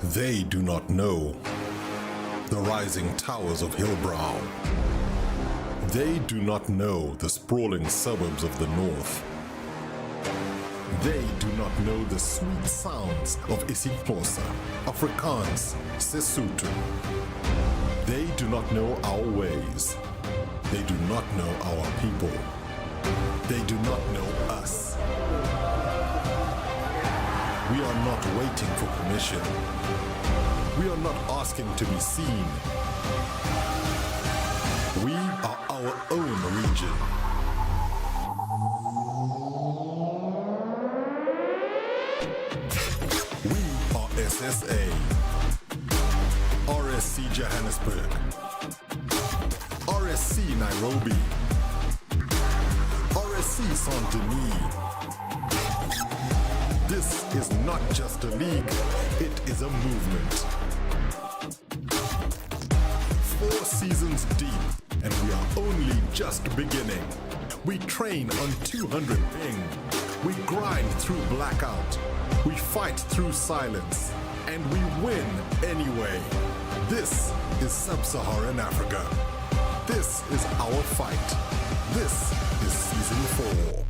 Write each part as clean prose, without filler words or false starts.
They do not know the rising towers of Hillbrow. They do not know the sprawling suburbs of the north. They do not know the sweet sounds of isiXhosa, Afrikaans, Sesotho. They do not know our ways. They do not know our people. They do not know us. We are not waiting for permission. We are not asking to be seen. We are our own region. We are SSA, RSC Johannesburg, RSC Nairobi, RSC Saint-Denis. This is not just a league, it is a movement. 4 seasons deep, and we are only just beginning. We train on 200 ping. We grind through blackout. We fight through silence. And we win anyway. This is Sub-Saharan Africa. This is our fight. This is Season 4.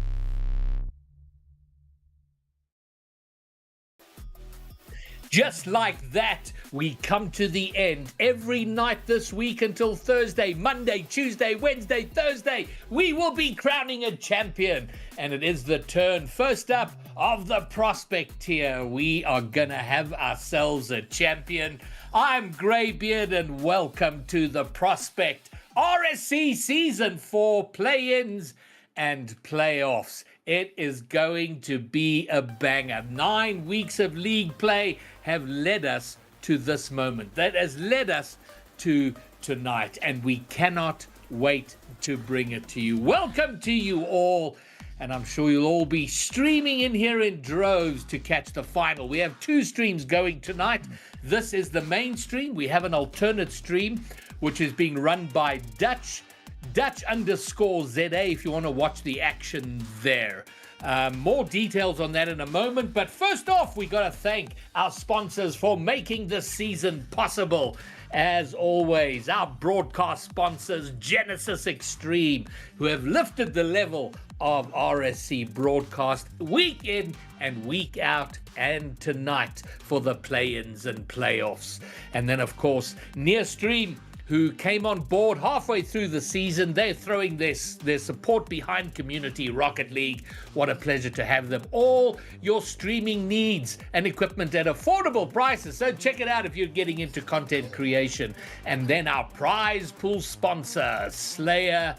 Just like that, we come to the end. Every night this week until Thursday, Monday, Tuesday, Wednesday, Thursday, we will be crowning a champion. And it is the turn, first up, of the prospect tier. We are going to have ourselves a champion. I'm Greybeard and welcome to the prospect RSC Season 4 play-ins and playoffs. It is going to be a banger. 9 weeks of league play have led us to this moment. That has led us to tonight, and we cannot wait to bring it to you. Welcome to you all, and I'm sure you'll all be streaming in here in droves to catch the final. We have 2 streams going tonight. This is the main stream. We have an alternate stream, which is being run by Dutch_ZA if you want to watch the action there. More details on that in a moment, but first off, we got to thank our sponsors for making this season possible. As always, our broadcast sponsors, Genisus Extreme, who have lifted the level of RSC broadcast week in and week out, and tonight for the play-ins and playoffs. And then, of course, Nearstream, who came on board halfway through the season. They're throwing their support behind Community Rocket League. What a pleasure to have them. All your streaming needs and equipment at affordable prices. So check it out if you're getting into content creation. And then our prize pool sponsor, Slayer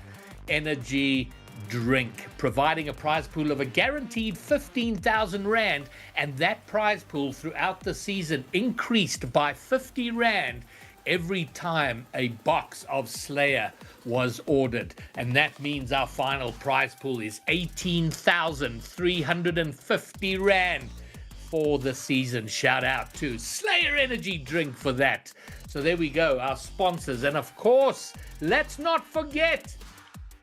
Energy Drink, providing a prize pool of a guaranteed 15,000 Rand. And that prize pool throughout the season increased by 50 Rand every time a box of Slayer was ordered. And that means our final prize pool is 18,350 Rand for the season. Shout out to Slayer Energy Drink for that. So there we go, our sponsors. And of course, let's not forget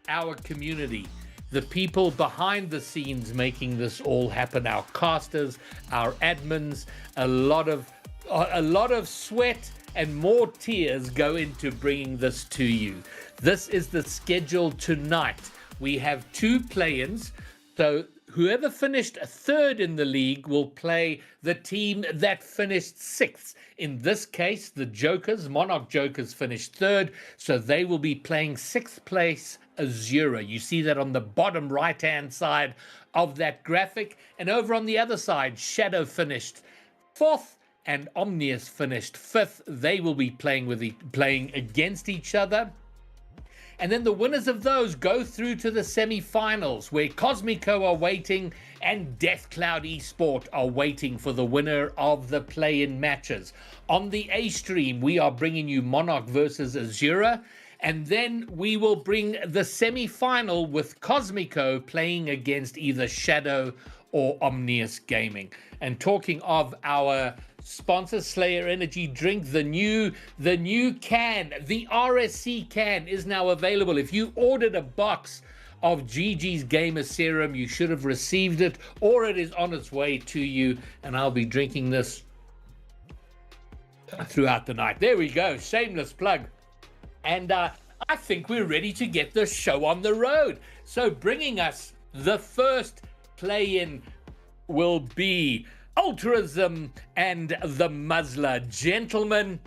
our community, the people behind the scenes making this all happen, our casters, our admins. A lot of sweat and more tears go into bringing this to you. This is the schedule tonight. We have 2 play-ins. So whoever finished 3rd in the league will play the team that finished 6th. In this case, the Jokers, Monarch Jokers, finished 3rd. So they will be playing 6th place Azura. You see that on the bottom right-hand side of that graphic. And over on the other side, Shadow finished 4th. And Omnius finished 5th. They will be playing against each other. And then the winners of those go through to the semi-finals, where Cosmico are waiting and Death Cloud Esport are waiting for the winner of the play-in matches. On the A stream, we are bringing you Monarch versus Azura. And then we will bring the semi-final with Cosmico playing against either Shadow or Omnius Gaming. And talking of our sponsor, Slayer Energy Drink, the new can, the RSC can, is now available. If you ordered a box of Gigi's Gamer Serum, you should have received it, or it is on its way to you. And I'll be drinking this throughout the night. There we go. Shameless plug. And I think we're ready to get the show on the road. So bringing us the first play-in will be Ultrasm and the Muzzler. Gentlemen,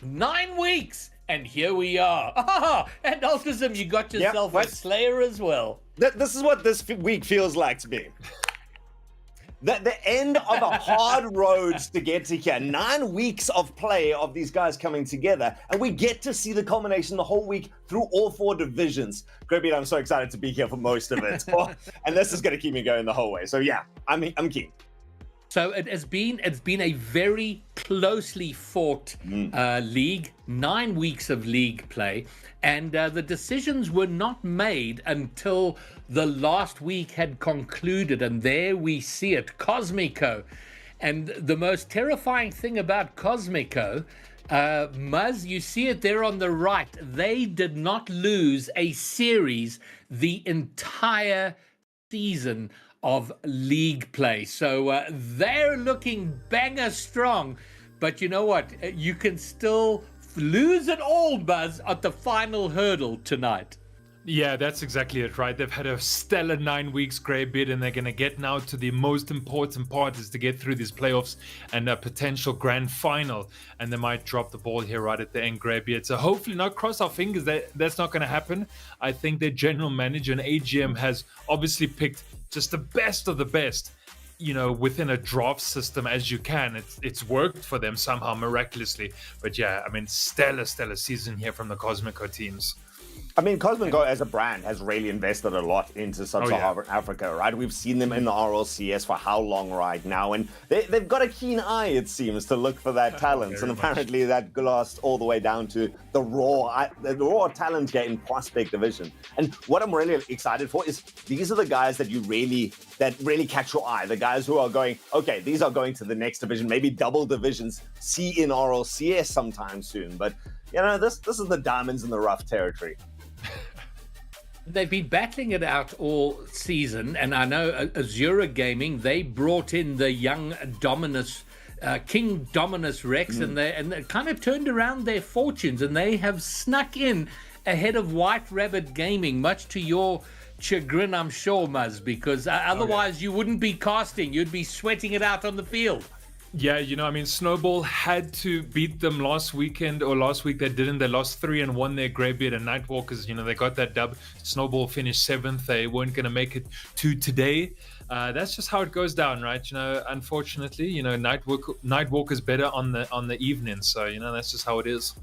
9 weeks, and here we are. And Ultrasm, you got yourself a Slayer as well. This is what this week feels like to me. The end of a hard road to get to here. 9 weeks of play of these guys coming together, and we get to see the culmination the whole week through all 4 divisions. Great, I'm so excited to be here for most of it. And this is going to keep me going the whole way. So yeah, I'm keen. So it's been a very closely fought league, 9 weeks of league play, and the decisions were not made until the last week had concluded, and there we see it, Cosmico. And the most terrifying thing about Cosmico, Muzz, you see it there on the right, they did not lose a series the entire season of league play. So they're looking banger strong, but you know what? You can still lose it all, Buzz, at the final hurdle tonight. Yeah, that's exactly it, right? They've had a stellar 9 weeks, Greybeard, and they're going to get now to the most important part, is to get through these playoffs and a potential grand final. And they might drop the ball here right at the end, Greybeard. So hopefully not, cross our fingers, that's not going to happen. I think their general manager and AGM has obviously picked just the best of the best, you know, within a draft system as you can. It's worked for them somehow miraculously. But yeah, I mean, stellar season here from the Cosmico teams. I mean, Cosmico as a brand has really invested a lot into Sub-Saharan Africa, right? We've seen them in the RLCS for how long right now, and they've got a keen eye, it seems, to look for that talent. And apparently that glassed all the way down to the raw talent here in Prospect Division. And what I'm really excited for is these are the guys that really catch your eye. The guys who are going, okay, these are going to the next division, maybe double divisions, see in RLCS sometime soon. But you know, this is the diamonds in the rough territory. They've been battling it out all season, and I know Azura Gaming, they brought in the young Dominus, King Dominus Rex, and they kind of turned around their fortunes, and they have snuck in ahead of White Rabbit Gaming, much to your chagrin, I'm sure, Muzz, because otherwise you wouldn't be casting, you'd be sweating it out on the field. Yeah, you know, I mean, Snowball had to beat them last week. They didn't. They lost 3 and 1 there, Greybeard and Nightwalkers. You know, they got that dub. Snowball finished 7th. They weren't going to make it to today. That's just how it goes down, right? You know, unfortunately, you know, Nightwalker's better on the evening. So, you know, that's just how it is.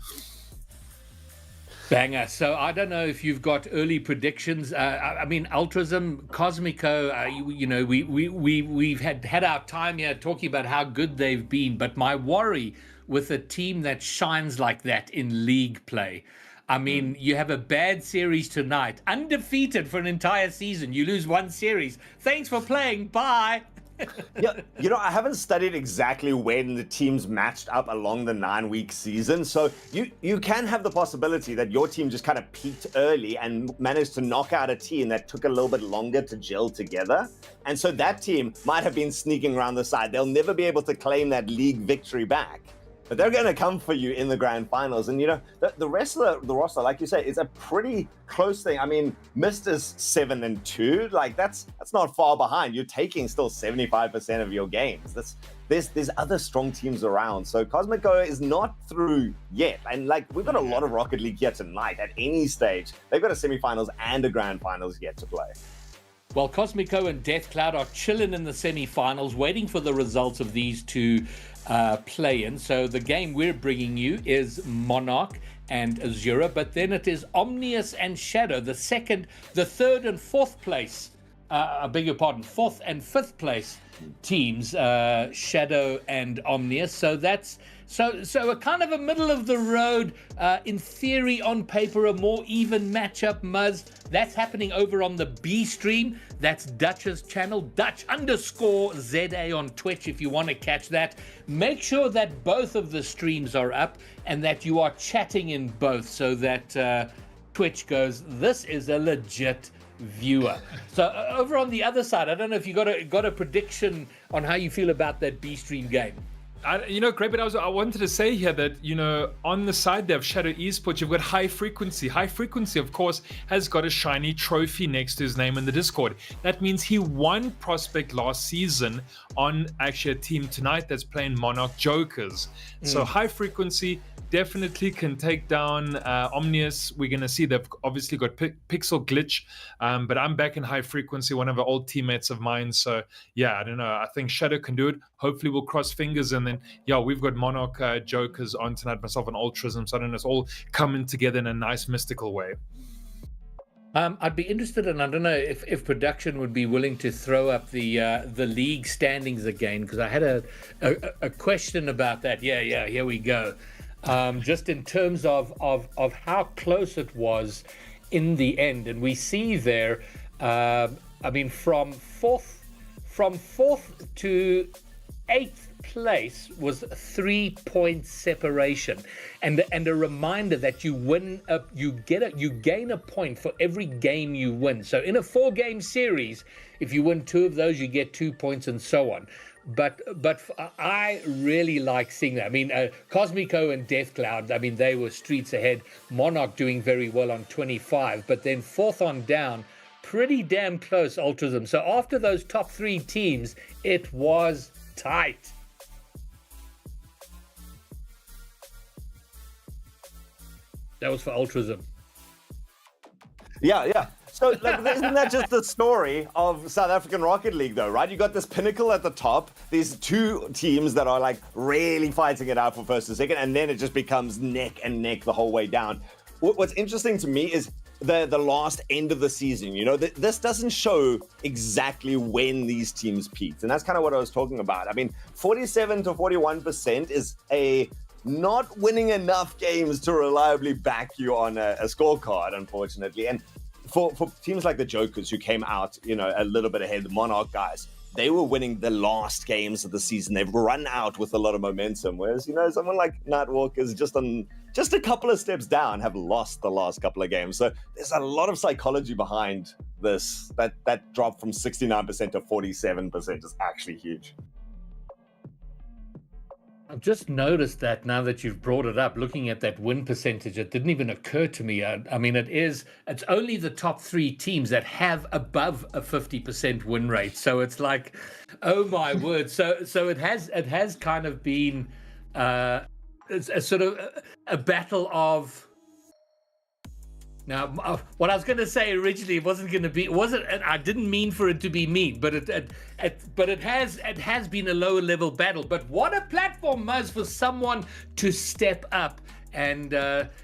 Banger. So I don't know if you've got early predictions. I mean, Ultrasm, Cosmico, you know, we've had our time here talking about how good they've been, but my worry with a team that shines like that in league play, I mean, you have a bad series tonight, undefeated for an entire season. You lose 1 series. Thanks for playing. Bye. Yeah, you know, I haven't studied exactly when the teams matched up along the 9-week season, so you can have the possibility that your team just kind of peaked early and managed to knock out a team that took a little bit longer to gel together, and so that team might have been sneaking around the side. They'll never be able to claim that league victory back, but they're going to come for you in the grand finals. And you know, the rest of the roster, like you say, is a pretty close thing. I mean, Mister's 7-2, like that's not far behind. You're taking still 75% of your games. There's other strong teams around. So Cosmico is not through yet. And like, we've got a lot of Rocket League here tonight at any stage. They've got a semifinals and a grand finals yet to play. Well, Cosmico and Deathcloud are chilling in the semi-finals, waiting for the results of these two play-in. So the game we're bringing you is Monarch and Azura, but then it is Omnius and Shadow, the 3rd and 4th place, I beg your pardon, 4th and 5th place teams, Shadow and Omnius. So that's so a kind of a middle of the road, in theory, on paper, a more even matchup. Muzz, that's happening over on the B stream. That's Dutch's channel, Dutch_ZA on Twitch, if you want to catch that. Make sure that both of the streams are up and that you are chatting in both, so that Twitch goes, this is a legit viewer. So over on the other side, I don't know if you got a prediction on how you feel about that B stream game. Great, but I wanted to say here that, on the side there of Shadow Esports, you've got High Frequency. High Frequency, of course, has got a shiny trophy next to his name in the Discord. That means he won Prospect last season on actually a team tonight that's playing Monarch Jokers. So High Frequency definitely can take down Omnius. We're going to see they've obviously got Pixel Glitch, but I'm back in High Frequency, one of the old teammates of mine. So yeah, I don't know. I think Shadow can do it. Hopefully we'll cross fingers, and then we've got Monarch Jokers on tonight, myself and Ultrism. So I don't know, it's all coming together in a nice mystical way. I'd be interested in, I don't know if production would be willing to throw up the league standings again, because I had a question about that. Yeah, here we go. Just in terms of how close it was in the end, and we see there, from fourth to eighth place was 3-point separation, and a reminder that you gain a point for every game you win. So in a 4-game series, if you win 2 of those, you get 2 points, and so on. But I really like seeing that. Cosmico and Deathcloud, they were streets ahead. Monarch doing very well on 25, but then fourth on down, pretty damn close, Ultrism. So after those top 3 teams, it was tight. That was for Ultrism. Yeah. So, isn't that just the story of South African Rocket League, though, right? You got this pinnacle at the top, these 2 teams that are really fighting it out for first and second, and then it just becomes neck and neck the whole way down. What's interesting to me is the last end of the season. This doesn't show exactly when these teams peaked, and that's kind of what I was talking about. 47 to 41% is not winning enough games to reliably back you on a scorecard, unfortunately. And for teams like the Jokers, who came out, a little bit ahead, the Monarch guys, they were winning the last games of the season. They've run out with a lot of momentum. Whereas, someone like Nightwalkers just a couple of steps down have lost the last couple of games. So there's a lot of psychology behind this. That drop from 69% to 47% is actually huge. I've just noticed that now that you've brought it up, looking at that win percentage, it didn't even occur to me. It's only the top 3 teams that have above a 50% win rate. So it's like, oh my word. So it has kind of been it's a sort of a battle of. Now, what I was going to say originally I didn't mean for it to be mean, but it has been a lower level battle. But what a platform, Muzz, for someone to step up, and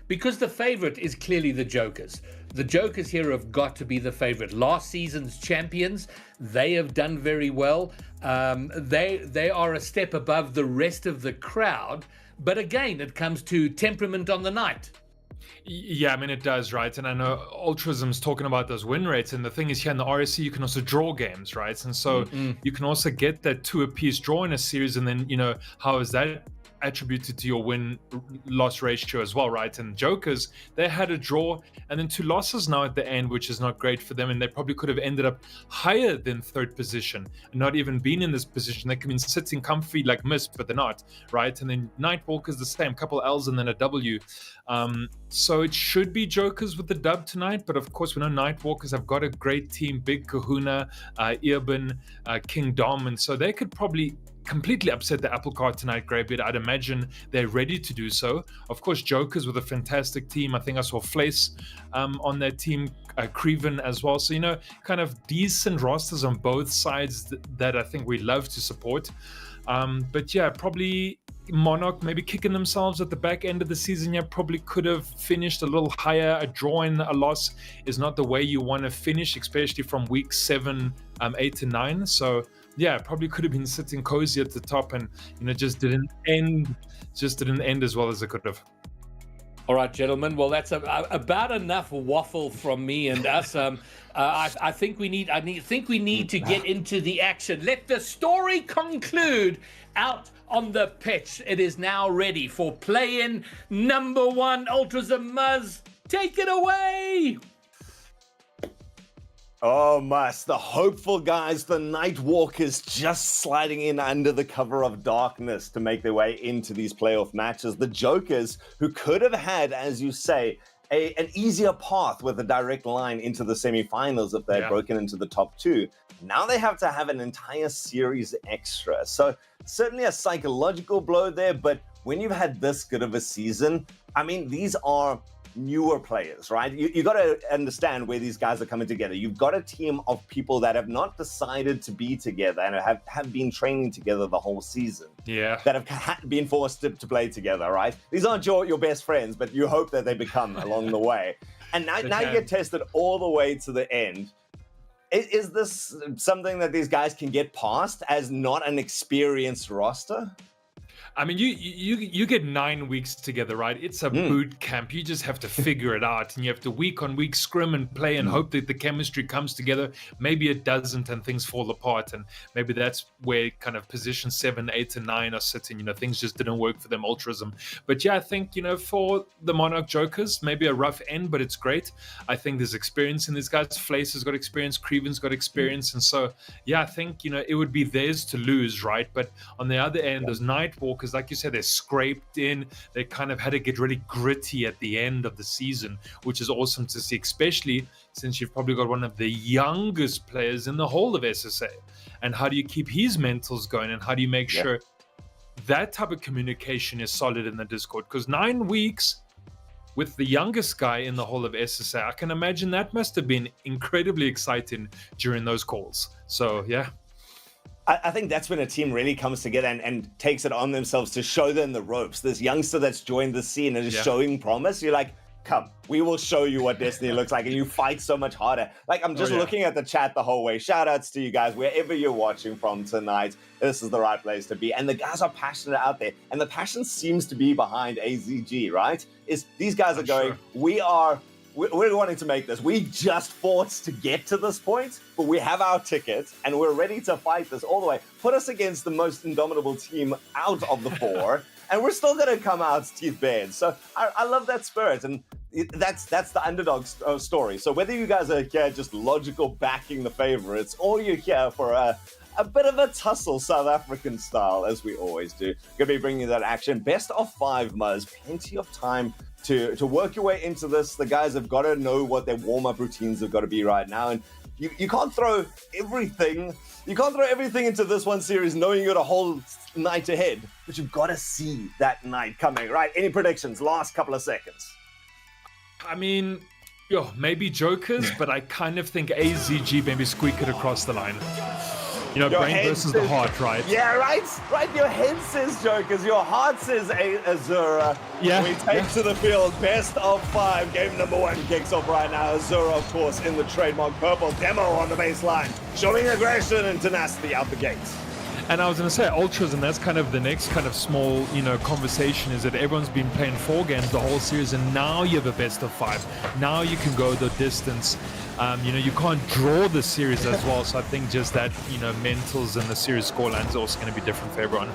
because the favorite is clearly the Jokers. The Jokers here have got to be the favorite. Last season's champions, they have done very well. They are a step above the rest of the crowd. But again, it comes to temperament on the night. Yeah, it does, right? And I know Ultrism's talking about those win rates, and the thing is, here in the RSC, you can also draw games, right? And so you can also get that 2 apiece draw in a series, and then, how is that attributed to your win-loss ratio as well, right? And Jokers, they had a draw and then 2 losses now at the end, which is not great for them, and they probably could have ended up higher than 3rd position and not even been in this position. They could have been sitting comfy like Mist, but they're not, right? And then Nightwalker's the same, couple L's and then a W. So it should be Jokers with the dub tonight, but of course we know Nightwalkers have got a great team, Big Kahuna, Irban, King Dom, and so they could probably completely upset the apple cart tonight, Greybeard. I'd imagine they're ready to do so. Of course, Jokers with a fantastic team. I think I saw Flace on their team, Creven as well. So, kind of decent rosters on both sides that I think we love to support. But yeah, probably Monarch maybe kicking themselves at the back end of the season. Yeah, probably could have finished a little higher. A draw and a loss is not the way you want to finish, especially from week 7, 8 to 9. So yeah, probably could have been sitting cozy at the top, and just didn't end as well as it could have. All right, gentlemen. Well, that's about enough waffle from me and us. I think we need to get into the action. Let the story conclude out on the pitch. It is now ready for play-in number 1. Ultras and Muzz, take it away. Oh, must. The hopeful guys, the Nightwalkers, just sliding in under the cover of darkness to make their way into these playoff matches. The Jokers, who could have had, as you say, an easier path with a direct line into the semifinals if they had broken into the top two. Now they have to have an entire series extra. So certainly a psychological blow there, but when you've had this good of a season, I mean, these are newer players, right? You got to understand where these guys are coming together. You've got a team of people that have not decided to be together and have been training together the whole season. Yeah. That have been forced to play together, right? These aren't your best friends, but you hope that they become along the way. And now you get tested all the way to the end. Is this something that these guys can get past as not an experienced roster? I mean, you get 9 weeks together, right? It's a boot camp. You just have to figure it out, and you have to week on week scrim and play and hope that the chemistry comes together. Maybe it doesn't, and things fall apart, and maybe that's where kind of position 7, 8, and 9 are sitting. Things just didn't work for them, Ultrism. But yeah, I think for the Monarch Jokers, maybe a rough end, but it's great. I think there's experience in these guys. Flace has got experience, Creven's got experience, and so yeah, I think it would be theirs to lose, right? But on the other end, those Nightwalkers, like you said, they're scraped in. They kind of had to get really gritty at the end of the season, which is awesome to see, especially since you've probably got one of the youngest players in the whole of SSA. And how do you keep his mentals going? And how do you make sure that type of communication is solid in the Discord? Because 9 weeks with the youngest guy in the whole of SSA, I can imagine that must have been incredibly exciting during those calls. So, yeah. I think that's when a team really comes together and takes it on themselves to show them the ropes. This youngster that's joined the scene and is showing promise. You're like, come, we will show you what Destiny looks like, and you fight so much harder. Like, I'm just looking at the chat the whole way. Shout outs to you guys, wherever you're watching from tonight. This is the right place to be. And the guys are passionate out there. And the passion seems to be behind AZG, right? These guys are going, we're wanting to make this. We just fought to get to this point, but we have our ticket and we're ready to fight this all the way. Put us against the most indomitable team out of the four, and we're still going to come out teeth bared. So I love that spirit, and that's the underdog story. So whether you guys are here just logical backing the favorites, or you're here for a bit of a tussle, South African style, as we always do, going to be bringing you that action. Best of 5, Muzz. Plenty of time to work your way into this. The guys have got to know what their warm-up routines have got to be right now, and you can't throw everything. You can't throw everything into this one series knowing you got a whole night ahead, but you've got to see that night coming, right? Any predictions? Last couple of seconds. I mean, maybe Jokers, but I kind of think AZG maybe squeak it across the line. Brain versus the heart, right? Yeah, right. Your head says Jokers, your heart says Azura. Yeah. We take to the field. Best of 5. Game number 1 kicks off right now. Azura, of course, in the trademark purple demo on the baseline, showing aggression and tenacity out the gates. And I was going to say, Ultras, and that's kind of the next kind of small, conversation, is that everyone's been playing 4 games the whole series, and now you have a best of 5. Now you can go the distance. You can't draw the series as well, so I think just that, mentals and the series scoreline is also going to be different for everyone.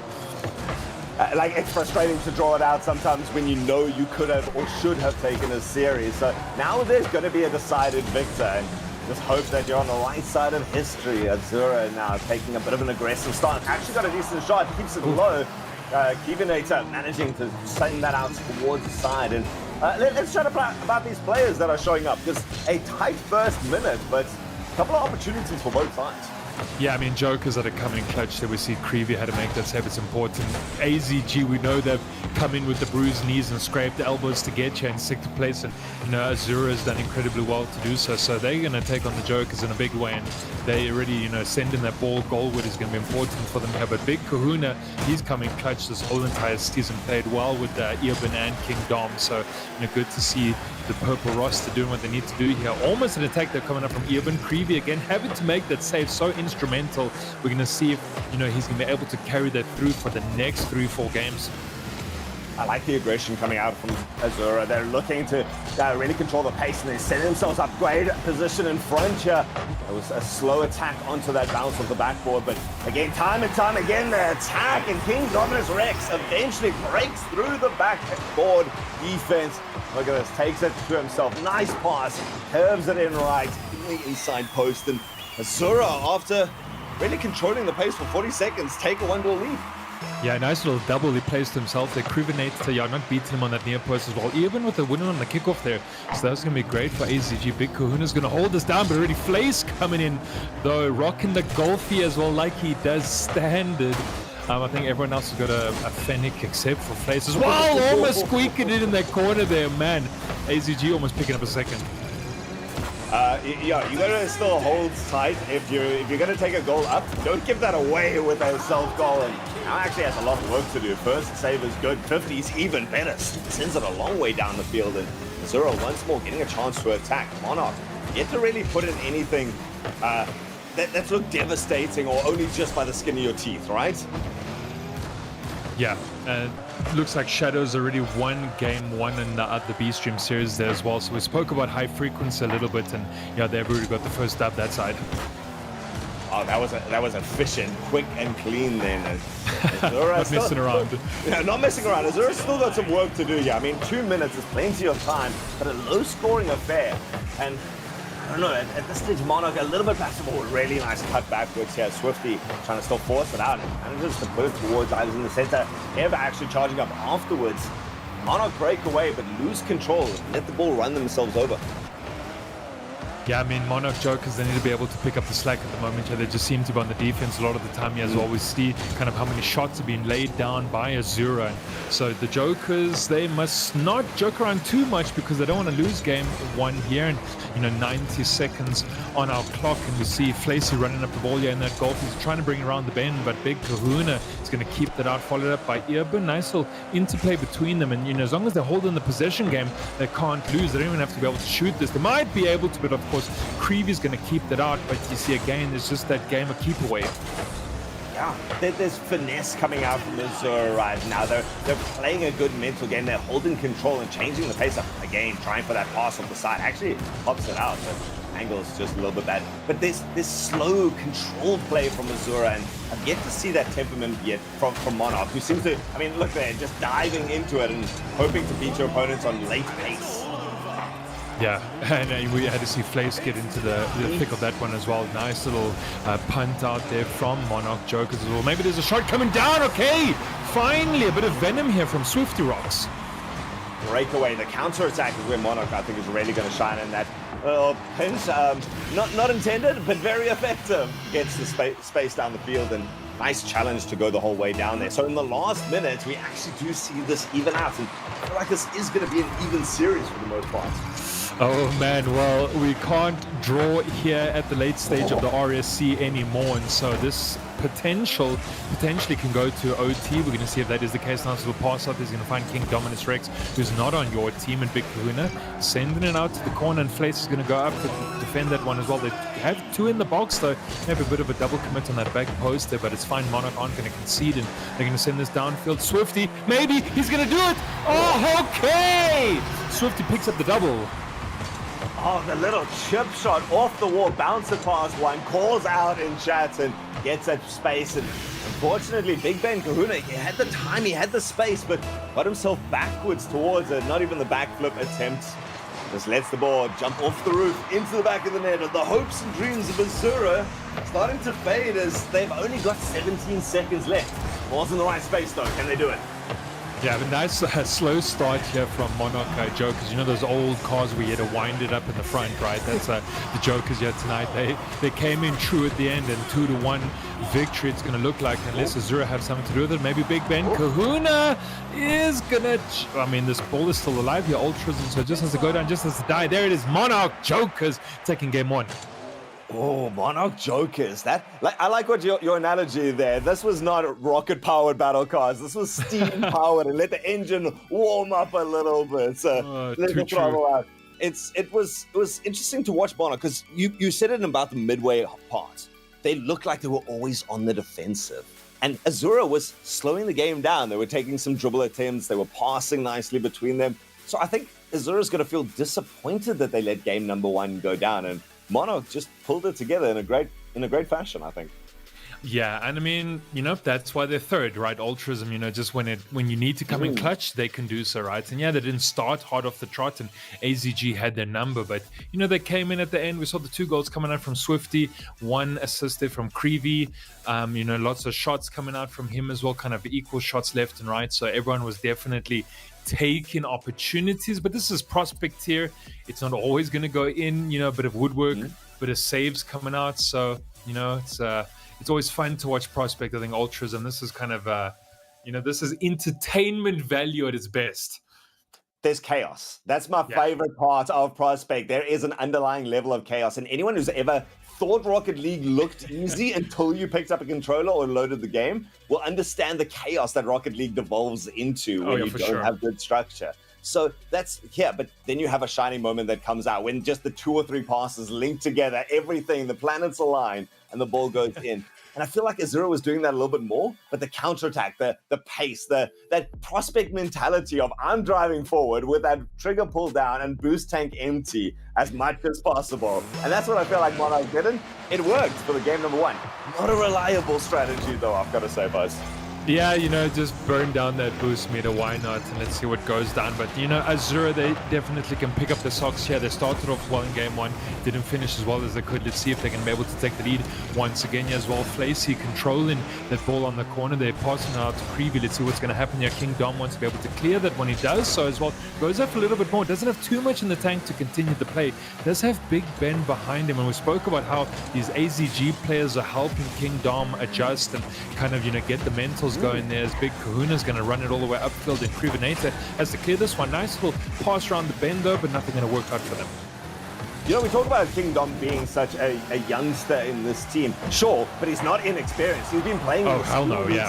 It's frustrating to draw it out sometimes when you know you could have or should have taken a series. So now there's going to be a decided victor, and just hope that you're on the right side of history. Azura now taking a bit of an aggressive start. Actually got a decent shot, keeps it low. Kevenator managing to send that out towards the side. And let's chat about these players that are showing up. Just a tight first minute, but a couple of opportunities for both sides. Yeah, I mean, Jokers that are coming in clutch there. We see Creevy had to make that save. It's important. AZG, we know they've come in with the bruised knees and scraped elbows to get you in 6th place. And, Azura has done incredibly well to do so. So they're going to take on the Jokers in a big way. And they already, sending that ball goalward is going to be important for them to have. But Big Kahuna, he's coming clutch this whole entire season. Played well with Eoban and King Dom. So, good to see the purple roster doing what they need to do here. Almost an attack they're coming up from Eoban. Creevy again having to make that save so instrumental. We're going to see if he's going to be able to carry that through for the next 3-4 games. I like the aggression coming out from Azura. They're looking to really control the pace, and they're setting themselves up great position in front here. It was a slow attack onto that bounce of the backboard, but again, time and time again, the attack, and King Dominus Rex eventually breaks through the backboard defense. Look at this, takes it to himself. Nice pass, curves it in right, in the inside post, and Azura, after really controlling the pace for 40 seconds, take a 1-goal lead. Yeah, nice little double he plays to himself. They Krivenate to not beating him on that near post as well, even with the winner on the kickoff there. So that's going to be great for AZG. Big Kahuna's going to hold this down, but already Flace coming in, though, rocking the Golfy as well, like he does standard. I think everyone else has got a Fennec except for Flace as well. Almost squeaking it in that corner there, man. AZG almost picking up a second. Yeah, you gotta still hold tight. If you're gonna take a goal up, don't give that away with a self goal. And now actually has a lot of work to do. First save is good, 50's even better. Sends it a long way down the field, and Zero once more getting a chance to attack. Monarch yet to really put in anything that's looked devastating or only just by the skin of your teeth, right? Yeah, looks like Shadow's already won game 1 in the B-Stream series there as well. So we spoke about high frequency a little bit, and yeah, they've already got the first dub that side. Oh, that was efficient, quick and clean then. Not messing around. Yeah, not messing around. Azura's still got some work to do here. I mean, 2 minutes is plenty of time, but a low-scoring affair. And I don't know, at this stage, Monarch a little bit back to ball. Really nice cut backwards here. Swifty trying to still force it out and manages to put it towards either in the center. Ever actually charging up afterwards. Monarch break away, but lose control. Let the ball run themselves over. Yeah, I mean, Monarch Jokers, they need to be able to pick up the slack at the moment. Yeah, they just seem to be on the defense a lot of the time. As always, see kind of how many shots are being laid down by Azura. And so the Jokers, they must not joke around too much because they don't want to lose game 1 here. And, 90 seconds on our clock. And we see Flacy running up the ball here in that golf. He's trying to bring it around the bend, but Big Kahuna is going to keep that out, followed up by Earburn. Nice little interplay between them. And, as long as they're holding the possession game, they can't lose. They don't even have to be able to shoot this. They might be able to, but of course, Creevy's going to keep that out, but you see again, there's just that game of keep away. Yeah, there's finesse coming out from Azura right now. They're playing a good mental game. They're holding control and changing the pace up again, trying for that pass off the side. Actually, pops it out. The angle is just a little bit bad. But there's this slow, controlled play from Azura, and I've yet to see that temperament yet from Monarch, who seems to, I mean, look there, just diving into it and hoping to beat your opponents on late pace. Yeah, and we had to see Flace get into the thick of that one as well. Nice little punt out there from Monarch Jokers as well. Maybe there's a shot coming down. Okay, finally a bit of venom here from Swifty Rocks. Breakaway, the counter-attack is where Monarch, I think, is really going to shine in that little pinch. Not intended, but very effective. Gets the space down the field, and nice challenge to go the whole way down there. So in the last minute, we actually do see this even out, and I feel like this is going to be an even series for the most part. Oh man, well, we can't draw here at the late stage of the RSC anymore, and so this potentially can go to OT. We're going to see if that is the case. Nice little pass out. He's going to find King Dominus Rex, who's not on your team, and Big Kahuna sending it out to the corner, and Flace is going to go up to defend that one as well. They have 2 in the box, though. They have a bit of a double commit on that back post there, but it's fine. Monarch aren't going to concede, and they're going to send this downfield. Swifty, maybe he's going to do it. Oh, okay. Swifty picks up the double. Oh, the little chip shot off the wall, bounce it past one, calls out in chat and gets that space. And unfortunately, Big Ben Kahuna, he had the time, he had the space, but got himself backwards towards it. Not even the backflip attempt. Just lets the ball jump off the roof into the back of the net. And the hopes and dreams of Azura starting to fade as they've only got 17 seconds left. Ball's in the right space though. Can they do it? Yeah, but nice slow start here from Monarch Jokers. Those old cars where you had to wind it up in the front, right? That's the Jokers here tonight. They came in true at the end, and 2-1 victory it's going to look like, unless Azura have something to do with it. Maybe Big Ben Kahuna is going to... I mean, this ball is still alive here, Ultras, and so just has to go down, just has to die. There it is, Monarch Jokers taking game 1. Oh, Monarch Jokers. I like what your analogy there. This was not rocket-powered battle cars. This was steam-powered, and let the engine warm up a little bit. So let the throttle out. It was interesting to watch Monarch, because you said it about the midway part. They looked like they were always on the defensive. And Azura was slowing the game down. They were taking some dribble attempts. They were passing nicely between them. So I think Azura's going to feel disappointed that they let game number 1 go down. And Monarch just pulled it together in a great fashion, I think. Yeah, and I mean, that's why they're third, right? Ultrasm, just when you need to come in clutch, they can do so, right? And yeah, they didn't start hard off the trot, and AZG had their number, but they came in at the end. We saw the 2 goals coming out from Swifty, 1 assisted from Creevy. Lots of shots coming out from him as well, kind of equal shots left and right. So everyone was definitely taking opportunities, but this is prospect tier. It's not always going to go in. A bit of woodwork, bit of saves coming out. So it's always fun to watch prospect. I think Ultras, and this is kind of this is entertainment value at its best. There's chaos. That's my favorite part of prospect. There is an underlying level of chaos, and anyone who's ever thought Rocket League looked easy until you picked up a controller or loaded the game will understand the chaos that Rocket League devolves into when you don't have good structure. So that's but then you have a shining moment that comes out when just the 2 or 3 passes link together, everything, the planets align, and the ball goes in. And I feel like Azura was doing that a little bit more, but the counterattack, the pace, that prospect mentality of I'm driving forward with that trigger pulled down and boost tank empty as much as possible. And that's what I feel like Monarch didn't. It worked for the game number 1. Not a reliable strategy though, I've got to say, boys. Yeah, just burn down that boost meter, why not? And let's see what goes down. But, Azura, they definitely can pick up the socks here. They started off well in game 1, didn't finish as well as they could. Let's see if they can be able to take the lead once again as well. Flacy controlling that ball on the corner. They're passing out to Creevy. Let's see what's going to happen here. King Dom wants to be able to clear that when he does so as well. Goes up a little bit more. Doesn't have too much in the tank to continue the play. Does have Big Ben behind him. And we spoke about how these AZG players are helping King Dom adjust and kind of, get the mentals going there. As Big Kahuna's going to run it all the way upfield, and Crevenator has to clear this one. Nice little pass around the bend though, but nothing going to work out for them. We talk about King Dom being such a youngster in this team. Sure, but he's not inexperienced. He's been playing in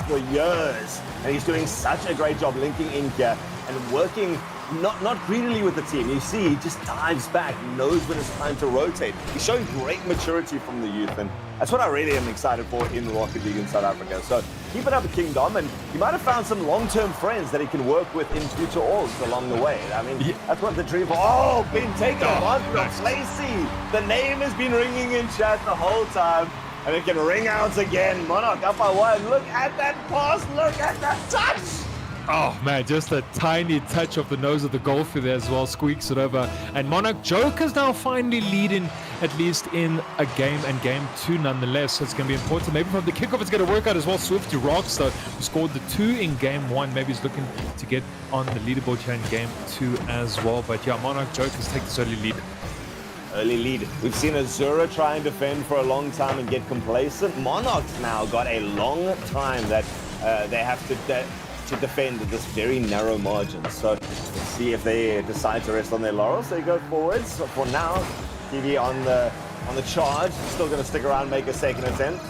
for years, and he's doing such a great job linking in here and working not greedily with the team. You see, he just dives back, knows when it's time to rotate. He's showing great maturity from the youth, and that's what I really am excited for in Rocket League in South Africa. So keep it up with King Dom, and he might have found some long-term friends that he can work with in future alls along the way. I mean, that's what the dream for. Oh, been taken advantage of. Lacey. The name has been ringing in chat the whole time, and it can ring out again. Monarch up by 1. Look at that pass. Look at that touch. Oh man, just a tiny touch of the nose of the golfer there as well, squeaks it over. And Monarch Joker's now finally leading, at least in a game, and game 2 nonetheless. So it's going to be important. Maybe from the kickoff it's going to work out as well. Swifty Rockstar, who scored the 2 in game 1. Maybe he's looking to get on the leaderboard here in game 2 as well. But yeah, Monarch Joker's take this early lead. Early lead. We've seen Azura try and defend for a long time and get complacent. Monarch's now got a long time that they have to defend this very narrow margin. So let's see if they decide to rest on their laurels. They go forwards. So for now, TV on the charge. Still going to stick around, make a second attempt.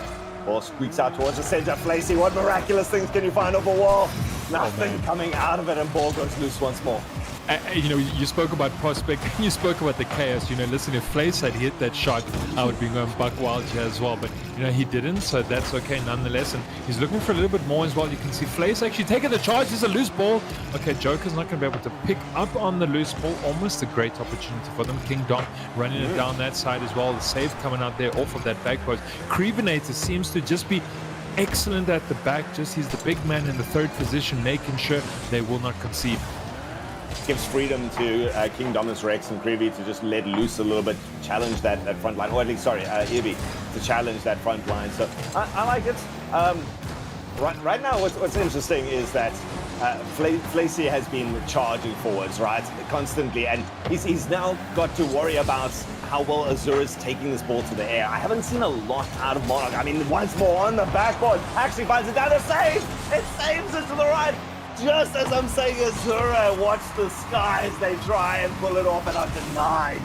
Ball squeaks out towards the center. Flacy, what miraculous things can you find off a wall? Nothing coming out of it, and ball goes loose once more. You spoke about prospect, you spoke about the chaos. Listen, if Flace had hit that shot, I would be going buck wild here as well. But, he didn't, so that's okay nonetheless. And he's looking for a little bit more as well. You can see Flace actually taking the charge. There's a loose ball. Okay, Joker's not going to be able to pick up on the loose ball. Almost a great opportunity for them. King Dom running it down that side as well. The save coming out there off of that back post. Crevenator seems to just be excellent at the back. He's the big man in the 3rd position, making sure they will not concede. Gives freedom to King Dominus Rex and Creevy to just let loose a little bit, challenge that front line, or at least, Ivy to challenge that front line. So I like it. Right now, what's interesting is that Flacy has been charging forwards, right, constantly, and he's now got to worry about how well Azura's taking this ball to the air. I haven't seen a lot out of Monarch. I mean, once more on the backboard, actually finds it down to save. It saves it to the right. Just as I'm saying, Azura, watch the skies. They try and pull it off and are denied.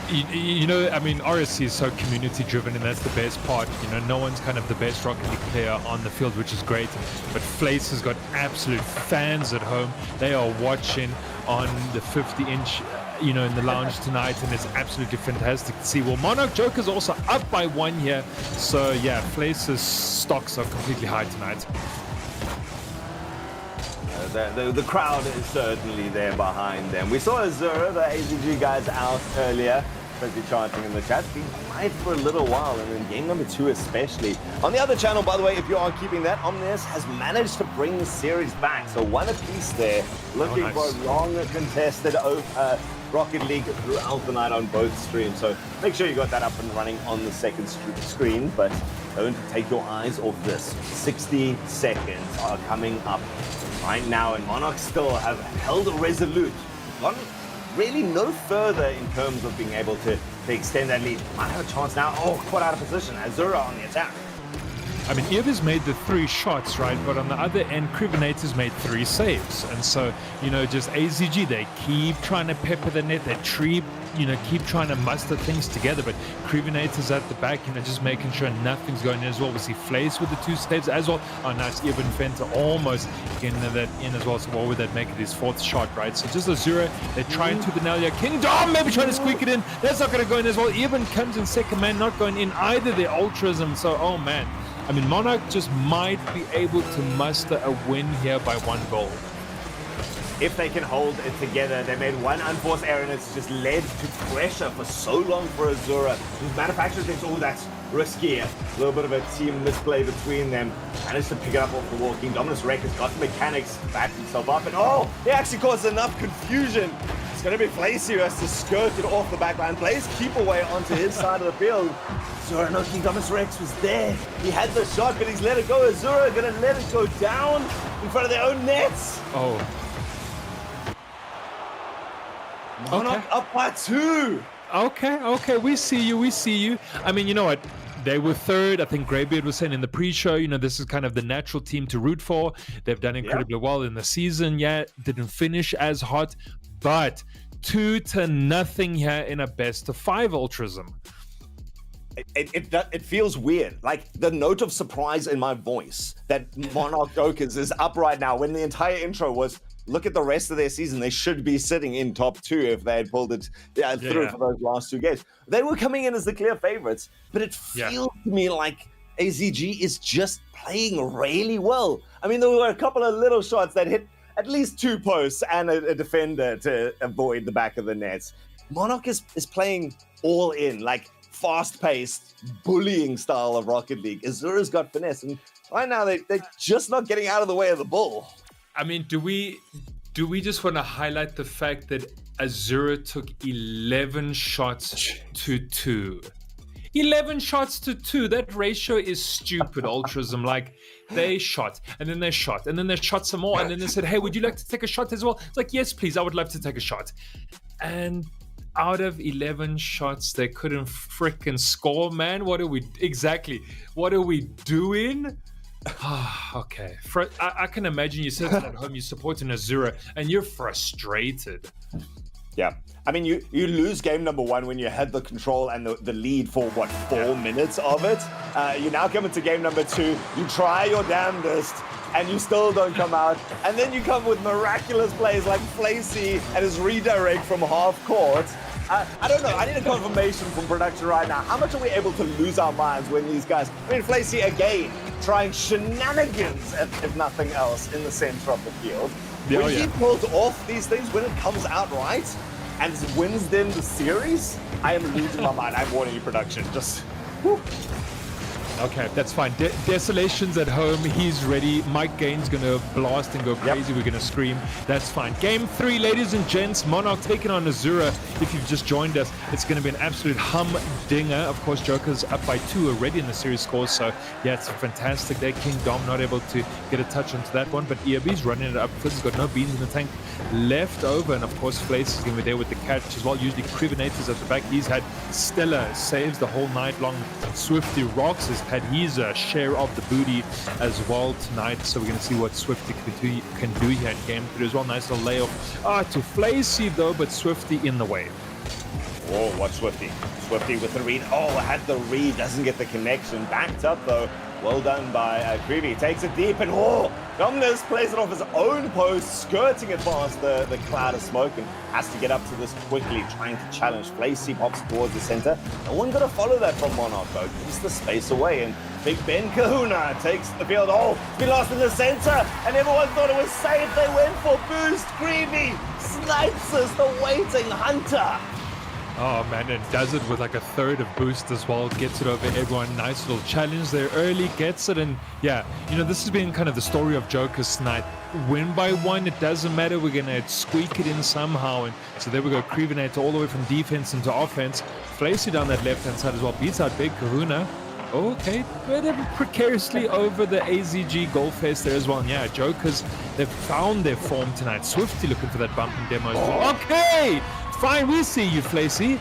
RSC is so community driven, and that's the best part. No one's kind of the best Rocket League player on the field, which is great. But Flace has got absolute fans at home. They are watching on the 50-inch in the lounge tonight, and it's absolutely fantastic to see. Well, Monarch Joker's also up by 1 here. So, yeah, Flace's stocks are completely high tonight. The crowd is certainly there behind them. We saw Azura, the AZG guys, out earlier, especially chanting in the chat. Been quiet for a little while, and in game number 2 especially. On the other channel, by the way, if you are keeping that, Omnius has managed to bring the series back. So 1 apiece there, looking for a long contested Rocket League throughout the night on both streams. So make sure you got that up and running on the second screen, but don't take your eyes off this. 60 seconds are coming up right now, and Monarchs still have held resolute. Gone really no further in terms of being able to extend that lead. Might have a chance now. Oh, caught out of position. Azura on the attack. I mean, Irvis made the 3 shots, right? But on the other end, Krivenators made 3 saves. And so, just AZG, they keep trying to pepper the net. They keep trying to muster things together. But Krivenators at the back, just making sure nothing's going in as well. We see Flace with the 2 saves as well. Oh, nice. Irvin Fenter almost getting that in as well. So what would that make it his 4th shot, right? So just Azura, they're trying to the Nalia Kingdom, maybe trying to squeak it in. That's not going to go in as well. Irvin comes in second man, not going in either. The Ultrism. So, oh man. I mean, Monarch just might be able to muster a win here by 1 goal. If they can hold it together, they made 1 unforced error, and it's just led to pressure for so long for Azura. His manufacturer thinks, oh, that's risky. A little bit of a team misplay between them. Managed to pick it up off the wall. King Dominus Rex has got the mechanics, backed himself up, and oh, he actually caused enough confusion. It's going to be Flacy who has to skirt it off the back line. Plays keep away onto his side of the field. Azura, no, King Dominus Rex was there. He had the shot, but he's let it go. Azura going to let it go down in front of their own nets. Oh. Monarch up by 2. Okay, we see you. I mean, you know what? They were 3rd. I think Greybeard was saying in the pre-show, this is kind of the natural team to root for. They've done incredibly well in the season. Yeah, didn't finish as hot, but 2-0 here in a best of 5 Ultrism. It feels weird. Like the note of surprise in my voice that Monarch Jokers is up right now when the entire intro was, look at the rest of their season. They should be sitting in top 2 if they had pulled it through for those last 2 games. They were coming in as the clear favorites, but it feels to me like AZG is just playing really well. I mean, there were a couple of little shots that hit at least 2 posts and a defender to avoid the back of the nets. Monarch is playing all in, like fast-paced, bullying style of Rocket League. Azura's got finesse, and right now they're just not getting out of the way of the ball. I mean, do we just want to highlight the fact that Azura took 11 shots to 2? 11 shots to 2. That ratio is stupid, Ultrism. Like, they shot, and then they shot, and then they shot some more, and then they said, hey, would you like to take a shot as well? It's like, yes, please, I would love to take a shot. And out of 11 shots, they couldn't frickin' score, man. What are we doing? Okay. I can imagine you sitting at home, you're supporting Azura, and you're frustrated. Yeah. I mean, you lose game number 1 when you had the control and the lead for, 4 minutes of it. You now come into game number 2, you try your damnedest, and you still don't come out. And then you come with miraculous plays like Flacy and his redirect from half court. I don't know. I need a confirmation from production right now. How much are we able to lose our minds when these guys... I mean, Flacy, again, trying shenanigans, if nothing else, in the center of the field. When he pulls off these things, when it comes out right, and wins then the series, I am losing my mind. I'm warning you, production. Just... Whew. Okay, that's fine. Desolation's at home. He's ready. Mike Gain's going to blast and go crazy. We're going to scream. That's fine. Game 3, ladies and gents. Monarch taking on Azura. If you've just joined us, it's going to be an absolute humdinger. Of course, Joker's up by 2 already in the series score. So, yeah, it's fantastic there. King Dom not able to get a touch onto that one. But ERB's running it up. Fizz has got no beans in the tank left over. And, of course, Flace is going to be there with the catch as well. Usually, Krivenators at the back. He's had stellar saves the whole night long. Swifty Rocks has had his share of the booty as well tonight. So we're going to see what Swifty can do here in game 3 as well. Nice little layoff to Flacy though, but Swifty in the way. Whoa, what's Swifty? Swifty with the read. Oh, had the read, doesn't get the connection. Backed up though Well done by Creevy. Takes it deep and Dominus plays it off his own post, skirting it past the cloud of smoke and has to get up to this quickly, trying to challenge. Flacy pops towards the center. No one gonna follow that from Monarch though. Gives the space away and Big Ben Kahuna takes the field. It's been lost in the center and everyone thought it was safe. They went for boost. Creevy snipes us, the waiting hunter. Oh man, and does it with like a third of boost as well. Gets it over everyone. Nice little challenge there early. Gets it, and yeah, this has been kind of the story of Joker's night. Win by one, it doesn't matter. We're gonna squeak it in somehow, and so there we go. Creevinator all the way from defense into offense. Flacy down that left-hand side as well. Beats out Big Kahuna. Okay, but precariously over the AZG goal face there as well. And yeah, Jokers, they've found their form tonight. Swifty looking for that bumping demo as well. Okay! Fine, we see you, Flacy.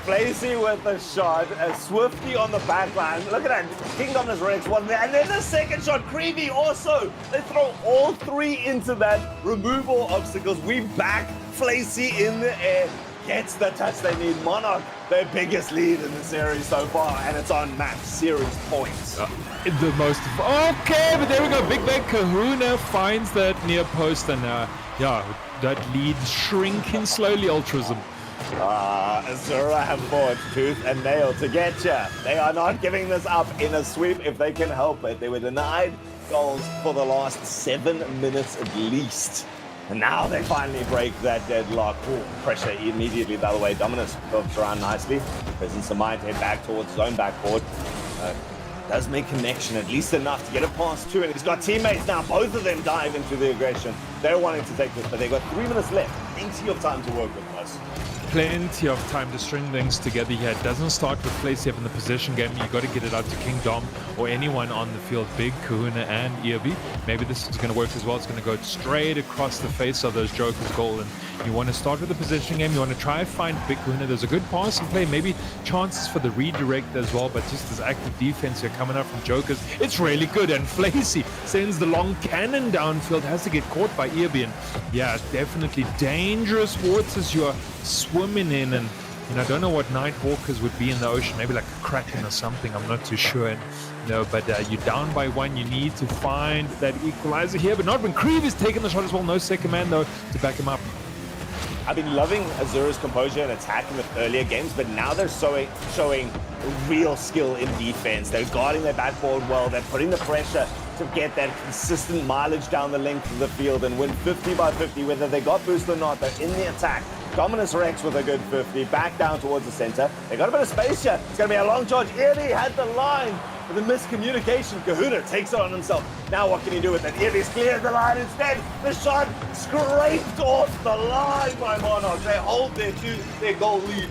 Flacy with the shot, Swifty on the back line. Look at that, Kingdom is Rex one there, and then the second shot, Creevy also. They throw all three into that, remove all obstacles. We back Flacy in the air, gets the touch they need. Monarch, their biggest lead in the series so far, and it's on match series points. The most, okay, but there we go. Big Bang Kahuna finds that near post, and yeah, that lead shrinking slowly, Ultrasm. Azura have fought tooth and nail to get ya. They are not giving this up in a sweep if they can help it. They were denied goals for the last 7 minutes at least. And now they finally break that deadlock. Pressure immediately the other way. Dominus curves around nicely. Presence of Mind head back towards his own backboard. Does make connection, at least enough to get it past two, and he's got teammates now. Both of them dive into the aggression. They're wanting to take this, but they've got 3 minutes left. Plenty of time to work with us. Plenty of time to string things together here. It doesn't start with Flacy up in the possession game. You got to get it out to Kingdom or anyone on the field. Big Kahuna and Irby. Maybe this is going to work as well. It's going to go straight across the face of those Jokers goal, and you want to start with the possession game. You want to try and find Big Kahuna. There's a good passing play, maybe chances for the redirect as well, but just this active defense here coming up from Jokers, it's really good. And Flacy sends the long cannon downfield, has to get caught by Irby, and yeah, definitely dangerous waters you are swimming in. And I don't know what Nightwalkers would be in the ocean, maybe like a kraken or something, I'm not too sure. And but you're down by one. You need to find that equalizer here, but not when Creeve is taking the shot as well. No second man though to back him up. I've been loving Azura's composure and attacking with earlier games, but now they're showing real skill in defense. They're guarding their backboard well. They're putting the pressure to get that consistent mileage down the length of the field and win 50 by 50, whether they got boost or not. They're in the attack. Dominus Rex with a good 50, back down towards the center. They got a bit of space here. It's going to be a long charge. Irby had the line, but the miscommunication. Kahuna takes it on himself. Now what can he do with it? Irby's cleared the line instead. The shot scraped off the line by Monarch. They hold their goal lead.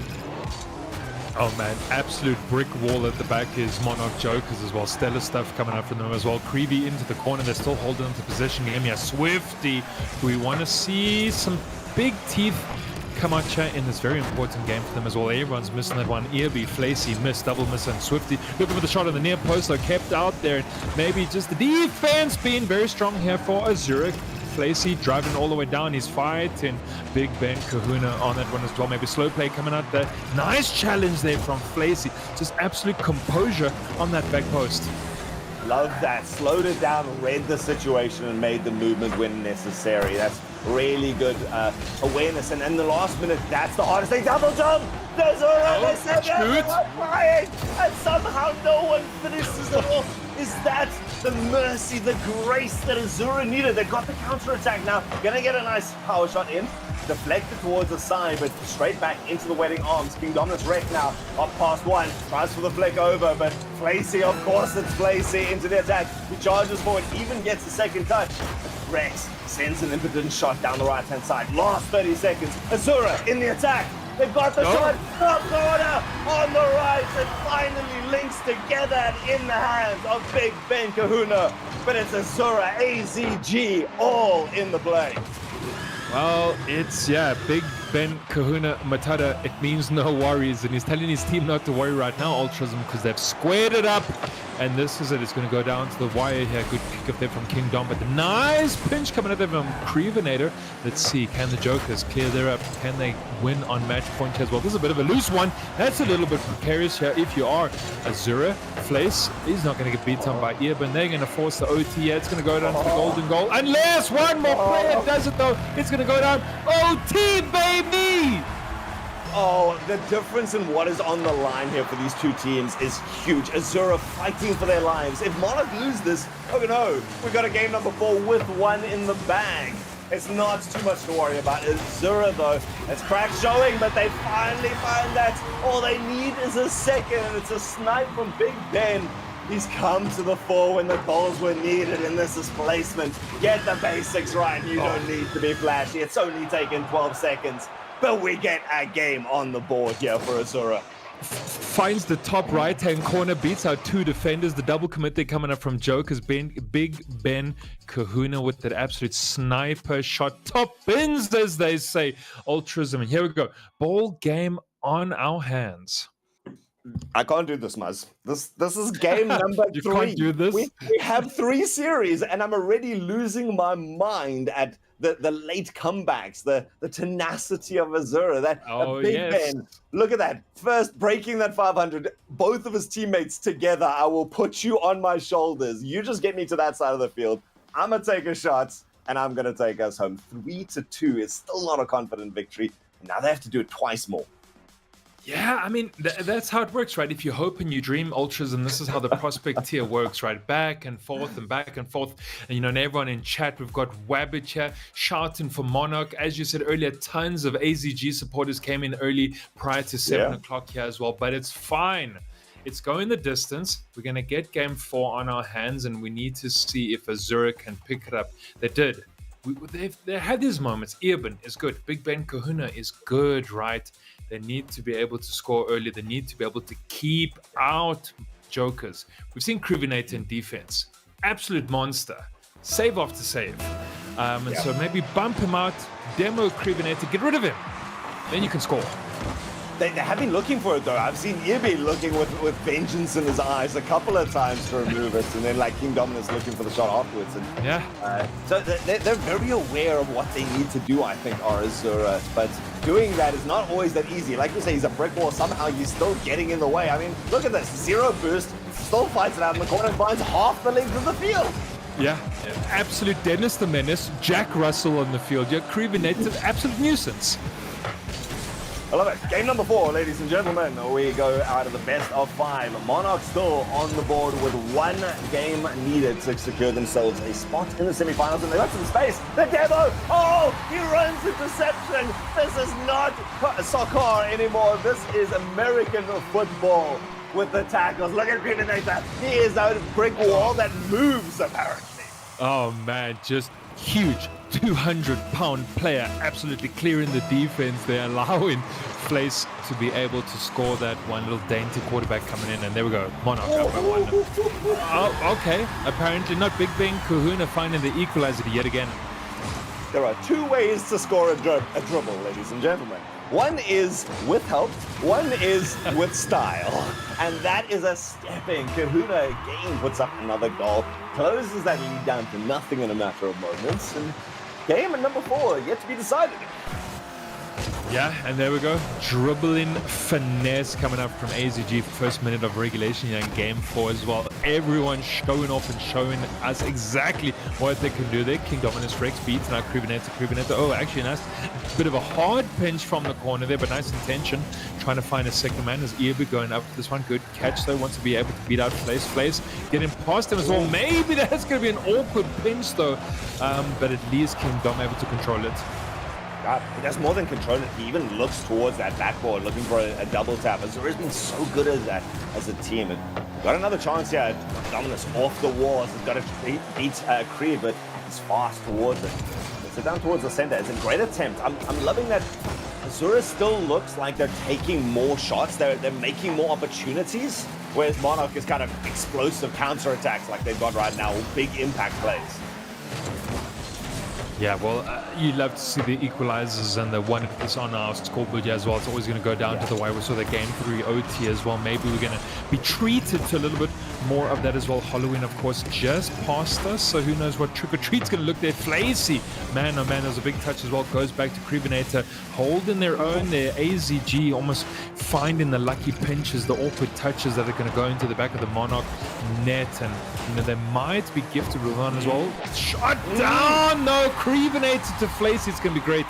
Oh man, absolute brick wall at the back is Monarch Jokers as well. Stellar stuff coming up from them as well. Creevy into the corner. They're still holding on to possession game. Yeah, Swifty. We want to see some big teeth come out in this very important game for them as well. Everyone's missing that one. Irby, Flacy missed, double miss, and Swifty looking for the shot on the near post, though kept out there. Maybe just the defense being very strong here for Azura. Flacy driving all the way down. He's fighting Big Ben Kahuna on that one as well. Maybe slow play coming out there. Nice challenge there from Flacy. Just absolute composure on that back post. Love that. Slowed it down, read the situation, and made the movement when necessary. That's really good awareness. And in the last minute, that's the hardest thing. Double jump! There's they said flying, and somehow no one finishes it off. Is that the mercy, the grace that Azura needed? They got the counter-attack now. Gonna get a nice power shot in. Deflected towards the side, but straight back into the waiting arms. King Dominus wreck now, up past one. Tries for the flick over, but Flacy, of course it's Flacy into the attack. He charges forward, even gets the second touch. Rex sends an impotent shot down the right-hand side. Last 30 seconds. Azura in the attack. They've got the shot. Top corner on the right. It finally links together and in the hands of Big Ben Kahuna. But it's Azura, AZG, all in the play. Well, it's, Big Ben Kahuna Matata. It means no worries. And he's telling his team not to worry right now, Ultrasm, because they've squared it up And this is it. It's going to go down to the wire here. Good pick up there from King Dom, but the nice pinch coming out there from Crevenator. Let's see, can the Jokers clear their up? Can they win on match point as well? This is a bit of a loose one. That's a little bit precarious here. If you are Azura, Flace is not going to get beat on by Earban. They're going to force the OT. Yeah, it's going to go down to the golden goal. Unless one more player does it though, it's going to go down. OT, baby! Oh, the difference in what is on the line here for these two teams is huge. Azura fighting for their lives. If Monarch lose this, oh no, we got a game number 4 with one in the bag. It's not too much to worry about. Azura though, it's crack showing, but they finally find that all they need is a second, and it's a snipe from Big Ben. He's come to the fore when the goals were needed in this displacement. Get the basics right. You don't need to be flashy. It's only taken 12 seconds. But we get a game on the board here for Azura. Finds the top right-hand corner, beats out 2 defenders. The double commit there coming up from Joker's Big Ben Kahuna with that absolute sniper shot. Top bins, as they say. Ultrism. And here we go. Ball game on our hands. I can't do this, Muzz. This is game number 3. You can't do this? We have 3 series, and I'm already losing my mind at the late comebacks, the tenacity of Azura, that Big Ben. Look at that. First, breaking that 500, both of his teammates together. I will put you on my shoulders. You just get me to that side of the field. I'm going to take a shot, and I'm going to take us home. 3-2 is still not a confident victory. Now they have to do it twice more. Yeah, I mean, that's how it works, right? If you hope and you dream, Ultras, and this is how the prospect tier works, right? Back and forth and back and forth. And, you know, and everyone in chat, we've got Wabbit here shouting for Monarch. As you said earlier, tons of AZG supporters came in early prior to 7 o'clock here as well. But it's fine. It's going the distance. We're going to get game 4 on our hands, and we need to see if Azura can pick it up. They did. They had these moments. Earban is good. Big Ben Kahuna is good, right? They need to be able to score early. They need to be able to keep out Jokers. We've seen Crevenator in defense. Absolute monster. Save after save. So maybe bump him out, demo Crevenator, get rid of him. Then you can score. They have been looking for it though. I've seen Irby looking with vengeance in his eyes a couple of times to remove it, and then like King Dominus looking for the shot afterwards. And so they're very aware of what they need to do, I think, Azura. But doing that is not always that easy. Like you say, he's a brick wall. Somehow he's still getting in the way. I mean, look at this. 0 boost, still fights it out in the corner and finds half the length of the field. Yeah, absolute Dennis the Menace, Jack Russell on the field. Your Crevenator, absolute nuisance. I love it. Game number 4, ladies and gentlemen. We go out of the best of 5. Monarch still on the board with 1 game needed to secure themselves a spot in the semifinals. And they got some space. The Devo! Oh, he runs interception. This is not soccer anymore. This is American football with the tackles. Look at Crevenator. He is a brick wall that moves, apparently. Oh, man, just huge. 200-pound player absolutely clearing the defense. They're allowing Flace to be able to score that one little dainty quarterback coming in, and there we go. Monarch up by 1. Oh, okay. Apparently not Big Ben Kahuna finding the equalizer yet again. There are 2 ways to score a dribble, ladies and gentlemen. One is with help, one is with style. And that is a stepping. Kahuna again puts up another goal, closes that lead down to nothing in a matter of moments. And game number 4 yet to be decided. Yeah, and there we go. Dribbling finesse coming up from AZG. First minute of regulation here in game 4 as well. Everyone showing off and showing us exactly what they can do there. King Dominus Rex beats now Crevenator. Oh, actually, nice. Bit of a hard pinch from the corner there, but nice intention. Trying to find a second man as Earby going up for this one. Good catch though. Wants to be able to beat out Flace. Getting past him as well. Maybe that's going to be an awkward pinch though. But at least King Dom able to control it. He does more than control it. He even looks towards that backboard, looking for a double tap. Azura's been so good at that as a team. And got another chance here. Dominus off the walls. He's got to beat Creed, but he's fast towards it. So down towards the center. It's a great attempt. I'm loving that Azura still looks like they're taking more shots. They're making more opportunities, whereas Monarch is kind of explosive counterattacks like they've got right now. Big impact plays. Yeah, well, you love to see the equalizers and the one that's on our scoreboard as well. It's always going to go down to the wire. We saw the game 3 OT as well. Maybe we're going to be treated to a little bit more of that as well. Halloween, of course, just past us, so who knows what trick-or-treat's going to look there. Flacy, man, oh man, there's a big touch as well. Goes back to Krivinator, holding their own there. AZG almost finding the lucky pinches, the awkward touches that are going to go into the back of the Monarch net, and they might be gifted with one as well. Shot down, no, Krivinator to Flacy. It's going to be great.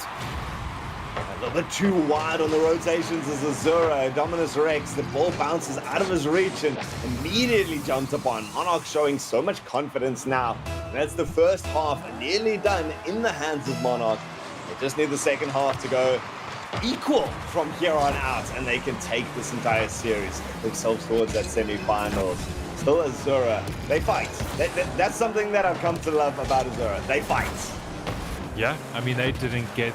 A little bit too wide on the rotations as Azura. Dominus Rex, the ball bounces out of his reach and immediately jumps upon. Monarch showing so much confidence now. And that's the first half nearly done in the hands of Monarch. They just need the second half to go equal from here on out, and they can take this entire series themselves towards that semi-finals. Still Azura, they fight. That's something that I've come to love about Azura. They fight. Yeah, I mean, they didn't get,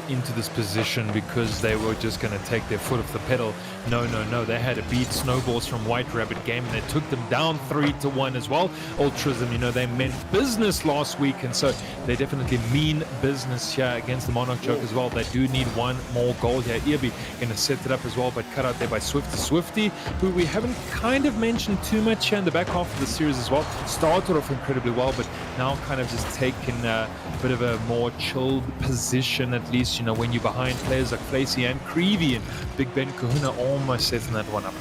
into this position because they were just going to take their foot off the pedal. No. They had to beat Snowballs from White Rabbit game, and they took them down 3-1 as well. Ultrism, they meant business last week, and so they definitely mean business here against the Monarch Joke as well. They do need one more goal here. Irby going to set it up as well, but cut out there by Swifty, who we haven't kind of mentioned too much here in the back half of the series as well. Started off incredibly well, but now kind of just taken a bit of a more chilled position, at least, when you're behind players like Flacy and Creevy, and Big Ben Kahuna almost setting that one up.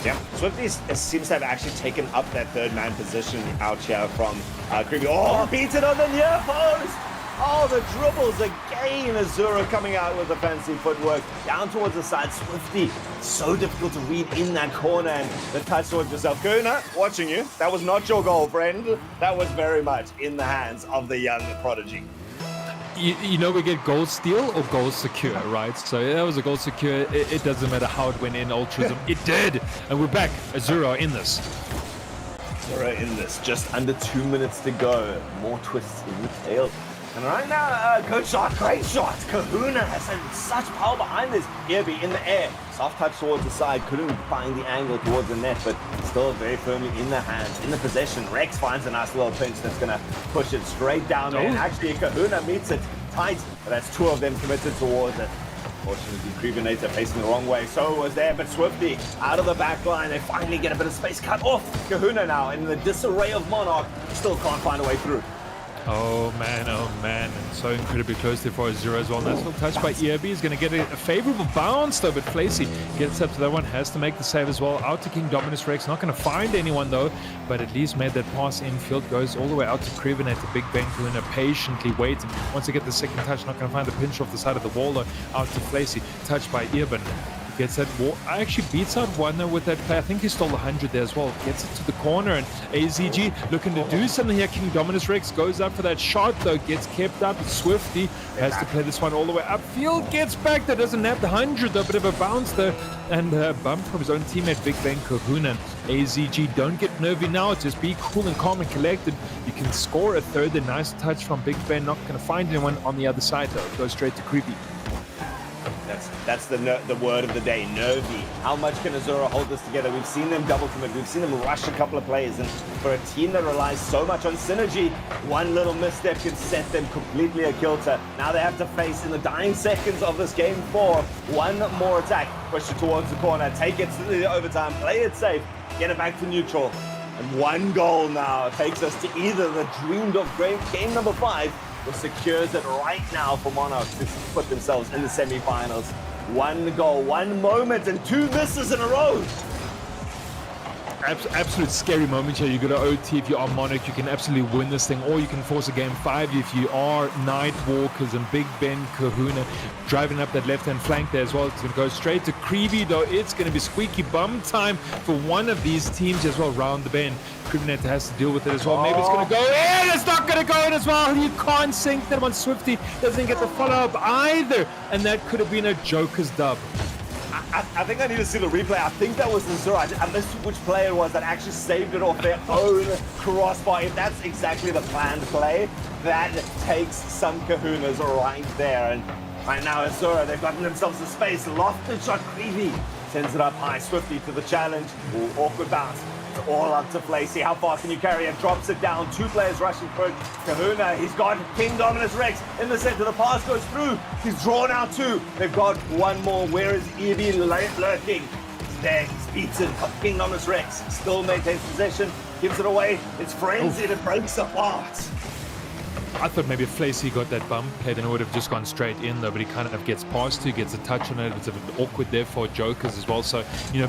Yeah, Swifty seems to have actually taken up that third man position out here from Creevy. Oh, beats it on the near post! Oh, the dribbles again. Azura coming out with the fancy footwork down towards the side. Swifty, so difficult to read in that corner, and the touch towards yourself. Kuna, watching you. That was not your goal, friend. That was very much in the hands of the young prodigy. We get goal steal or goal secure, right? So that was a goal secure. It doesn't matter how it went in Ultrism. It did. And we're back. Azura in this. Azura in this. Just under 2 minutes to go. More twists in the tail. And right now, good shot, great shot. Kahuna has had such power behind this. Irby in the air. Soft touch towards the side. Couldn't find the angle towards the net, but still very firmly in the hands. In the possession, Rex finds a nice little pinch that's going to push it straight down there. And actually, Kahuna meets it tight, but that's two of them committed towards it. Unfortunately, Krivinator facing the wrong way. So was there, but Swifty out of the back line. They finally get a bit of space cut off. Kahuna now in the disarray of Monarch still can't find a way through. Oh man, and so incredibly close there for Azura as well. Nice little touch by ERB. Is going to get a favorable bounce though, but Flacy gets up to that one, has to make the save as well. Out to King Dominus Rex, not going to find anyone though, but at least made that pass infield. Goes all the way out to Krivinator. Big Ben Kahuna patiently waiting. Once they get the second touch, not going to find the pinch off the side of the wall though. Out to Flacy, touched by Irban. Gets that wall. Actually beats out one with that play. I think he stole 100 there as well. Gets it to the corner, and AZG looking to do something here. King Dominus Rex goes up for that shot though. Gets kept up. Swifty has to play this one all the way upfield. Gets back. That doesn't have the 100 though. Bit of a bounce there, and bump from his own teammate Big Ben Kahuna. AZG, don't get nervy now. Just be cool and calm and collected. You can score a third. A nice touch from Big Ben. Not going to find anyone on the other side though. Goes straight to Creepy. That's the word of the day, nervy. How much can Azura hold this together? We've seen them double commit. We've seen them rush a couple of players. And for a team that relies so much on synergy, one little misstep can set them completely a kilter. Now they have to face, in the dying seconds of this game 4, one more attack. Push it towards the corner. Take it to the overtime. Play it safe. Get it back to neutral. And one goal now takes us to either the dreamed of game number 5, which secures it right now for Monarch to put themselves in the semi-finals. One goal, one moment, and 2 misses in a row. Absolute scary moment here. You got to OT if you are Monarch. You can absolutely win this thing, or you can force a game 5 if you are Nightwalkers. And Big Ben Kahuna driving up that left-hand flank there as well. It's going to go straight to Creevy, though. It's going to be squeaky bum time for one of these teams as well, round the bend. Krivinator has to deal with it as well. Maybe it's going to go in. It's not going to go in as well. You can't sink that one. Swifty doesn't get the follow-up either. And that could have been a Joker's dub. I think I need to see the replay. I think that was Azura. I missed which player it was that actually saved it off their own crossbar. If that's exactly the planned play, that takes some kahunas right there. And right now, Azura, they've gotten themselves a space. Lofted shot, Creevy sends it up high. Swifty to the challenge. Ooh, awkward bounce. It's all up to Flacy. How far can you carry it? Drops it down. 2 players rushing for it. Kahuna, he's got King Dominus Rex in the center. The pass goes through. He's drawn out 2. They've got one more. Where is Evie lurking? there. He's beaten. King Nomus Rex still maintains possession, gives it away. It's frenzied. It breaks apart. I thought maybe if Flacy got that bump play, then it would have just gone straight in though, but he kind of gets past to, gets a touch on it. It's a bit awkward there for Jokers as well. So,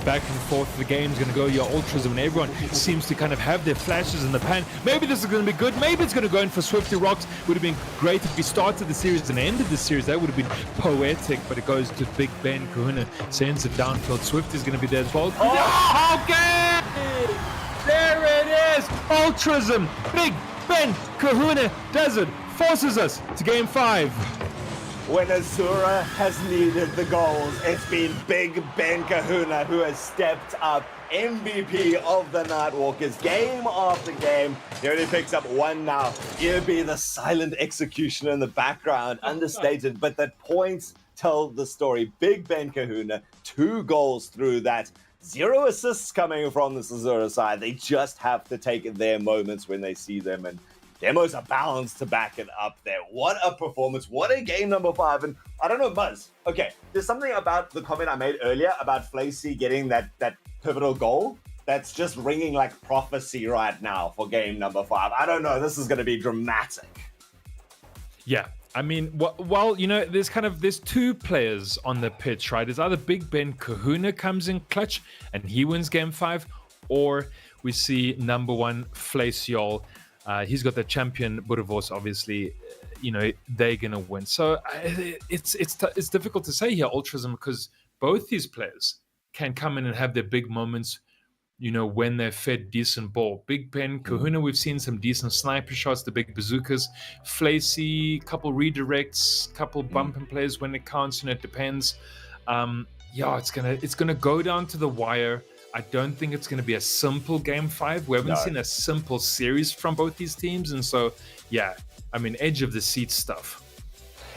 back and forth, the game's going to go. Your Ultras and everyone seems to kind of have their flashes in the pan. Maybe this is going to be good. Maybe it's going to go in for Swifty Rocks. Would have been great if we started the series and ended the series. That would have been poetic, but it goes to Big Ben. Kahuna sends it downfield. Swifty's going to be there as well. Oh, okay! There it is! Ultrasm! Big Ben Kahuna does it, forces us to game 5. When Azura has needed the goals, it's been Big Ben Kahuna who has stepped up, MVP of the Nightwalkers, game after game. He only picks up 1 now. He'll be the silent executioner in the background, understated, but the points tell the story. Big Ben Kahuna, 2 goals through that. 0 assists coming from the Azura side. They just have to take their moments when they see them, and Demos are bound to back it up there. What a performance. What a game number 5. And I don't know, Buzz. Okay, there's something about the comment I made earlier about Flacy getting that pivotal goal that's just ringing like prophecy right now for game number 5. I don't know. This is going to be dramatic. Yeah. I mean, well, there's 2 players on the pitch, right? It's either Big Ben Kahuna comes in clutch and he wins game 5, or we see number 1 Flaciol. He's got the champion Burvos, obviously. They're gonna win. So it's difficult to say here, Ultrasm, because both these players can come in and have their big moments. When they're fed decent ball. Big Ben, Kahuna, we've seen some decent sniper shots, the big bazookas. Flacy, couple redirects, couple bumping plays when it counts, it depends. It's gonna go down to the wire. I don't think it's gonna be a simple game 5. We haven't seen a simple series from both these teams, and so edge of the seat stuff.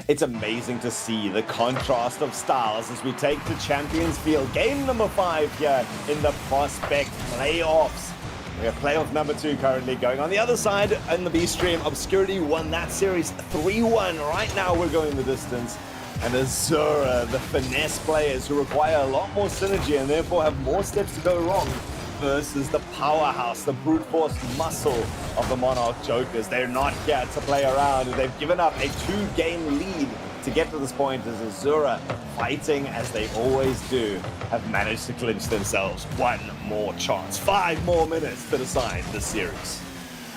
It's amazing to see the contrast of styles as we take to Champions Field. Game number 5 here in the Prospect Playoffs. We have playoff number 2 currently going on the other side in the B stream. Obscurity won that series 3-1. Right now we're going the distance. And Azura, the finesse players who require a lot more synergy and therefore have more steps to go wrong, versus the powerhouse, the brute force muscle of the Monarch Jokers. They're not here to play around. They've given up a 2-game lead to get to this point as Azura, fighting as they always do, have managed to clinch themselves 1 more chance. 5 more minutes to decide the series.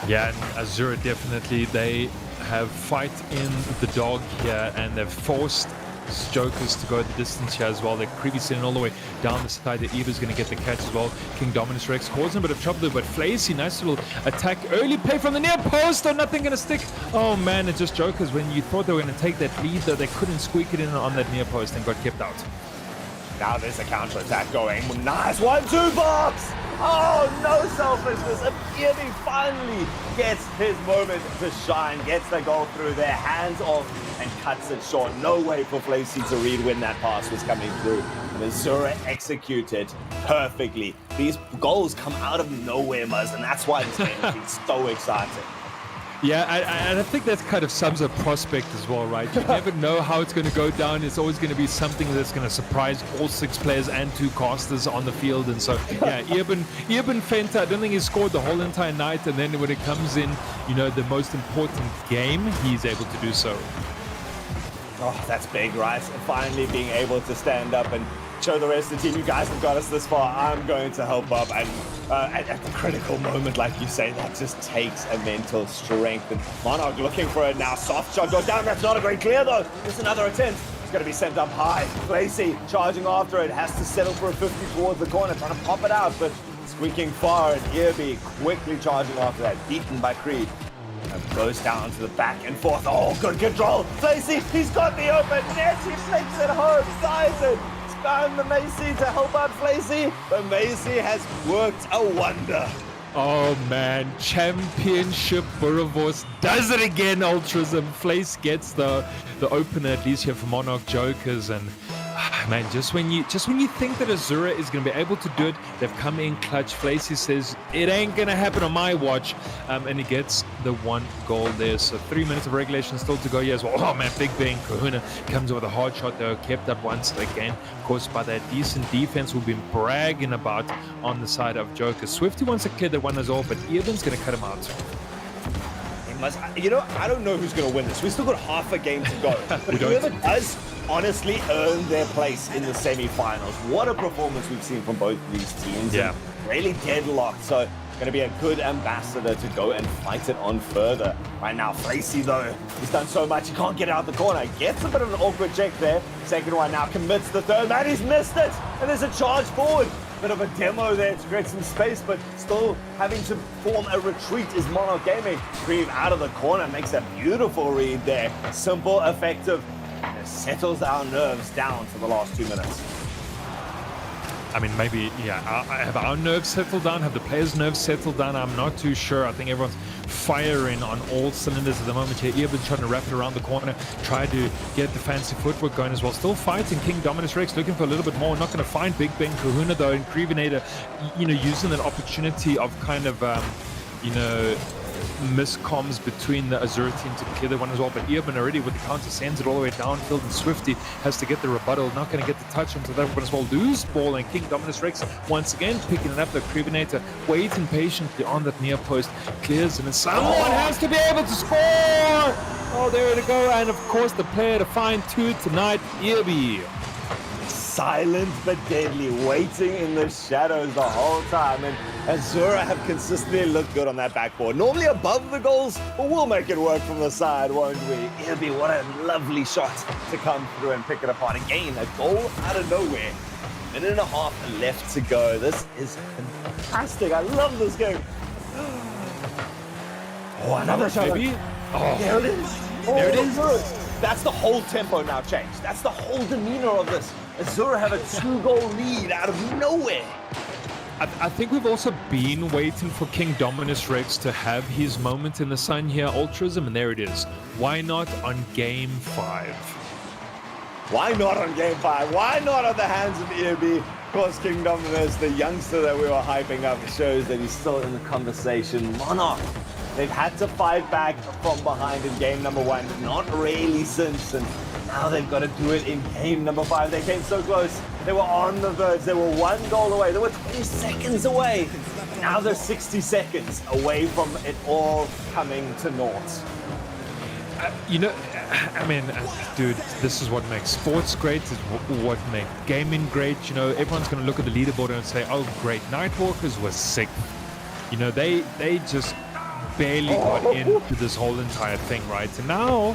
Yeah, and Azura definitely, they have fight in the dog here, and they've forced Jokers to go the distance here as well. They're creepy sitting all the way down the side. The Eva's going to get the catch as well. King Dominus Rex causing a bit of trouble there, but Flacy, nice little attack. Early play from the near post, or nothing going to stick. Oh man, it's just Jokers. When you thought they were going to take that lead, though, they couldn't squeak it in on that near post and got kept out. Now there's a counter-attack going. Nice 1-2 box! Oh, no selfishness. Ibi finally gets his moment to shine, gets the goal through their hands off and cuts it short. No way for Flacy to read when that pass was coming through. And Azura executed perfectly. These goals come out of nowhere, Muzz, and that's why this game has been so exciting. Yeah, and I think that kind of sums up Prospect as well, right? You never know how it's going to go down. It's always going to be something that's going to surprise all 6 players and 2 casters on the field. And so, yeah, Eben Fenta, I don't think he scored the whole entire night. And then when it comes in, the most important game, he's able to do so. Oh, that's big, right? Finally being able to stand up and show the rest of the team, you guys have got us this far. I'm going to help up. And at the critical moment, like you say, that just takes a mental strength. And Monarch looking for it now. Soft shot goes down. That's not a great clear, though. There's another attempt. It's going to be sent up high. Flacy charging after it. Has to settle for a 50 towards the corner, trying to pop it out, but squeaking far. And Irby quickly charging after that. Beaten by Creed. And goes down to the back and forth. Oh, good control. Flacy, he's got the open net. He flicks it home. Size it. Found the Macy to help out Flacy. The Macy has worked a wonder. Oh man, championship Burvos does it again, Ultras, and Flace gets the opener at least here for Monarch Jokers, and Man, just when you think that Azura is going to be able to do it, they've come in clutch. Flacy says, it ain't going to happen on my watch. And he gets the 1 goal there. So 3 minutes of regulation still to go here as well. Oh, man, Big Ben Kahuna comes with a hard shot, though. Kept up once again, of course, by that decent defense we've been bragging about on the side of Joker. Swifty wants to clear that one as well, but Evan's going to cut him out. I don't know who's going to win this. We've still got half a game to go. But whoever does honestly earn their place in the semi-finals. What a performance we've seen from both of these teams. Yeah. Really deadlocked. So going to be a good ambassador to go and fight it on further. Right now, Flacy, though, he's done so much. He can't get out the corner. Gets a bit of an awkward check there. Second one now commits the third. Man, he's missed it. And there's a charge forward. Bit of a demo there to create some space, but still having to form a retreat is Monarch Gaming. Creeve out of the corner, makes a beautiful read there. Simple, effective, and it settles our nerves down for the last 2 minutes. I mean, maybe, have our nerves settled down? Have the players' nerves settled down? I'm not too sure. I think everyone's firing on all cylinders at the moment here. Evan trying to wrap it around the corner, try to get the fancy footwork going as well. Still fighting King Dominus Rex, looking for a little bit more. Not going to find Big Ben Kahuna, though, and Crevenator, using that opportunity of kind of, miscoms between the Azure team to clear the one as well. But Evan already with the counter sends it all the way downfield, and Swifty has to get the rebuttal. Not going to get the touch onto that one as well. Loose ball, and King Dominus Rex once again picking it up. The Crevenator waiting patiently on that near post, clears, and someone has to be able to score. Oh, there we go. And of course, the player to find 2 tonight, Irby. Silent but deadly, waiting in the shadows the whole time, and Azura have consistently looked good on that backboard. Normally above the goals, but we'll make it work from the side, won't we? Irby, what a lovely shot to come through and pick it apart. Again, a goal out of nowhere. Minute and a half left to go. This is fantastic. I love this game. Oh, another shot. Oh, there it is. There it is. That's the whole tempo now changed. That's the whole demeanor of this. Azura have a 2-goal lead out of nowhere. I think we've also been waiting for King Dominus Rex to have his moment in the sun here, Ultrism, and there it is. Why not on Game 5? Why not on Game 5? Why not on the hands of Irby? Of course, King Dominus, the youngster that we were hyping up, shows that he's still in the conversation. Monarch, they've had to fight back from behind in game number 1, not really since, and now they've got to do it in game number 5. They came so close. They were on the verge. They were 1 goal away. They were 20 seconds away. Now they're 60 seconds away from it all coming to naught. Dude, this is what makes sports great. It's what makes gaming great. Everyone's going to look at the leaderboard and say, oh, great, Nightwalkers was sick. They just barely got into this whole entire thing, right? And now,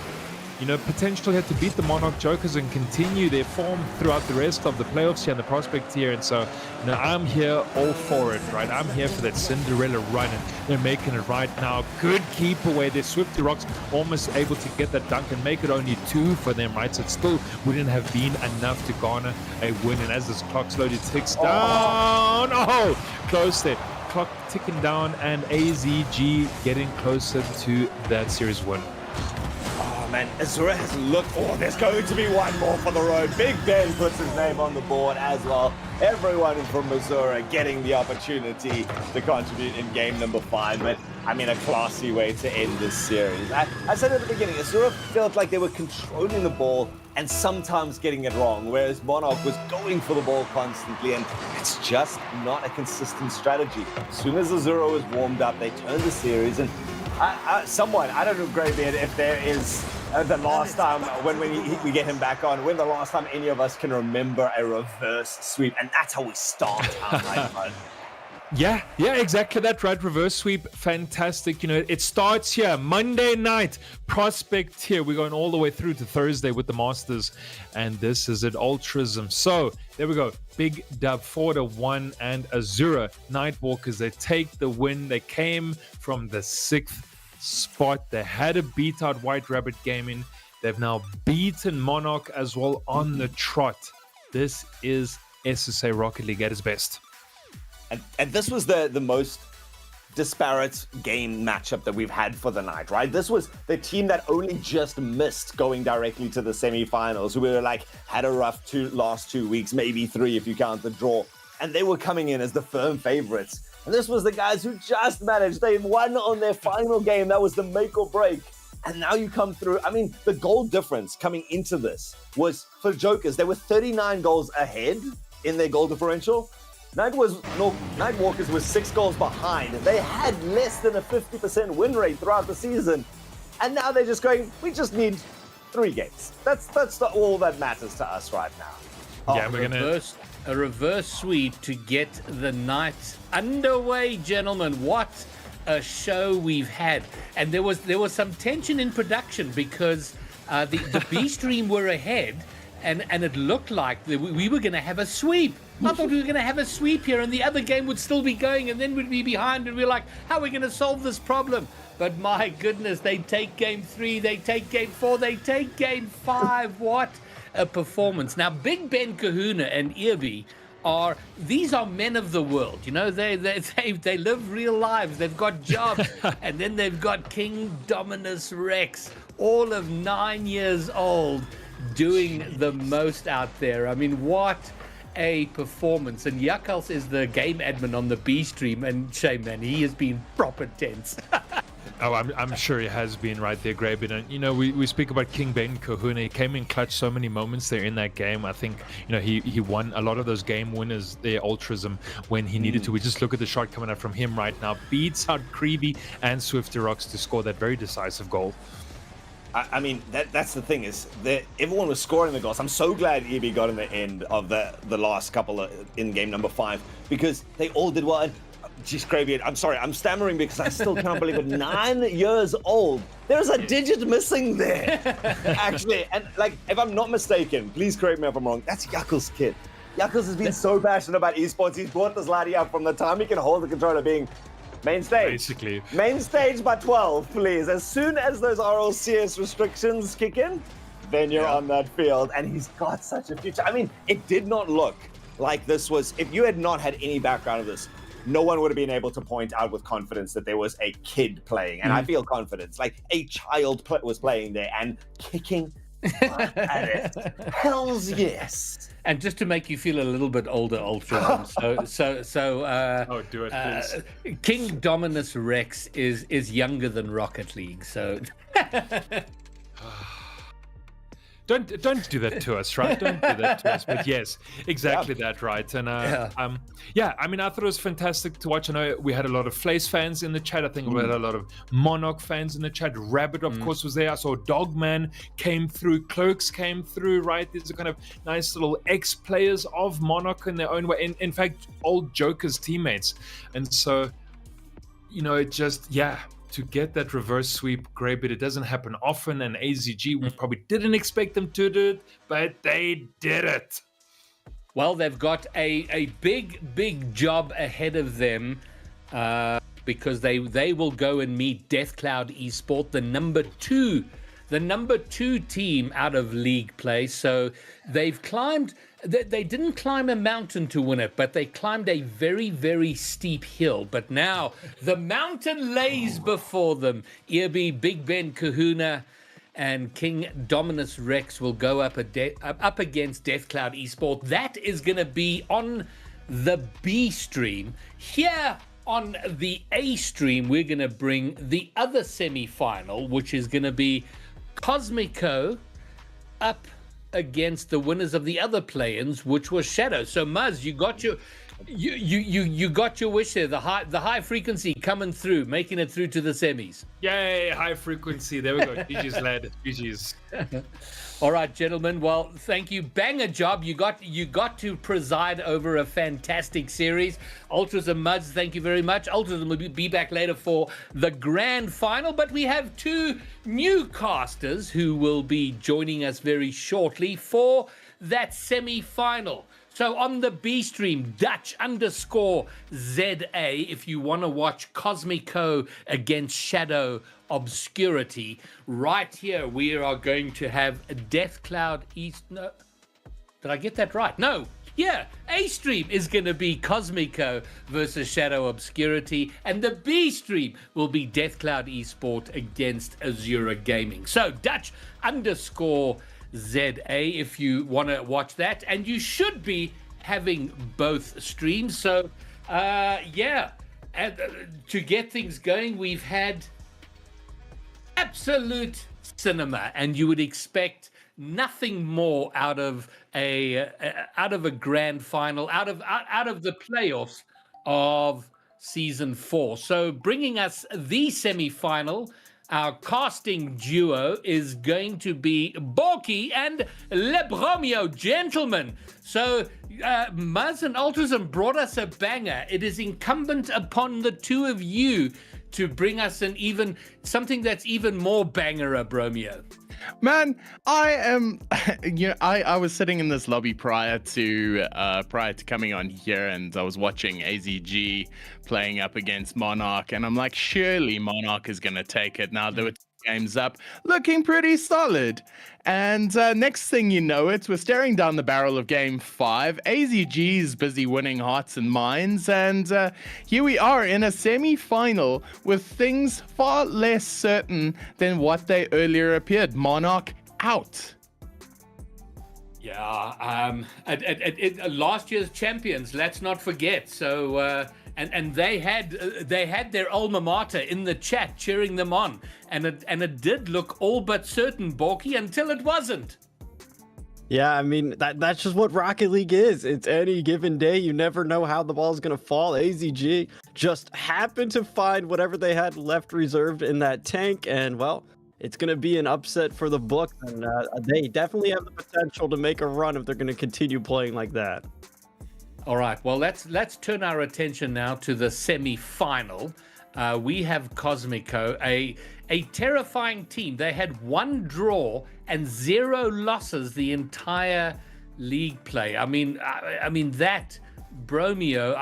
potentially had to beat the Monarch Jokers and continue their form throughout the rest of the playoffs here and the prospect here. And so, I'm here all for it, right? I'm here for that Cinderella run, and they're making it right now. Good keep away there. Swifty Rocks almost able to get that dunk and make it only 2 for them, right? So it still wouldn't have been enough to garner a win. And as this clock slowly ticks down, close there. Clock ticking down, and AZG getting closer to that series win. Oh man, Azura has looked. Oh, there's going to be one more for the road. Big Ben puts his name on the board as well. Everyone from Azura getting the opportunity to contribute in game number 5. But I mean, a classy way to end this series. I said at the beginning, Azura felt like they were controlling the ball and sometimes getting it wrong, whereas Monarch was going for the ball constantly, and it's just not a consistent strategy. As soon as Azura was warmed up, they turned the series, and I don't know, Greybeard, if there is the last time when we get him back on, when the last time any of us can remember a reverse sweep, and that's how we start our night run. Yeah, exactly that, right? Reverse sweep, fantastic. It starts here, Monday night, prospect here. We're going all the way through to Thursday with the Masters, and this is at Ultrism. So, there we go. Big dub, 4-1, and Azura Nightwalkers, they take the win. They came from the 6th spot. They had to beat out White Rabbit Gaming. They've now beaten Monarch as well on the trot. This is SSA Rocket League at its best. And this was the most disparate game matchup that we've had for the night, right? This was the team that only just missed going directly to the semifinals, who were like, had a rough last 2 weeks, maybe 3 if you count the draw. And they were coming in as the firm favorites. And this was the guys who just managed. They won on their final game. That was the make or break. And now you come through. I mean, the goal difference coming into this was, for Jokers, they were 39 goals ahead in their goal differential. Nightwalkers was 6 goals behind. They had less than a 50% win rate throughout the season. And now they're just going, we just need 3 games. That's all that matters to us right now. Yeah, we're going to... A reverse sweep to get the night underway, gentlemen. What a show we've had. And there was some tension in production because the B stream were ahead and it looked like we were going to have a sweep. I thought we were going to have a sweep here and the other game would still be going and then we'd be behind and we're like, how are we going to solve this problem? But my goodness, they take game 3, they take game 4, they take game 5. What a performance. Now, Big Ben Kahuna and Irby these are men of the world. You know, they live real lives. They've got jobs. And then they've got King Dominus Rex, all of 9 years old, doing the most out there. I mean, what a performance. And Yakals is the game admin on the B stream, and shame, man, he has been proper tense. Oh, I'm sure he has been right there, Graben. And, you know, we speak about King Ben Kahuna. He came in clutch so many moments there in that game. I think, you know, he won a lot of those game winners, their ultrism, when he needed to. We just look at the shot coming out from him right now. Beats out Creevy and Swifty Rocks to score that very decisive goal. I mean, that's the thing is that everyone was scoring the goals. I'm so glad EB got in the end of the last couple in game number 5 because they all did well. And, geez, Gravy, I'm sorry, I'm stammering because I still can't believe it. 9 years old. There's a digit missing there, actually. And, like, if I'm not mistaken, please correct me if I'm wrong, that's Yakals' kid. Yakals has been so passionate about esports. He's brought this laddie up from the time he can hold the controller being main stage. Basically. Main stage by 12, please. As soon as those RLCS restrictions kick in, then you're on that field. And he's got such a future. I mean, it did not look like this was, if you had not had any background of this, no one would have been able to point out with confidence that there was a kid playing. And I feel confidence, like a child was playing there and kicking at it. Hells yes. And just to make you feel a little bit older, Ultra. Oh, do it, please. King Dominus Rex is younger than Rocket League, so. Don't do that to us, right? Don't do that to us. But yes, exactly that, right? And I mean, I thought it was fantastic to watch. I know we had a lot of Flace fans in the chat. I think we had a lot of Monarch fans in the chat. Rabbit, of course, was there. I saw Dogman came through. Clerks came through, right? These are kind of nice little ex-players of Monarch in their own way. In fact, old Joker's teammates. And so, you know, it just, to get that reverse sweep, great, but it doesn't happen often. And AZG, we probably didn't expect them to do it, but they did it. Well, they've got a big job ahead of them because they will go and meet Deathcloud Esport, the number 2 team out of league play. So they've climbed. They didn't climb a mountain to win it, but they climbed a very, very steep hill. But now the mountain lays before them. Irby, Big Ben Kahuna, and King Dominus Rex will go up against Deathcloud Esport. That is going to be on the B stream. Here on the A stream, we're going to bring the other semi-final, which is going to be Cosmico up against the winners of the other play-ins, which was Shadow. So Muzz, you got your wish there. The high frequency coming through, making it through to the semis. Yay, high frequency. There we go. GG's lad. GG's. All right, gentlemen. Well, thank you. Banger job. You got to preside over a fantastic series. Ultras and Muds, thank you very much. Ultras will be back later for the grand final, but we have 2 new casters who will be joining us very shortly for that semi-final. So on the B stream, Dutch_ZA, if you want to watch Cosmico against Shadow Obscurity. Right here, we are going to have Deathcloud East. No, did I get that right? No. Yeah, A stream is going to be Cosmico versus Shadow Obscurity, and the B stream will be Death Cloud Esport against Azura Gaming. So Dutch_ZA if you want to watch that, and you should be having both streams. So yeah, to get things going, we've had absolute cinema, and you would expect nothing more out of a grand final, out of the playoffs of season 4. So bringing us the semi-final, our casting duo is going to be Borky and Lebromio, gentlemen. So Muzz and Altruism brought us a banger. It is incumbent upon the two of you to bring us something that's even more banger, Bromio. Man, I am. I was sitting in this lobby prior to coming on here, and I was watching AZG playing up against Monarch, and I'm like, surely Monarch is gonna take it. Now there were 2 games up, looking pretty solid. And next thing you know, we're staring down the barrel of Game 5. AZG is busy winning hearts and minds, and here we are in a semi-final with things far less certain than what they earlier appeared. Monarch out. Yeah, last year's champions, let's not forget. So and they had their alma mater in the chat cheering them on, and it did look all but certain, Borky, until it wasn't. Yeah, I mean, that's just what Rocket League is. It's any given day. You never know how the ball is going to fall. AZG just happened to find whatever they had left reserved in that tank, and well, it's going to be an upset for the books, and they definitely have the potential to make a run if they're going to continue playing like that. All right, well, let's turn our attention now to the semi-final. We have Cosmico, a terrifying team. They had 1 draw and 0 losses the entire league play. I mean that, Bromio,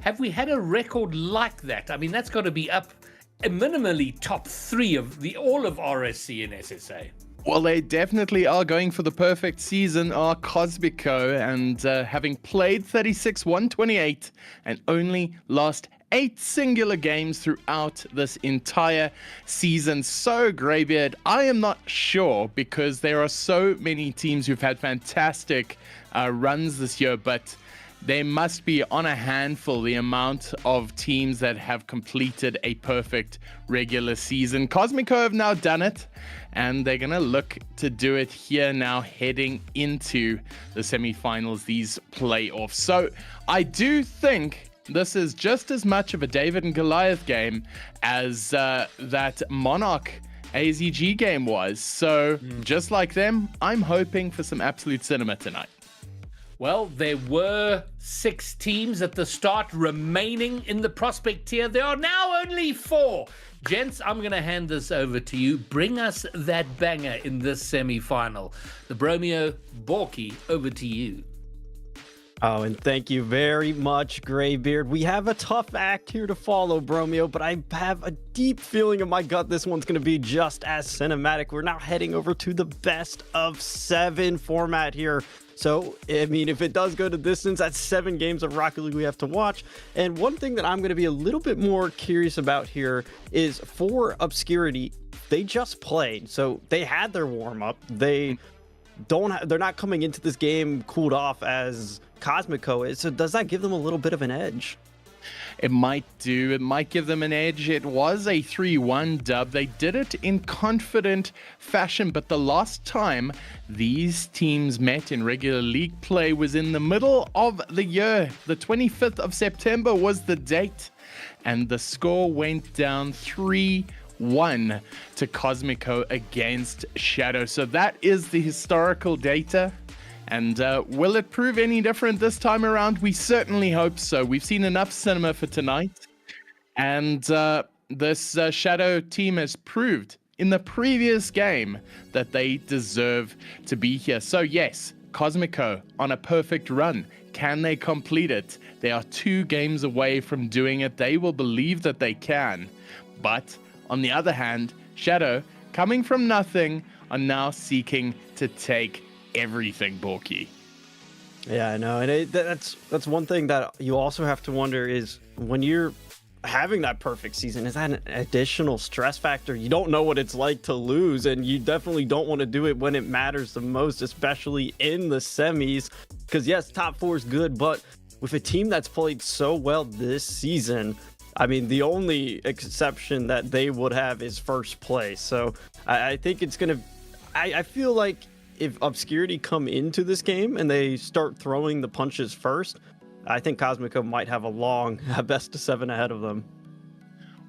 have we had a record like that? I mean, that's got to be up minimally top 3 of all of RSC and SSA. Well, they definitely are going for the perfect season, are Cosmico, and having played 36-128 and only lost 8 singular games throughout this entire season. So, Greybeard, I am not sure, because there are so many teams who've had fantastic runs this year, but there must be on a handful the amount of teams that have completed a perfect regular season. Cosmico have now done it, and they're going to look to do it here now heading into the semifinals, these playoffs. So I do think this is just as much of a David and Goliath game as that Monarch AZG game was. So just like them, I'm hoping for some absolute cinema tonight. Well, there were 6 teams at the start remaining in the prospect tier. There are now only 4. Gents, I'm going to hand this over to you. Bring us that banger in this semi-final. The Bromio, Borky, over to you. Oh, and thank you very much, Greybeard. We have a tough act here to follow, Bromio, but I have a deep feeling in my gut this one's going to be just as cinematic. We're now heading over to the best of 7 format here. So, I mean, if it does go to distance, that's 7 games of Rocket League we have to watch. And one thing that I'm going to be a little bit more curious about here is for Obscurity, they just played. So they had their warm-up. They're not coming into this game cooled off as Cosmico is. So does that give them a little bit of an edge? It might do. It might give them an edge. It was a 3-1 dub. They did it in confident fashion, but the last time these teams met in regular league play was in the middle of the year. The 25th of September was the date, and the score went down 3-1 to Cosmico against Shadow. So that is the historical data. And will it prove any different this time around? We certainly hope so. We've seen enough cinema for tonight. And this Shadow team has proved in the previous game that they deserve to be here. So yes, Cosmico on a perfect run. Can they complete it? They are 2 games away from doing it. They will believe that they can. But on the other hand, Shadow, coming from nothing, are now seeking to take everything, Borky. Yeah, I know, and that's one thing that you also have to wonder is when you're having that perfect season, is that an additional stress factor? You don't know what it's like to lose, and you definitely don't want to do it when it matters the most, especially in the semis. Because yes, top four is good, but with a team that's played so well this season, I mean, the only exception that they would have is first place. So I think it's gonna. I feel like if Obscurity come into this game and they start throwing the punches first, I think Cosmico might have a long best of 7 ahead of them.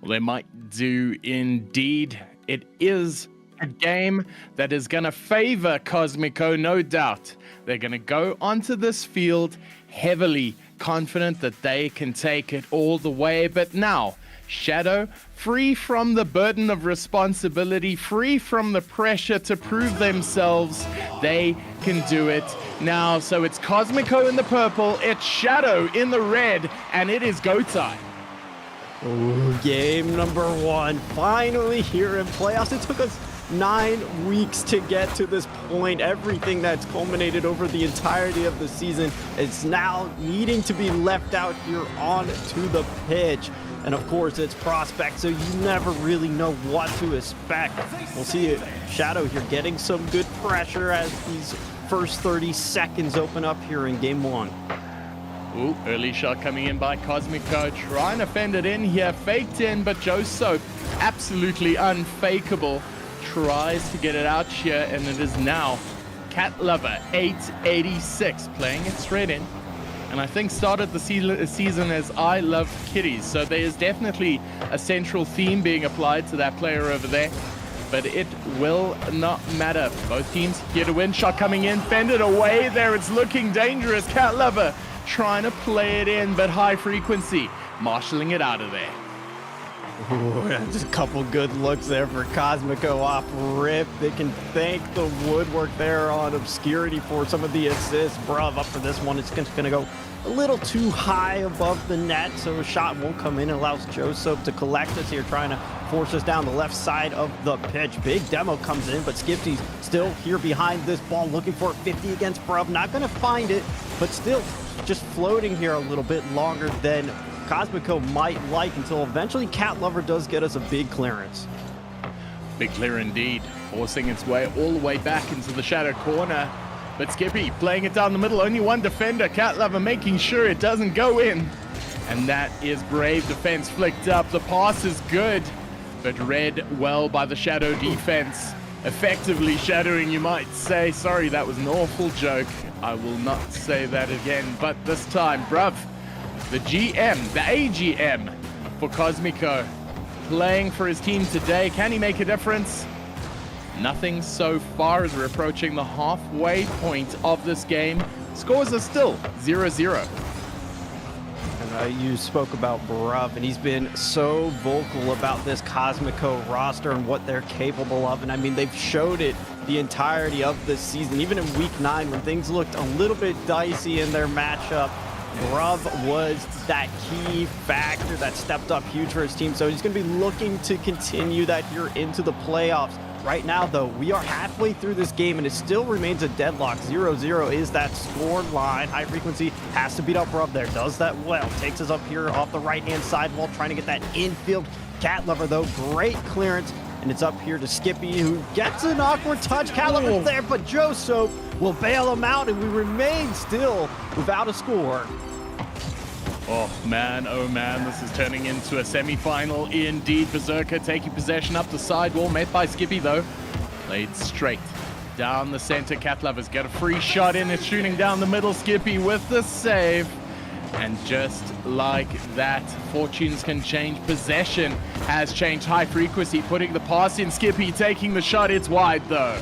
Well, they might do indeed. It is a game that is going to favor Cosmico, no doubt. They're going to go onto this field heavily confident that they can take it all the way. But now, Shadow, free from the burden of responsibility, free from the pressure to prove themselves, they can do it now. So it's Cosmico in the purple, it's Shadow in the red, and it is go time. Ooh, game number 1, finally here in playoffs. It took us 9 weeks to get to this point. Everything that's culminated over the entirety of the season is now needing to be left out here onto the pitch. And of course, it's prospect, so you never really know what to expect. We'll see Shadow here getting some good pressure as these first 30 seconds open up here in game 1. Ooh, early shot coming in by Cosmico, trying to fend it in here, faked in, but Joe Soap, absolutely unfakeable, tries to get it out here, and it is now Cat Lover 886 playing it straight in. And I think started the season as I Love Kitties, so there is definitely a central theme being applied to that player over there, but it will not matter. Both teams get a win. Shot coming in, fended away there. It's looking dangerous. Cat Lover trying to play it in, but high frequency, marshalling it out of there. Ooh, just a couple good looks there for Cosmico off rip. They can thank the woodwork there on Obscurity for some of the assists. Bruv up for this one. It's going to go a little too high above the net, so a shot won't come in. It allows Joe Soap to collect us here, trying to force us down the left side of the pitch. Big demo comes in, but Skipsy's still here behind this ball, looking for a 50 against Bruv. Not going to find it, but still just floating here a little bit longer than Cosmico might like, until eventually Cat Lover does get us a big clearance. Big clear indeed, forcing its way all the way back into the shadow corner. But Skippy playing it down the middle, only one defender. Cat Lover making sure it doesn't go in. And that is brave defense flicked up. The pass is good, but read well by the shadow defense. Effectively shadowing, you might say. Sorry, that was an awful joke. I will not say that again, but this time, bruv, the GM, the AGM for Cosmico, playing for his team today. Can he make a difference? Nothing so far as we're approaching the halfway point of this game. Scores are still 0-0. And you spoke about Bruv, and he's been so vocal about this Cosmico roster and what they're capable of. And I mean, they've showed it the entirety of this season. Even in week 9, when things looked a little bit dicey in their matchup, Bruv was that key factor that stepped up huge for his team. So he's going to be looking to continue that here into the playoffs. Right now, though, we are halfway through this game, and it still remains a deadlock. 0-0 is that score line. High frequency has to beat up Bruv there. Does that well. Takes us up here off the right-hand side while trying to get that infield. Cat Lover, though, great clearance. And it's up here to Skippy, who gets an awkward touch. Cat Lover's there, but Joe Soap will bail him out, and we remain still without a score. Oh man, this is turning into a semi-final indeed. Berserker taking possession up the sidewall, met by Skippy though. Played straight down the center. Cat Lover's got a free shot in, it's shooting down the middle. Skippy with the save. And just like that, fortunes can change. Possession has changed. High frequency putting the pass in. Skippy taking the shot, it's wide though.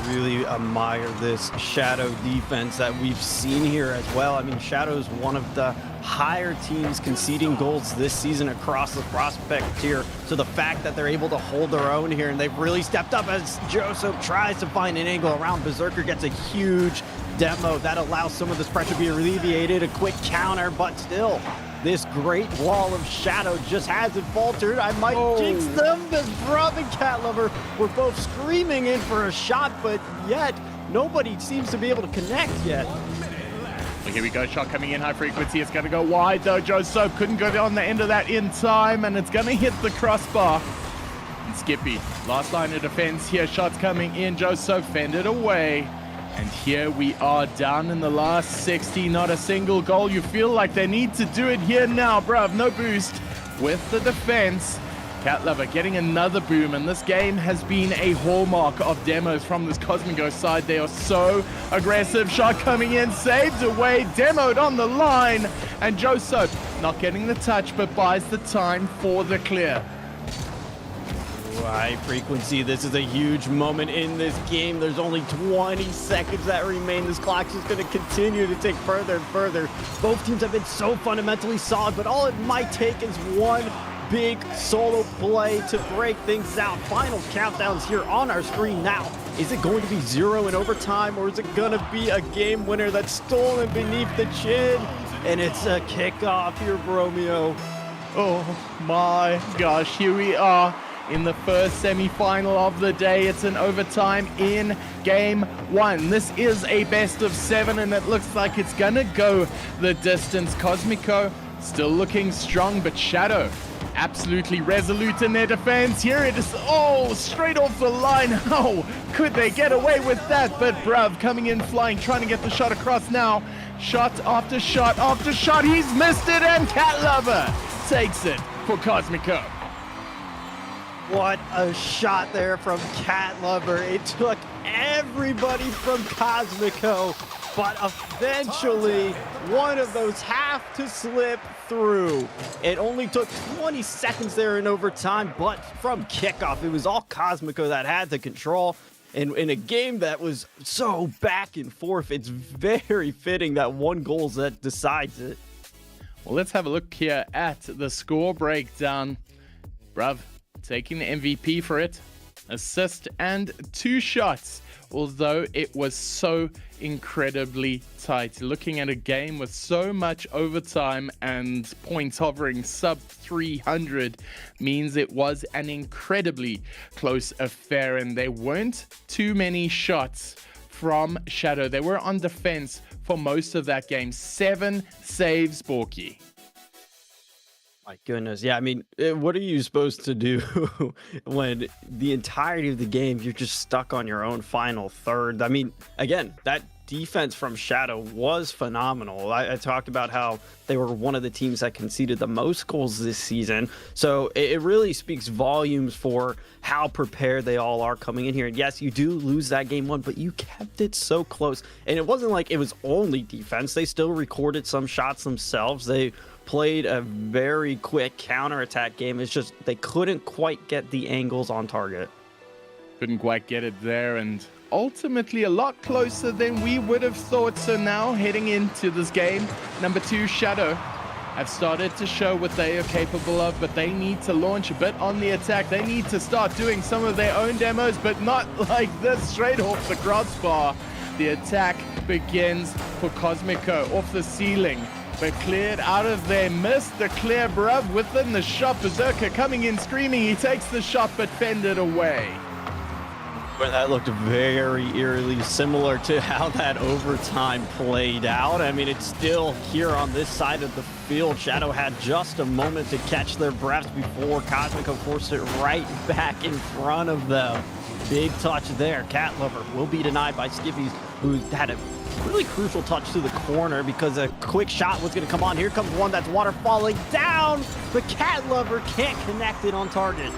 Really admire this Shadow defense that we've seen here as well. I mean, Shadow's one of the higher teams conceding goals this season across the prospect tier. So the fact that they're able to hold their own here, and they've really stepped up as Joseph tries to find an angle around. Berserker gets a huge demo that allows some of this pressure to be alleviated. A quick counter, but still, this great wall of Shadow just hasn't faltered. I might jinx them, because Bruv and Cat Lover were both screaming in for a shot, but yet nobody seems to be able to connect yet. Well, here we go, shot coming in, high frequency. It's going to go wide though. Joe Soap couldn't go on the end of that in time, and it's going to hit the crossbar. And Skippy, last line of defense here. Shots coming in. Joe Soap fended away. And here we are down in the last 60. Not a single goal. You feel like they need to do it here now, bruv. No boost with the defense. Cat Lover getting another boom, and this game has been a hallmark of demos from this Cosmico side. They are so aggressive. Shot coming in, saved away, demoed on the line, and Joe Soap not getting the touch, but buys the time for the clear. High frequency, this is a huge moment in this game. There's only 20 seconds that remain. This clock is going to continue to take further and further. Both teams have been so fundamentally solid, but all it might take is one big solo play to break things out. Final countdowns here on our screen now. Is it going to be 0 in overtime, or is it going to be a game winner that's stolen beneath the chin? And it's a kickoff here, Bromeo. Oh my gosh, here we are in the first semi-final of the day. It's an overtime in game 1. This is a best of 7, and it looks like it's gonna go the distance. Cosmico still looking strong, but Shadow absolutely resolute in their defense. Here it is, oh, straight off the line. How could they get away with that? But Bruv coming in flying, trying to get the shot across now. Shot after shot after shot. He's missed it, and Cat Lover takes it for Cosmico. What a shot there from Cat Lover. It took everybody from Cosmico, but eventually one of those have to slip through. It only took 20 seconds there in overtime, but from kickoff, it was all Cosmico that had the control. And in a game that was so back and forth, it's very fitting that one goal that decides it. Well, let's have a look here at the score breakdown. Bruv taking the MVP for it, assist and 2 shots, although it was so incredibly tight. Looking at a game with so much overtime and points hovering sub 300 means it was an incredibly close affair, and there weren't too many shots from Shadow. They were on defense for most of that game. 7 saves, Borky. My goodness. Yeah, I mean, what are you supposed to do when the entirety of the game you're just stuck on your own final third? I mean, again, that defense from Shadow was phenomenal. I talked about how they were one of the teams that conceded the most goals this season. So it really speaks volumes for how prepared they all are coming in here. And yes, you do lose that game 1, but you kept it so close. And it wasn't like it was only defense. They still recorded some shots themselves. They played a very quick counterattack game. It's just they couldn't quite get the angles on target. Couldn't quite get it there, and ultimately a lot closer than we would have thought. So now heading into this game, number 2 Shadow have started to show what they are capable of, but they need to launch a bit on the attack. They need to start doing some of their own demos, but not like this, straight off the crossbar. The attack begins for Cosmico off the ceiling, but cleared out of there. Missed the clear, bruv, within the shot. Berserker coming in screaming. He takes the shot, but fended away. But that looked very eerily similar to how that overtime played out. I mean, it's still here on this side of the field. Shadow had just a moment to catch their breaths before Cosmico forced it right back in front of them. Big touch there. Cat Lover will be denied by Skippies, who had a really crucial touch to the corner because a quick shot was going to come on. Here comes one that's water falling down. The Cat Lover can't connect it on target.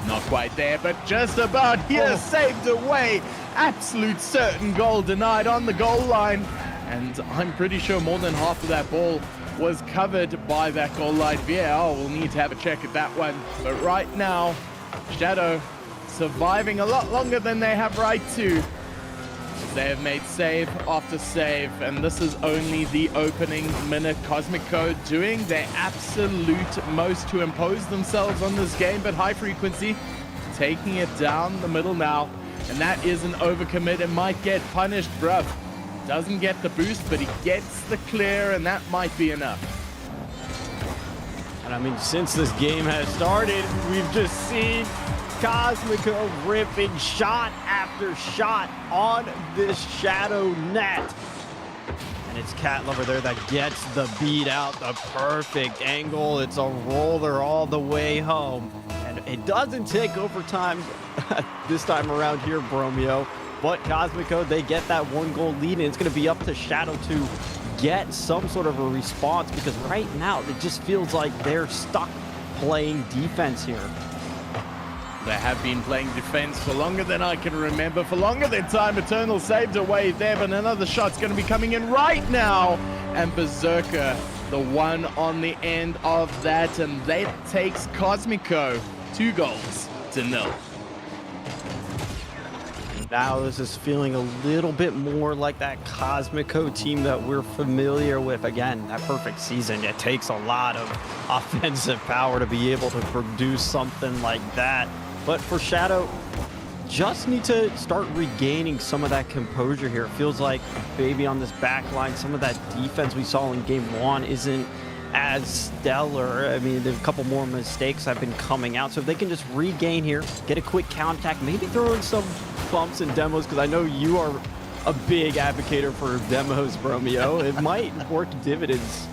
Not quite there, but just about here. Saved away. Absolute certain goal denied on the goal line. And I'm pretty sure more than half of that ball was covered by that goal line. VAR will need to have a check at that one. But right now, Shadow surviving a lot longer than they have right to. They have made save after save, and this is only the opening minute. Cosmico doing their absolute most to impose themselves on this game, but high frequency taking it down the middle now, and that is an overcommit and might get punished. Bruv doesn't get the boost, but he gets the clear, and that might be enough. And I mean, since this game has started, we've just seen Cosmico ripping shot after shot on this Shadow net. And it's Cat Lover there that gets the beat out, the perfect angle. It's a roller all the way home. And it doesn't take overtime this time around here, Bromeo. But Cosmico, they get that 1-goal lead, and it's going to be up to Shadow to get some sort of a response, because right now it just feels like they're stuck playing defense here. They have been playing defense for longer than I can remember, for longer than Time Eternal saved a wave there, but another shot's going to be coming in right now. And Berserker, the one on the end of that, and that takes Cosmico 2-0. Now this is feeling a little bit more like that Cosmico team that we're familiar with. Again, that perfect season, it takes a lot of offensive power to be able to produce something like that. But for Shadow, just need to start regaining some of that composure here. It feels like maybe on this back line, some of that defense we saw in game 1 isn't as stellar. I mean, there's a couple more mistakes have been coming out. So if they can just regain here, get a quick counterattack, maybe throw in some bumps and demos, because I know you are a big advocator for demos, Bromeo. It might work dividends.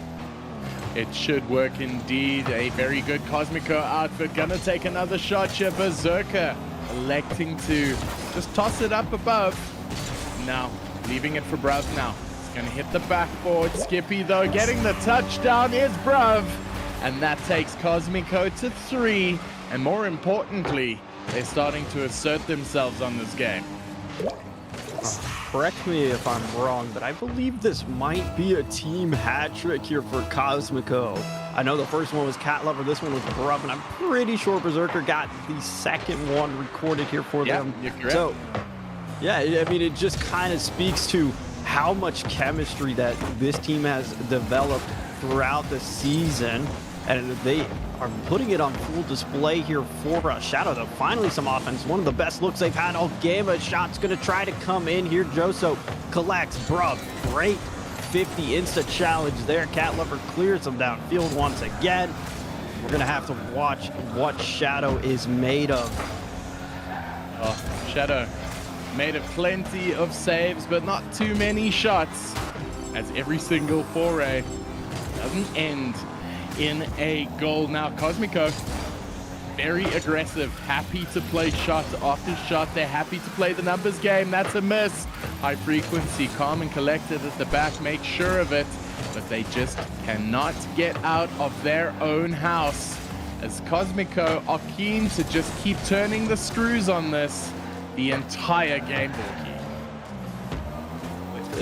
It should work indeed. A very good Cosmico outfit. Gonna take another shot here. Berserker electing to just toss it up above. Now, leaving it for Bruv now. It's gonna hit the backboard. Skippy, though, getting the touchdown is Bruv. And that takes Cosmico to 3. And more importantly, they're starting to assert themselves on this game. Correct me if I'm wrong, but I believe this might be a team hat trick here for Cosmico. I know the first one was Cat Lover, this one was Bruv, and I'm pretty sure Berserker got the second one recorded here for them. You're correct. So, yeah, I mean, it just kind of speaks to how much chemistry that this team has developed throughout the season, and they are putting it on full display here for Shadow, though. Finally some offense, one of the best looks they've had all game. A shot's gonna try to come in here. Joso collects. Bruv, great 50 insta challenge there. Cat Lover clears him downfield once again. We're gonna have to watch what Shadow is made of. Oh, Shadow made of plenty of saves, but not too many shots, as every single foray doesn't end in a goal. Now Cosmico, very aggressive, happy to play shot after shot. They're happy to play the numbers game. That's a miss. High frequency, calm and collected at the back, make sure of it, but they just cannot get out of their own house, as Cosmico are keen to just keep turning the screws on this the entire game, Borky.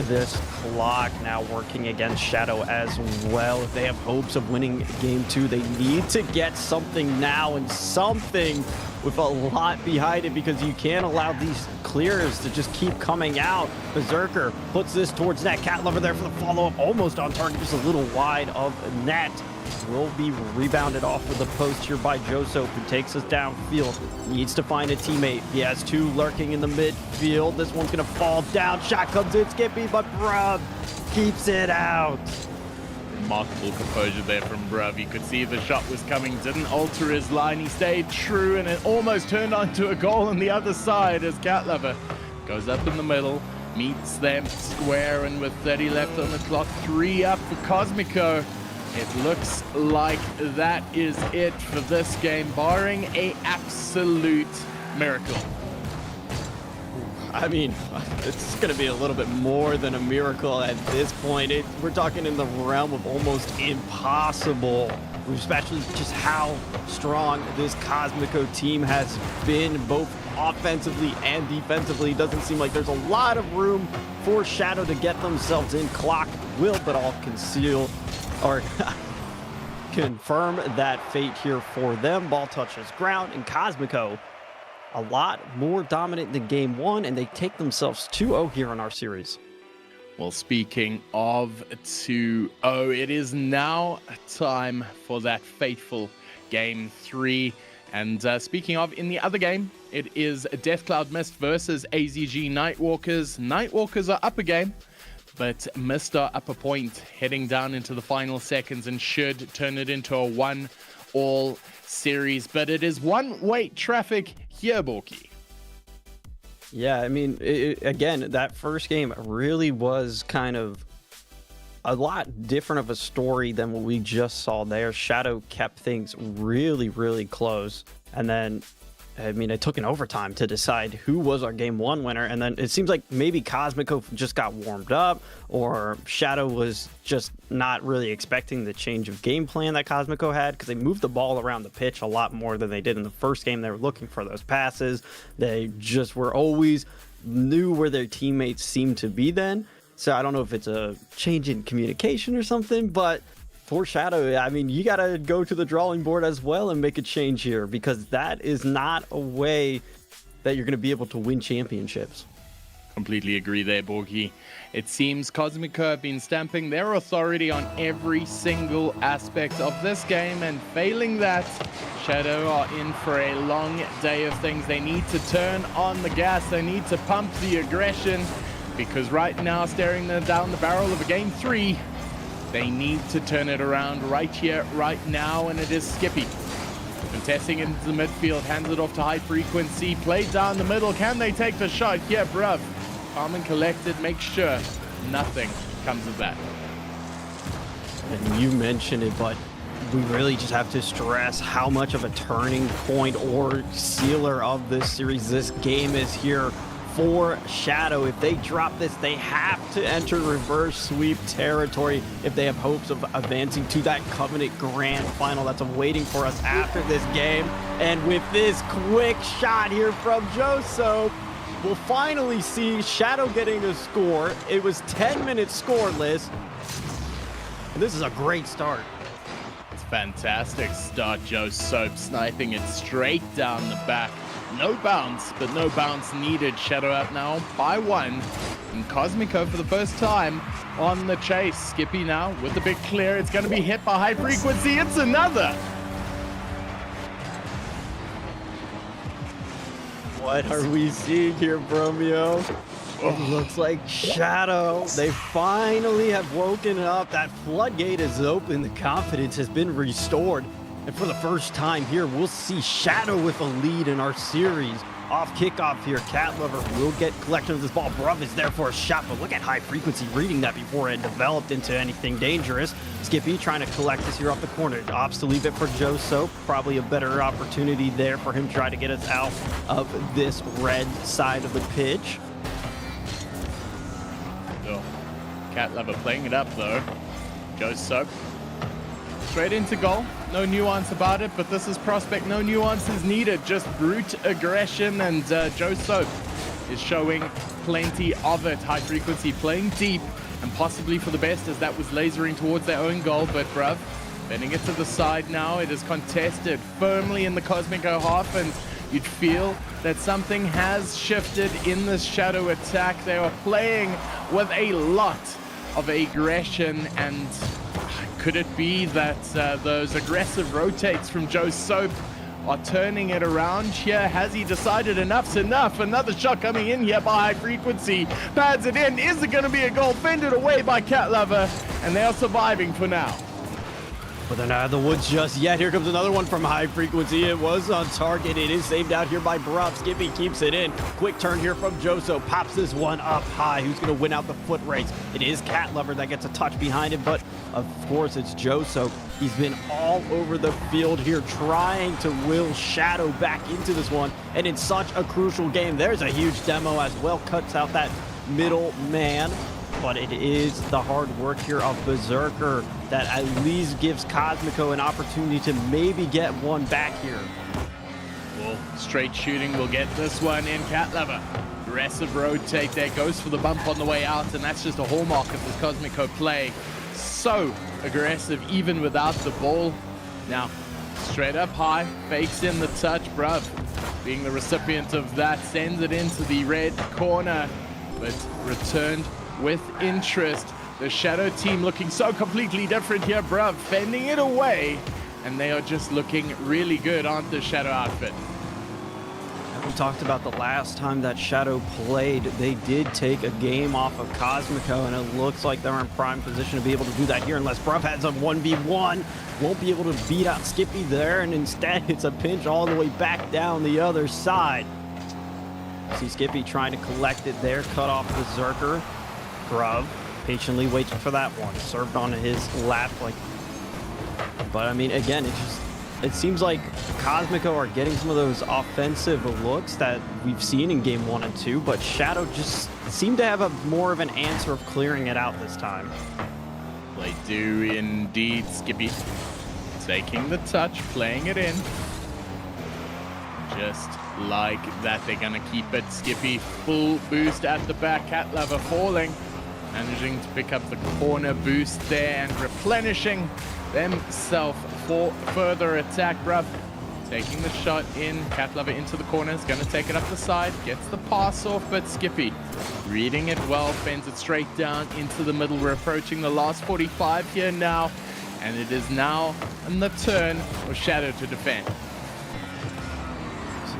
This clock now working against Shadow as well. If they have hopes of winning game 2, they need to get something now, and something with a lot behind it, because you can't allow these clears to just keep coming out. Berserker puts this towards net. Cat Lover there for the follow-up, almost on target, just a little wide of net. Will be rebounded off of the post here by Joso, who takes us downfield. Needs to find a teammate. He has 2 lurking in the midfield. This one's gonna fall down. Shot comes in, Skippy, but Bruv keeps it out. Remarkable composure there from Bruv. You could see the shot was coming, didn't alter his line. He stayed true, and it almost turned onto a goal on the other side as Cat Lover goes up in the middle, meets them square, and with 30 left on the clock, 3 up for Cosmico. It looks like that is it for this game, barring a absolute miracle. I mean, it's going to be a little bit more than a miracle at this point. We're talking in the realm of almost impossible, especially just how strong this Cosmico team has been, both offensively and defensively. It doesn't seem like there's a lot of room for Shadow to get themselves in. Clock will but all conceal or confirm that fate here for them. Ball touches ground, and Cosmico a lot more dominant than game 1, and they take themselves 2-0 here in our series. Well, speaking of 2-0, it is now time for that fateful game 3. And speaking of, in the other game, it is Death Cloud Mist versus AZG Nightwalkers. Nightwalkers are up a game. but Mr. Upper Point heading down into the final seconds and should turn it into a 1-all series. But it is one-way traffic here, Borky. Yeah, I mean, again, that first game really was kind of a lot different of a story than what we just saw there. Shadow kept things really, really close. And then, I mean, it took an overtime to decide who was our game one winner. And then it seems like maybe Cosmico just got warmed up, or Shadow was just not really expecting the change of game plan that Cosmico had, because they moved the ball around the pitch a lot more than they did in the first game. They were looking for those passes. They just were always knew where their teammates seemed to be then. So I don't know if it's a change in communication or something, but for Shadow, I mean, you got to go to the drawing board as well and make a change here, because that is not a way that you're going to be able to win championships. Completely agree there, Borky. It seems Cosmico have been stamping their authority on every single aspect of this game, and failing that, Shadow are in for a long day of things. They need to turn on the gas. They need to pump the aggression, because right now, staring down the barrel of a game 3, they need to turn it around right here, right now, and it is Skippy. Contesting into the midfield, hands it off to High Frequency, play down the middle. Can they take the shot? Yeah, bruv. Calm and collected, make sure nothing comes of that. And you mentioned it, but we really just have to stress how much of a turning point or sealer of this series this game is here for Shadow. If they drop this, they have to enter reverse sweep territory if they have hopes of advancing to that Covenant Grand Final that's awaiting for us after this game. And with this quick shot here from Joso, we'll finally see Shadow getting a score. It was 10 minutes scoreless. And this is a great start. It's a fantastic start. Joe Soap sniping it straight down the back. No bounce, but no bounce needed. Shadow up now by 1. And Cosmico for the first time on the chase. Skippy now with the big clear. It's going to be hit by High Frequency. It's another. What are we seeing here, Bromeo? It looks like Shadow. They finally have woken up. That floodgate is open. The confidence has been restored. And for the first time here, we'll see Shadow with a lead in our series. Off kickoff here, Cat Lover will get collection of this ball. Bruv is there for a shot, but look at High Frequency reading that before it developed into anything dangerous. Skippy trying to collect this here off the corner. Opts to leave it for Joe Soap. Probably a better opportunity there for him to try to get us out of this red side of the pitch. Oh, Cat Lover playing it up though. Joe Soap straight into goal. No nuance about it, but this is Prospect. No nuances needed, just brute aggression, and Joe Soap is showing plenty of it. High Frequency playing deep, and possibly for the best, as that was lasering towards their own goal, but bruv, bending it to the side now. It is contested firmly in the Cosmico half, and you'd feel that something has shifted in this Shadow attack. They are playing with a lot of aggression, and could it be that those aggressive rotates from Joe Soap are turning it around here? Has he decided enough's enough? Another shot coming in here by High Frequency. Pads it in. Is it going to be a goal? Fended away by Cat Lover, and they are surviving for now. But they're not out of the woods just yet. Here comes another one from High Frequency. It was on target. It is saved out here by Bruv. Skippy keeps it in. Quick turn here from Joso. Pops this one up high. Who's going to win out the foot race? It is Cat Lover that gets a touch behind him, but of course it's Joso. He's been all over the field here trying to will Shadow back into this one. And in such a crucial game, there's a huge demo as well. Cuts out that middle man. But it is the hard work here of Berserker that at least gives Cosmico an opportunity to maybe get one back here. Well, straight shooting will get this one in. Cat Lover. Aggressive rotate there. Goes for the bump on the way out, and that's just a hallmark of this Cosmico play. So aggressive even without the ball. Now, straight up high. Fakes in the touch. Bruv, being the recipient of that, sends it into the red corner, but returned with interest. The Shadow team looking so completely different here. Bruv fending it away, and they are just looking really good, aren't the Shadow outfit? We talked about the last time that Shadow played. They did take a game off of Cosmico, and it looks like they're in prime position to be able to do that here unless Bruv has a 1v1. Won't be able to beat out Skippy there, and instead it's a pinch all the way back down the other side. See Skippy trying to collect it there, cut off Berserker. Bruv patiently waits for that one. Served on his lap, but I mean, again, it seems like Cosmico are getting some of those offensive looks that we've seen in game 1 and 2, but Shadow just seemed to have more of an answer of clearing it out this time. They do indeed. Skippy taking the touch, playing it in. Just like that, they're going to keep it. Skippy full boost at the back. Cat Lover falling. Managing to pick up the corner boost there and replenishing themselves for further attack. Bruv taking the shot in. Cat Lover into the corner. Is going to take it up the side. Gets the pass off, but Skippy reading it well. Fends it straight down into the middle. We're approaching the last 45 here now. And it is now on the turn of Shadow to defend.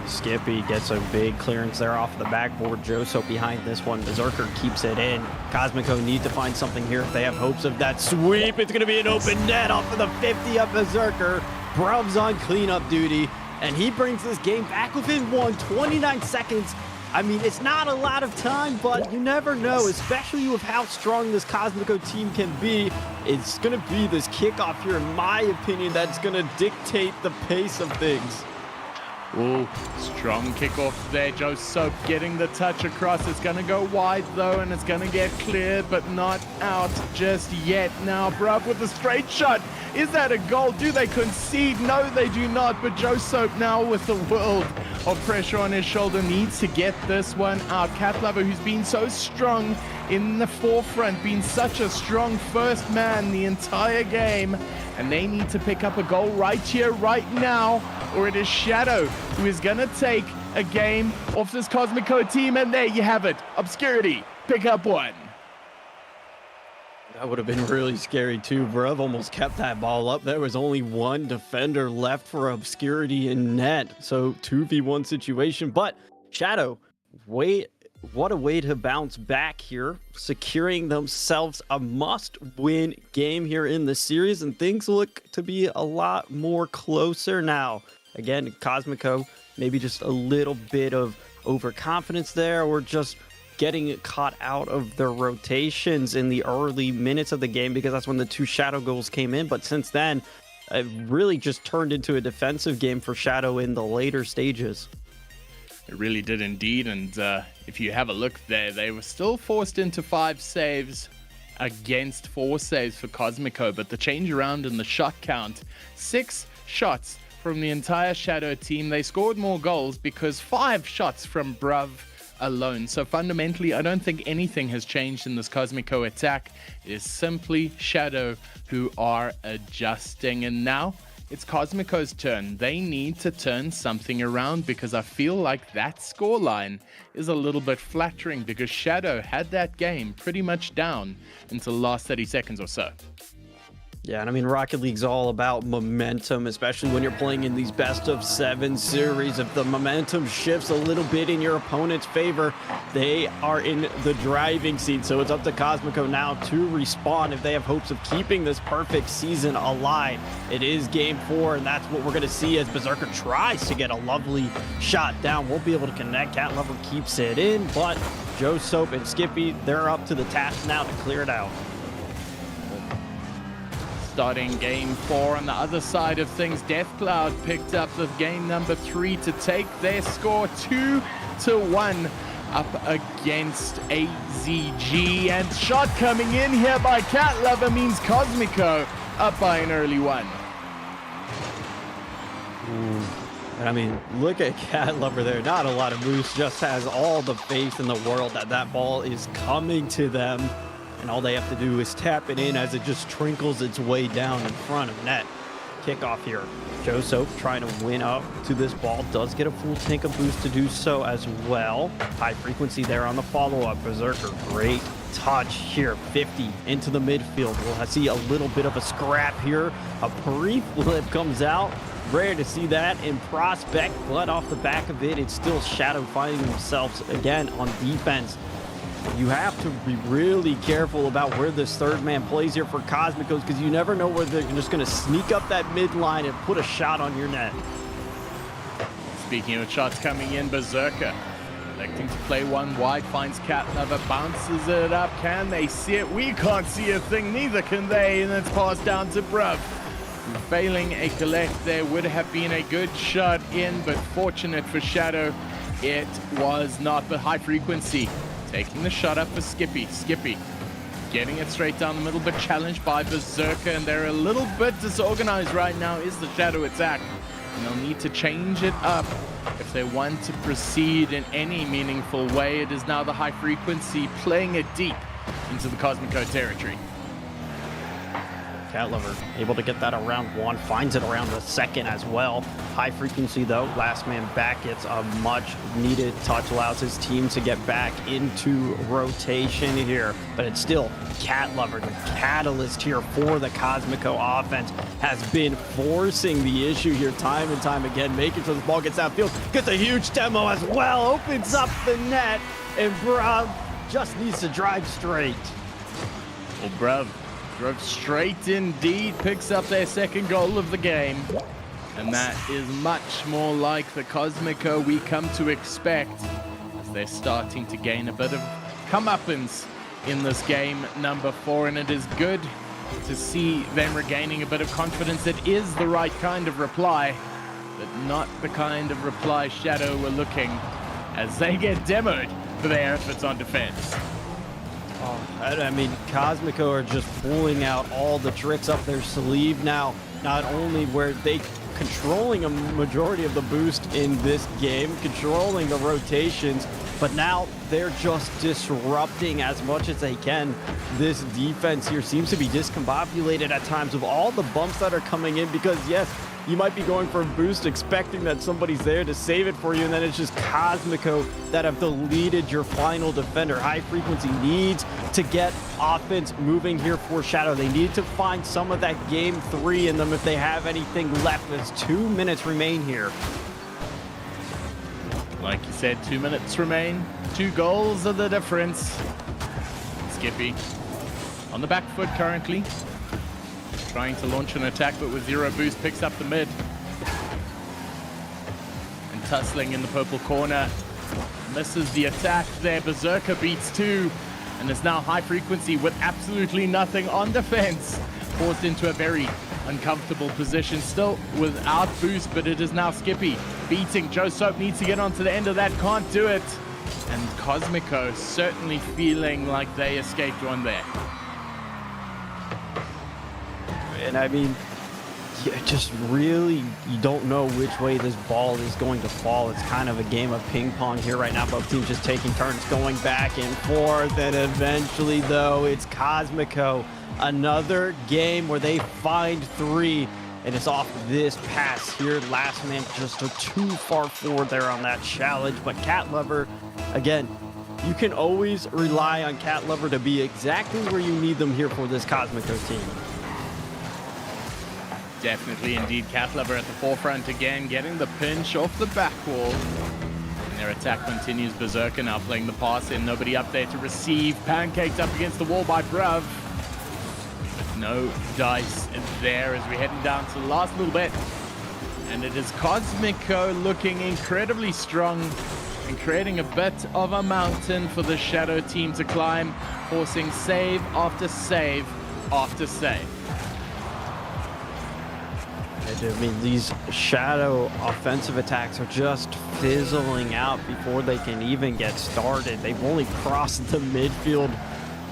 Skippy gets a big clearance there off the backboard. Joso behind this one. Berserker keeps it in. Cosmico need to find something here if they have hopes of that sweep. It's going to be an open net off of the 50 of Berserker. Bruv's on cleanup duty, and he brings this game back within 29 seconds. I mean, it's not a lot of time, but you never know, especially with how strong this Cosmico team can be. It's going to be this kickoff here, in my opinion, that's going to dictate the pace of things. Ooh, strong kickoff there. Joe Soap getting the touch across. It's going to go wide, though, and it's going to get cleared, but not out just yet. Now, Bruv with a straight shot. Is that a goal? Do they concede? No, they do not. But Joe Soap now with the world of pressure on his shoulder needs to get this one out. Cat Lover, who's been so strong in the forefront, been such a strong first man the entire game. And they need to pick up a goal right here, right now, or it is Shadow who is going to take a game off this Cosmico team. And there you have it. Obscurity, pick up one. That would have been really scary too. Bruv almost kept that ball up. There was only one defender left for Obscurity in net. So 2v1 situation. But Shadow, what a way to bounce back here, securing themselves a must-win game here in the series, and things look to be a lot more closer now. Again, Cosmico, maybe just a little bit of overconfidence there, or just getting caught out of their rotations in the early minutes of the game, because that's when the 2 Shadow goals came in. But since then, it really just turned into a defensive game for Shadow in the later stages. It really did indeed, and if you have a look there, they were still forced into 5 saves against 4 saves for Cosmico, but the change around in the shot count, 6 shots from the entire Shadow team. They scored more goals because 5 shots from Bruv alone. So fundamentally, I don't think anything has changed in this Cosmico attack. It is simply Shadow who are adjusting, and now it's Cosmico's turn. They need to turn something around, because I feel like that scoreline is a little bit flattering, because Shadow had that game pretty much down until the last 30 seconds or so. Yeah, and I mean, Rocket League's all about momentum, especially when you're playing in these best-of-7 series. If the momentum shifts a little bit in your opponent's favor, they are in the driving seat. So it's up to Cosmico now to respond if they have hopes of keeping this perfect season alive. It is game 4, and that's what we're going to see as Berserker tries to get a lovely shot down. Won't be able to connect. Cat Lover keeps it in, but Joe Soap and Skippy, they're up to the task now to clear it out. Starting game 4 on the other side of things, Death Cloud picked up the game number 3 to take their score 2-1 up against AZG. And shot coming in here by Cat Lover means Cosmico up by an early one. And I mean, look at Cat Lover there. Not a lot of moves, just has all the faith in the world that that ball is coming to them. And all they have to do is tap it in as it just trickles its way down in front of net. kickoff here. Joe Soap trying to win up to this ball. Does get a full tank of boost to do so as well. High frequency there on the follow-up. Berserker, great touch here. 50 into the midfield. We'll see a little bit of a scrap here. A pre-flip comes out. Rare to see that in Prospect, but off the back of it, it's still Shadow finding themselves again on defense. You have to be really careful about where this third man plays here for Cosmicos, because you never know whether they're just going to sneak up that midline and put a shot on your net. Speaking of shots coming in, Berserker electing to play one wide, finds Cat Lover, bounces it up. Can they see it? We can't see a thing, neither can they, and it's passed down to Bruv. Failing a collect there would have been a good shot in, but fortunate for Shadow, it was not. But high frequency taking the shot up for Skippy. Skippy getting it straight down the middle, but challenged by Berserker, and they're a little bit disorganized right now is the Shadow attack. And they'll need to change it up if they want to proceed in any meaningful way. It is now the high frequency playing it deep into the Cosmico territory. Cat Lover able to get that around one, finds it around the second as well. High frequency though, last man back gets a much needed touch, allows his team to get back into rotation here, but it's still Cat Lover, the catalyst here for the Cosmico offense, has been forcing the issue here time and time again, making sure the ball gets outfield, gets a huge demo as well, opens up the net, and Bruv just needs to drive straight. Well, Bruv drove straight indeed, picks up their second goal of the game. And that is much more like the Cosmico we come to expect, as they're starting to gain a bit of comeuppance in this game number 4. And it is good to see them regaining a bit of confidence. It is the right kind of reply, but not the kind of reply Shadow were looking as they get demoed for their efforts on defense. I mean, Cosmico are just pulling out all the tricks up their sleeve now. Not only were they controlling a majority of the boost in this game, controlling the rotations, but now they're just disrupting as much as they can. This defense here seems to be discombobulated at times with all the bumps that are coming in, because yes, you might be going for a boost expecting that somebody's there to save it for you, and then it's just Cosmico that have deleted your final defender. High frequency needs to get offense moving here for Shadow. They need to find some of that game 3 in them if they have anything left. There's 2 minutes remain here. Like you said, 2 minutes remain. 2 goals are the difference. Skippy on the back foot currently, trying to launch an attack, but with 0 boost, picks up the mid. And tussling in the purple corner, misses the attack there. Berserker beats 2, and is now high frequency with absolutely nothing on defense. Forced into a very uncomfortable position, still without boost, but it is now Skippy beating. Joe Soap needs to get onto the end of that, can't do it. And Cosmico certainly feeling like they escaped one there. And I mean, just really, you don't know which way this ball is going to fall. It's kind of a game of ping pong here right now. Both teams just taking turns going back and forth. And eventually, though, it's Cosmico. Another game where they find 3. And it's off this pass here. Last man just too far forward there on that challenge. But Cat Lover, again, you can always rely on Cat Lover to be exactly where you need them here for this Cosmico team. Definitely indeed. Cat Lover at the forefront again, getting the pinch off the back wall. And their attack continues. Berserker now playing the pass in. Nobody up there to receive. Pancaked up against the wall by Bruv. But no dice there as we're heading down to the last little bit. And it is Cosmico looking incredibly strong and creating a bit of a mountain for the Shadow team to climb, forcing save after save after save. I mean, these Shadow offensive attacks are just fizzling out before they can even get started. They've only crossed the midfield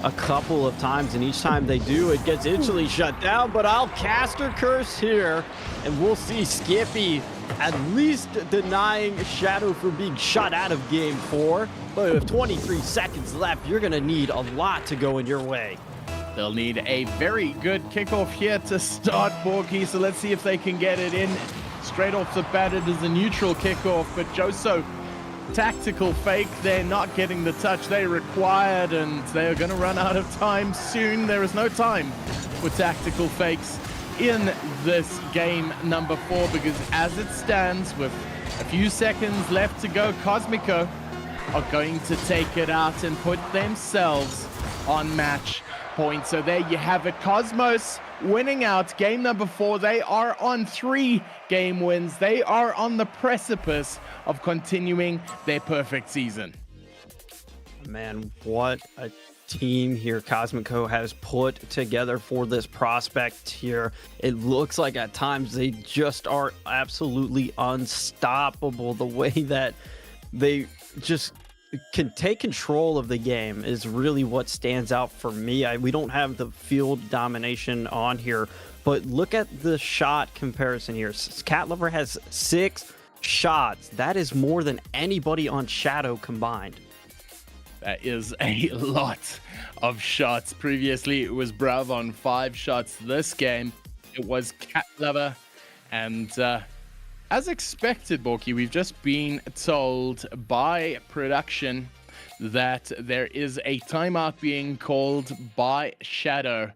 a couple of times, and each time they do, it gets instantly shut down. But I'll caster curse here, and we'll see Skippy at least denying Shadow from being shut out of game 4. But with 23 seconds left, you're going to need a lot to go in your way. They'll need a very good kickoff here to start, Borky. So let's see if they can get it in. Straight off the bat, it is a neutral kickoff, but Joso, tactical fake. They're not getting the touch they required, and they're going to run out of time soon. There is no time for tactical fakes in this game number 4, because as it stands, with a few seconds left to go, Cosmico are going to take it out and put themselves on match point. So there you have it. Cosmos winning out game number 4. They are on 3 game wins. They are on the precipice of continuing their perfect season. Man, what a team here Cosmico has put together for this prospect here. It looks like at times they just are absolutely unstoppable. The way that they just can take control of the game is really what stands out for me. We don't have the field domination on here, but look at the shot comparison here. Cat Lover has 6 shots. That is more than anybody on Shadow combined. That is a lot of shots. Previously, it was Brav on 5 shots. This game, it was Cat Lover. And as expected, Borky, we've just been told by production that there is a timeout being called by Shadow.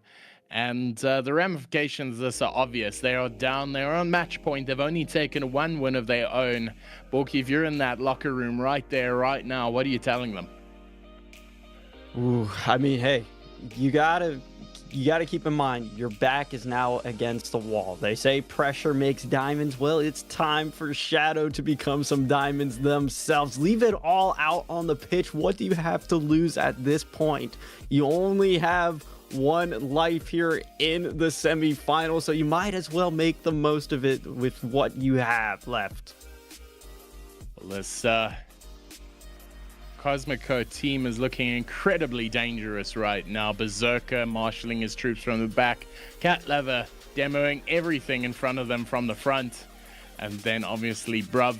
And the ramifications of this are obvious. They are down. They're on match point. They've only taken 1 win of their own. Borky, if you're in that locker room right there, right now, what are you telling them? Ooh, I mean, hey, you gotta keep in mind your back is now against the wall. They say pressure makes diamonds. Well, it's time for Shadow to become some diamonds themselves. Leave it all out on the pitch. What do you have to lose at this point? You only have 1 life here in the semifinal, so you might as well make the most of it with what you have left. Well, this Cosmico team is looking incredibly dangerous right now. Berserker marshalling his troops from the back. Cat Lover demoing everything in front of them from the front. And then obviously Bruv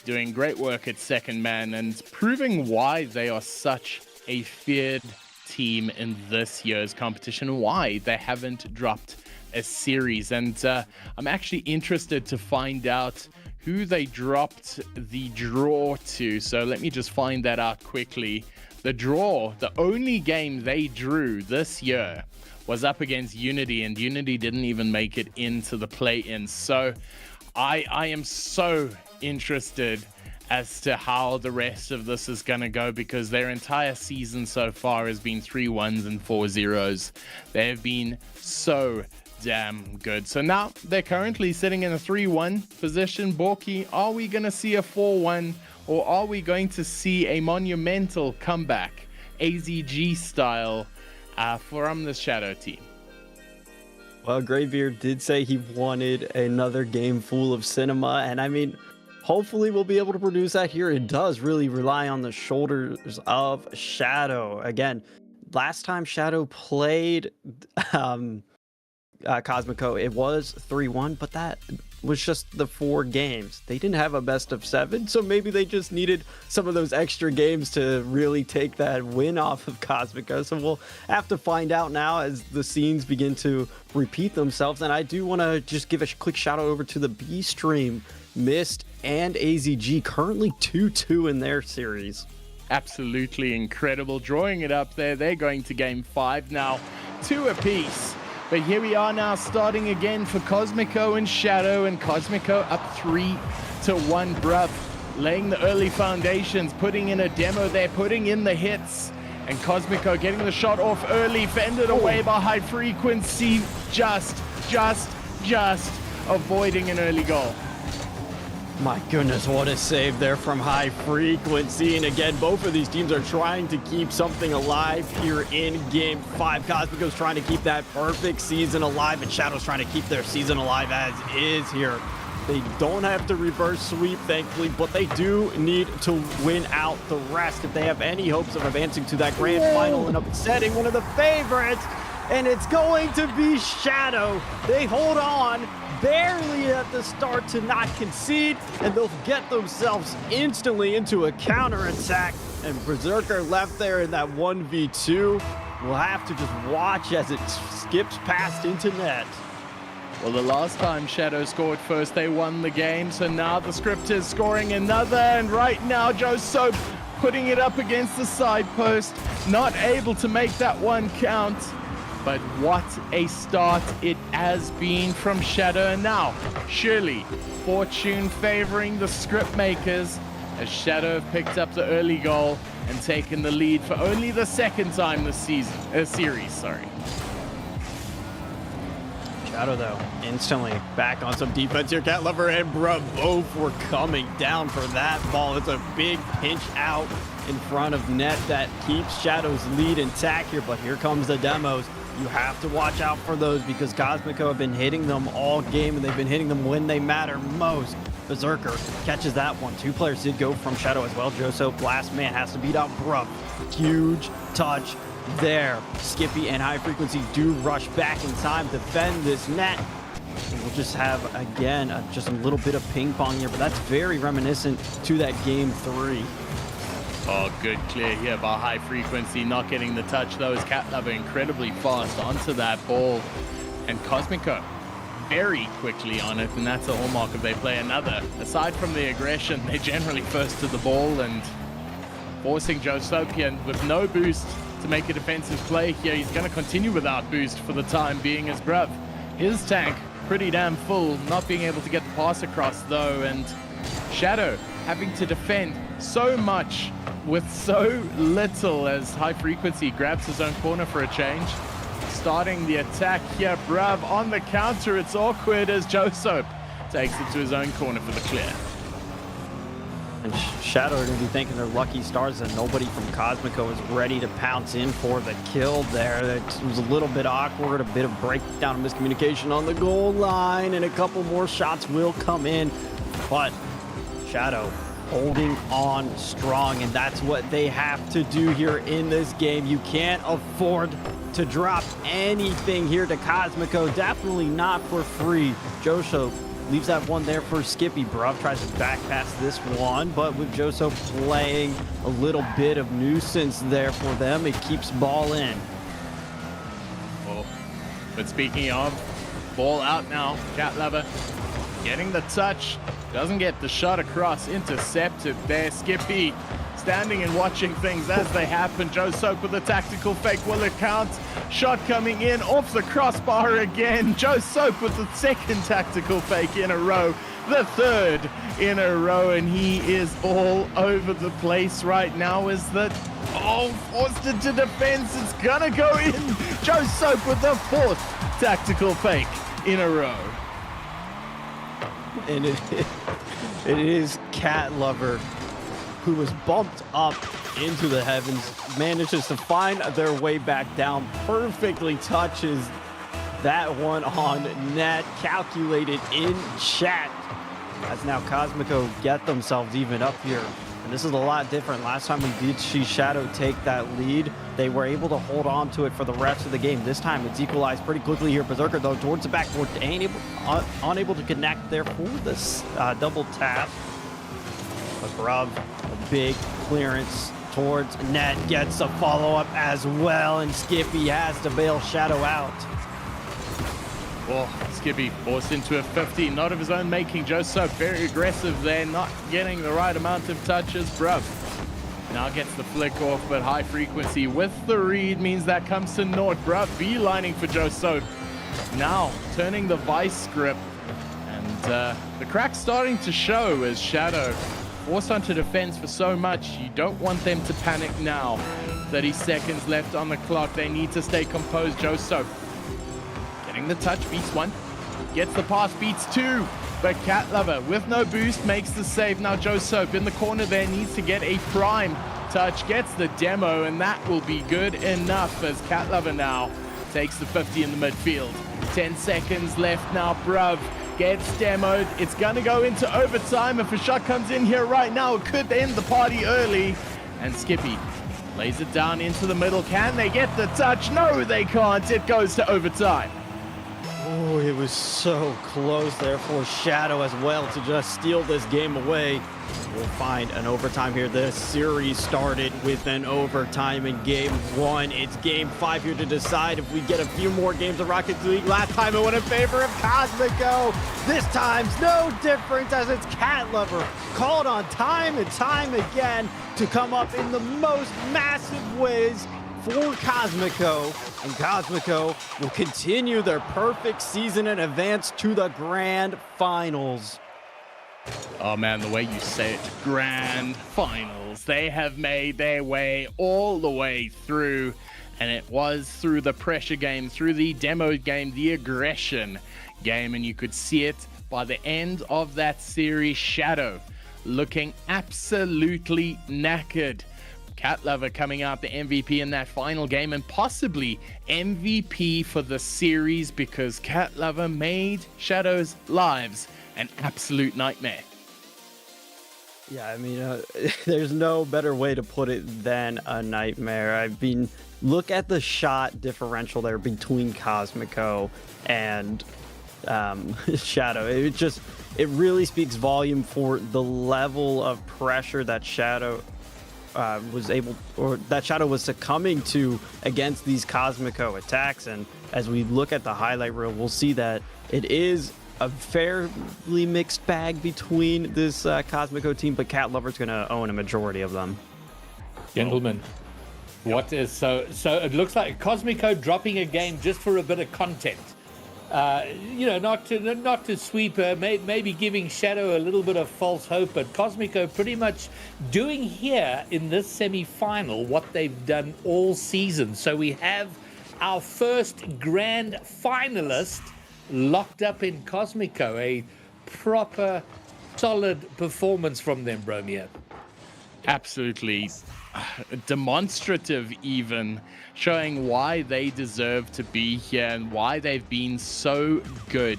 doing great work at second man and proving why they are such a feared team in this year's competition, why they haven't dropped a series. And I'm actually interested to find out who they dropped the draw to. So let me just find that out quickly. The draw, the only game they drew this year was up against Unity, and Unity didn't even make it into the play-in. So I am so interested as to how the rest of this is going to go, because their entire season so far has been 3 1s and 4 0s. They have been so damn good. So now they're currently sitting in a 3-1 position. Borky, are we going to see a 4-1, or are we going to see a monumental comeback, AZG style, from the Shadow team? Well, Greybeard did say he wanted another game full of cinema, and I mean, hopefully we'll be able to produce that here. It does really rely on the shoulders of Shadow. Again, last time Shadow played Cosmico, it was 3-1, but that was just the 4 games. They didn't have a best of 7, so maybe they just needed some of those extra games to really take that win off of Cosmico. So we'll have to find out now as the scenes begin to repeat themselves. And I do want to just give a quick shout out over to the B stream. Mist and AZG currently 2-2 in their series. Absolutely incredible. Drawing it up there. They're going to game 5 now, 2 apiece. But here we are now, starting again for Cosmico and Shadow, and Cosmico up 3-1. Bruv laying the early foundations, putting in a demo there, putting in the hits, and Cosmico getting the shot off early, fended away by High Frequency, just avoiding an early goal. My goodness, what a save there from High Frequency. And again, both of these teams are trying to keep something alive here in Game 5. Cosmico's trying to keep that perfect season alive, and Shadow's trying to keep their season alive as is here. They don't have to reverse sweep, thankfully, but they do need to win out the rest if they have any hopes of advancing to that grand final and upsetting one of the favorites. And it's going to be Shadow. They hold on barely at the start to not concede, and they'll get themselves instantly into a counterattack. And Berserker left there in that 1v2. will have to just watch as it skips past into net. Well, the last time Shadow scored first, they won the game. So now the script is scoring another. And right now, Joe Soap putting it up against the side post. Not able to make that one count. But what a start it has been from Shadow. And now, surely, fortune favoring the script makers as Shadow have picked up the early goal and taken the lead for only the second time this series. Shadow, though, instantly back on some defense here. Cat Lover and Bruv both were coming down for that ball. It's a big pinch out in front of net that keeps Shadow's lead intact here, but here comes the demos. You have to watch out for those because Cosmico have been hitting them all game, and they've been hitting them when they matter most. Berserker catches that one. Two players did go from Shadow as well. Joso, last man, has to beat out Bruv. Huge touch there. Skippy and High Frequency do rush back in time to defend this net. And we'll just have, again, just a little bit of ping pong here, but that's very reminiscent to that game 3. Oh, good clear here by High Frequency, not getting the touch though, as Cat Lover incredibly fast onto that ball. And Cosmico very quickly on it, and that's a hallmark of their play. Another, aside from the aggression, they're generally first to the ball and forcing Joe Sopian with no boost to make a defensive play here. He's going to continue without boost for the time being as Bruv. His tank pretty damn full, not being able to get the pass across though, and Shadow having to defend so much with so little as High Frequency grabs his own corner for a change. Starting the attack here, Bruv on the counter. It's awkward as Joe Soap takes it to his own corner for the clear. And Shadow are going to be thanking their lucky stars that nobody from Cosmico is ready to pounce in for the kill there. It was a little bit awkward, a bit of breakdown, miscommunication on the goal line, and a couple more shots will come in. But Shadow holding on strong, and that's what they have to do here in this game. You can't afford to drop anything here to Cosmico. Definitely not for free. Josho leaves that one there for Skippy. Bruv tries to back pass this one, but with Joso playing a little bit of nuisance there for them, it keeps ball in. Oh, but speaking of, ball out now. Cat Lover getting the touch. Doesn't get the shot across. Intercepted there. Skippy standing and watching things as they happen. Joe Soap with a tactical fake. Will it count? Shot coming in off the crossbar again. Joe Soap with the second tactical fake in a row. The third in a row. And he is all over the place right now. Is that... Oh, forced into defense. It's gonna go in. Joe Soap with the fourth tactical fake in a row. And it is Cat Lover who was bumped up into the heavens, manages to find their way back down, perfectly touches that one on net, calculated in chat. As now Cosmico get themselves even up here. And this is a lot different. Last time we did see Shadow take that lead, they were able to hold on to it for the rest of the game. This time it's equalized pretty quickly here. Berserker, though, towards the backboard, unable to connect there for this double tap. But Bruv, a big clearance towards net, gets a follow-up as well, and Skippy has to bail Shadow out. Oh, Skippy forced into a 50, not of his own making. Joe Soap very aggressive there, not getting the right amount of touches. Bruv now gets the flick off, but High Frequency with the read means that comes to naught. Bruv beelining for Joe Soap. Now turning the vice grip, and the crack's starting to show as Shadow forced onto defense for so much. You don't want them to panic now. 30 seconds left on the clock. They need to stay composed. Joe Soap getting the touch, beats one. Gets the pass, beats two. But Cat Lover with no boost makes the save. Now Joe Soap in the corner there needs to get a prime touch. Gets the demo, and that will be good enough as Cat Lover now takes the 50 in the midfield. 10 seconds left now. Bruv gets demoed. It's going to go into overtime. If a shot comes in here right now, it could end the party early. And Skippy lays it down into the middle. Can they get the touch? No, they can't. It goes to overtime. Oh, it was so close there for Shadow as well to just steal this game away. we'll find an overtime here. The series started with an overtime in game 1. It's game 5 here to decide if we get a few more games of Rocket League. Last time it went in favor of Cosmico. This time's no different, as it's Cat Lover called on time and time again to come up in the most massive ways for Cosmico, and Cosmico will continue their perfect season and advance to the grand finals. Oh man, the way you say it, grand finals. They have made their way all the way through, and it was through the pressure game, through the demo game, the aggression game, and you could see it by the end of that series. Shadow looking absolutely knackered. Cat Lover coming out the MVP in that final game, and possibly MVP for the series, because Cat Lover made Shadow's lives an absolute nightmare. Yeah, I mean, there's no better way to put it than a nightmare. I mean, look at the shot differential there between Cosmico and Shadow. It really speaks volume for the level of pressure that Shadow Shadow was succumbing to against these Cosmico attacks. And as we look at the highlight reel, we'll see that it is a fairly mixed bag between this Cosmico team, but Cat Lover's going to own a majority of them. Gentlemen, what is so it looks like Cosmico dropping a game just for a bit of content. Not to sweep her, maybe giving Shadow a little bit of false hope, but Cosmico pretty much doing here in this semi-final what they've done all season. So we have our first grand finalist locked up in Cosmico. A proper solid performance from them, Bromeo. Absolutely demonstrative, even showing why they deserve to be here and why they've been so good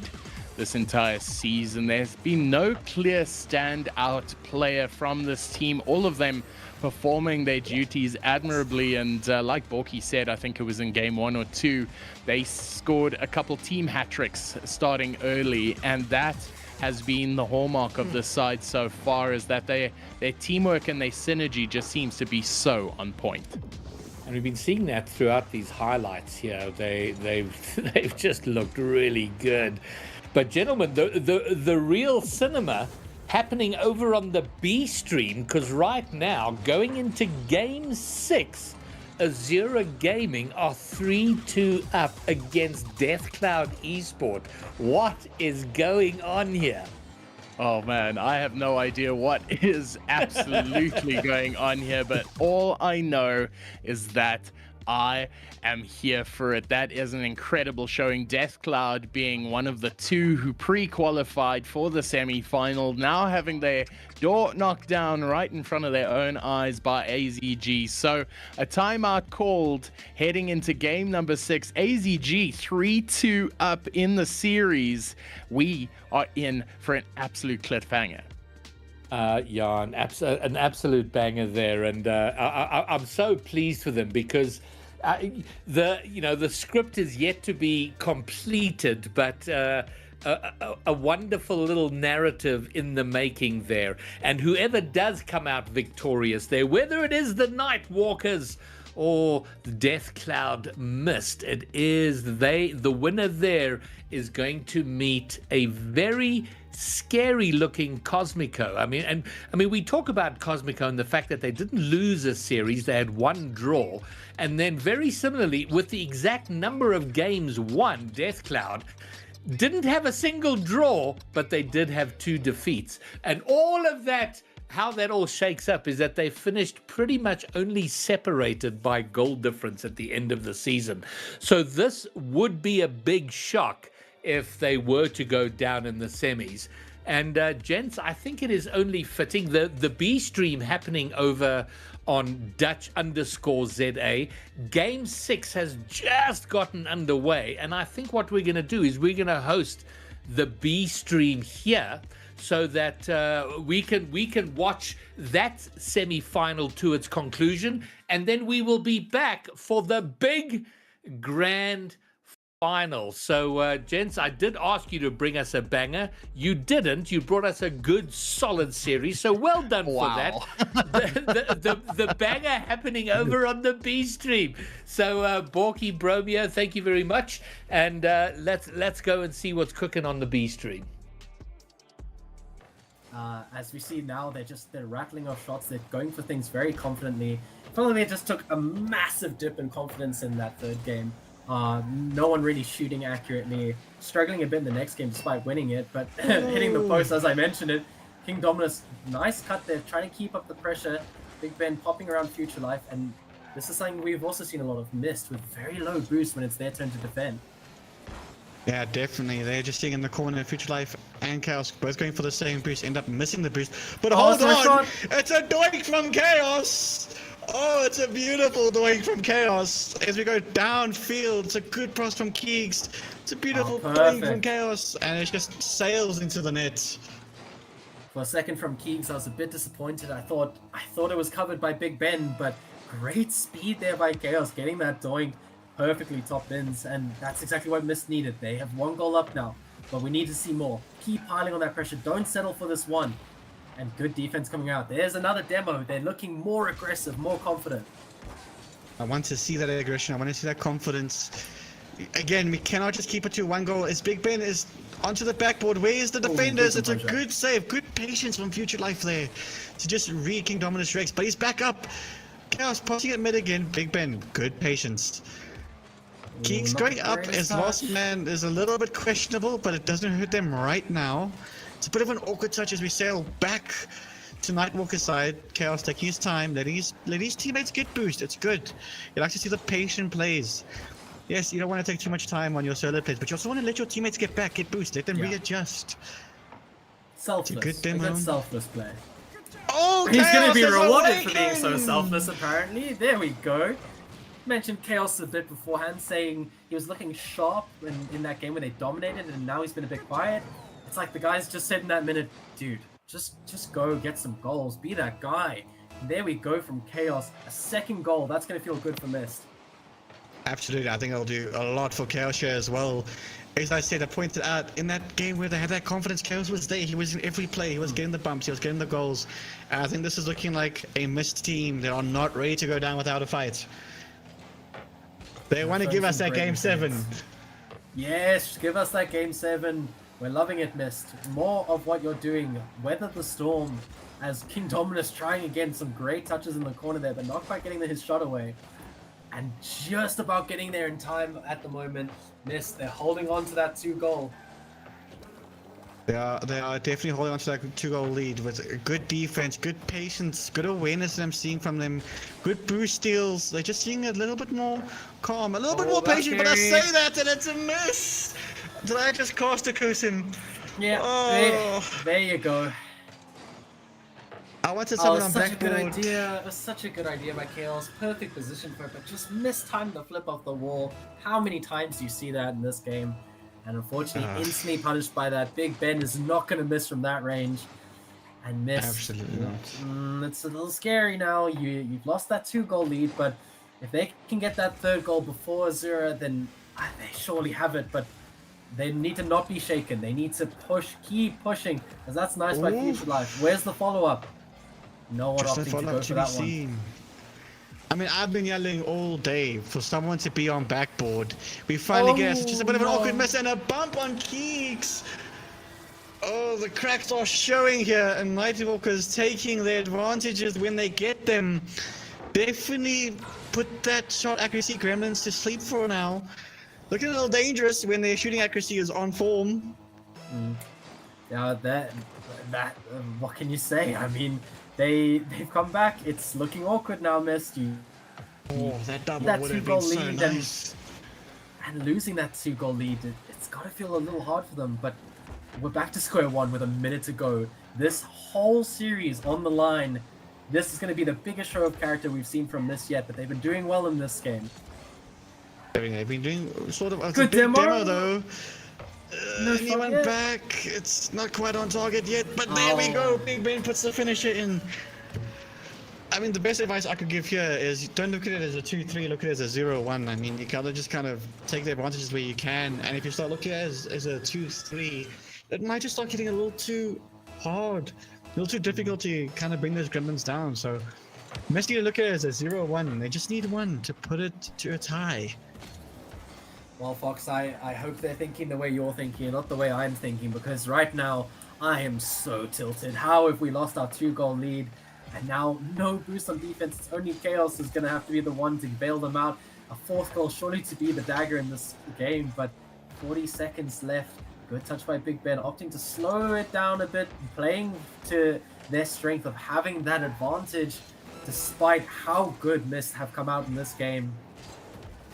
this entire season. There's been no clear standout player from this team, all of them performing their duties admirably. And like Borky said, I think it was in game 1 or 2, they scored a couple team hat tricks starting early, and that has been the hallmark of this side so far, is that their teamwork and their synergy just seems to be so on point. And we've been seeing that throughout these highlights here. They've just looked really good. But gentlemen, the real cinema happening over on the B stream, because right now, going into game 6, Azura Gaming are 3-2 up against DeathCloud Esport. What is going on here? Oh man, I have no idea what is absolutely going on here, but all I know is that I am here for it. That is an incredible showing. DeathCloud being one of the 2 who pre-qualified for the semi-final, now having their door knocked down right in front of their own eyes by AZG. So a timeout called heading into game number 6. AZG 3-2 up in the series. We are in for an absolute cliffhanger. An absolute banger there, and I'm so pleased for them, because the script is yet to be completed, but a wonderful little narrative in the making there. And whoever does come out victorious there, whether it is the Nightwalkers or the DeathCloud Mist, it is the winner there is going to meet a very scary looking Cosmico. I mean, we talk about Cosmico and the fact that they didn't lose a series, they had 1 draw, and then very similarly, with the exact number of games won, DeathCloud didn't have a single draw, but they did have 2 defeats. And all of that, how that all shakes up, is that they finished pretty much only separated by goal difference at the end of the season. So this would be a big shock if they were to go down in the semis. And gents, I think it is only fitting. The B stream happening over on Dutch_ZA. Game 6 has just gotten underway, and I think what we're going to do is we're going to host the B stream here, so that we can watch that semi-final to its conclusion, and then we will be back for the big grand final. So, gents, I did ask you to bring us a banger. You didn't. You brought us a good, solid series. So well done for that. The banger happening over on the B stream. So, Borky, Bromeo, thank you very much. And let's go and see what's cooking on the B stream. As we see now, they're rattling off shots. They're going for things very confidently. Finally, they just took a massive dip in confidence in that third game. No one really shooting accurately, struggling a bit in the next game despite winning it, but hitting the post as I mentioned it. King Dominus, nice cut there, trying to keep up the pressure. Big Ben popping around Future Life, and this is something we've also seen a lot of missed with very low boost when it's their turn to defend. Yeah, definitely. They're just sitting in the corner. Future Life and Chaos both going for the same boost, end up missing the boost. But hold on! It's a doink from Chaos! Oh, it's a beautiful doink from Chaos. As we go downfield, it's a good cross from Keegs. It's a beautiful doink from Chaos, and it just sails into the net. For a second from Keegs, I was a bit disappointed. I thought it was covered by Big Ben, but great speed there by Chaos, getting that doink. Perfectly top ins, and that's exactly what Mist needed. They have 1 goal up now, but we need to see more. Keep piling on that pressure. Don't settle for this one. And good defense coming out. There's another demo. They're looking more aggressive, more confident. I want to see that aggression. I want to see that confidence. Again, we cannot just keep it to 1 goal. As Big Ben is onto the backboard, where is the defenders? It's a good save. Good patience from Future Life there to just read King Dominus Rex, but he's back up. Chaos passing at mid again. Big Ben, good patience. Keeks going up as last man is a little bit questionable, but it doesn't hurt them right now. It's a bit of an awkward touch as we sail back to Nightwalker's side. Chaos taking his time, letting his teammates get boost. It's good. You like to see the patient plays. Yes, you don't want to take too much time on your solo plays, but you also want to let your teammates get back, get boost, let them readjust. Selfless. It's a good demo. A good selfless play. Oh, he's going to be rewarded for being so selfless, apparently. There we go. Mentioned Chaos a bit beforehand, saying he was looking sharp in that game when they dominated, and now he's been a bit quiet. It's like the guys just said in that minute, dude, just go get some goals, be that guy. And there we go from Chaos, a second goal. That's going to feel good for Mist. Absolutely, I think it'll do a lot for Chaos here as well. As I said, I pointed out in that game where they had that confidence, Chaos was there. He was in every play. He was getting the bumps. He was getting the goals. And I think this is looking like a Mist team. They are not ready to go down without a fight. They want to give us that game 7. Yes, give us that game 7. We're loving it, Mist. More of what you're doing. Weather the storm. As King Dominus trying again, some great touches in the corner there, but not quite getting his shot away. And just about getting there in time at the moment. Mist, they're holding on to that 2-goal. They are definitely holding on to that 2-goal lead with good defense, good patience, good awareness that I'm seeing from them, good boost steals. They're just seeing a little bit more calm, a little bit more patient, but I say that and it's a miss! Did I just cast a curse him? Yeah, there you go. I wanted someone on such backboard. a good idea. It was such a good idea by Chaos. Perfect position for it, but just mistimed the flip off the wall. How many times do you see that in this game? And unfortunately, instantly punished by that. Big Ben is not going to miss from that range. And miss. Absolutely not. It's a little scary now. You've lost that 2-goal lead, but if they can get that 3rd goal before Azura, then they surely have it. But they need to not be shaken. They need to push, keep pushing. Because that's nice by Future Life. Where's the follow-up? No one opting to go for that one. I mean, I've been yelling all day for someone to be on backboard. We finally get just a bit of an awkward miss and a bump on Keeks. Oh, the cracks are showing here, and Nightwalker's taking their advantages when they get them. Definitely put that shot accuracy gremlins to sleep for now. Looking a little dangerous when their shooting accuracy is on form. Yeah, that what can you say? I mean, they've come back. It's looking awkward now, Mist. That double that would have been 2-goal so lead nice. and losing that 2-goal lead, it's got to feel a little hard for them. But we're back to square one with a minute to go. This whole series on the line. This is going to be the biggest show of character we've seen from this yet. But they've been doing well in this game. They've been doing sort of a Good big demo though. He went back. It's not quite on target yet, but there we go. Big Ben puts the finisher in. I mean, the best advice I could give here is don't look at it as a 2-3, look at it as a 0-1. I mean, you gotta just kind of take the advantages where you can, and if you start looking at it as a 2-3, it might just start getting a little too hard, a little too difficult to kind of bring those Gremlins down. So, best need to look at it as a 0-1. They just need one to put it to a tie. Well, Fox, I hope they're thinking the way you're thinking, not the way I'm thinking, because right now I am so tilted. How have we lost our 2-goal lead? And now no boost on defense. It's only Chaos is going to have to be the one to bail them out. A 4th goal surely to be the dagger in this game, but 40 seconds left. Good touch by Big Ben, opting to slow it down a bit, playing to their strength of having that advantage, despite how good Mist have come out in this game.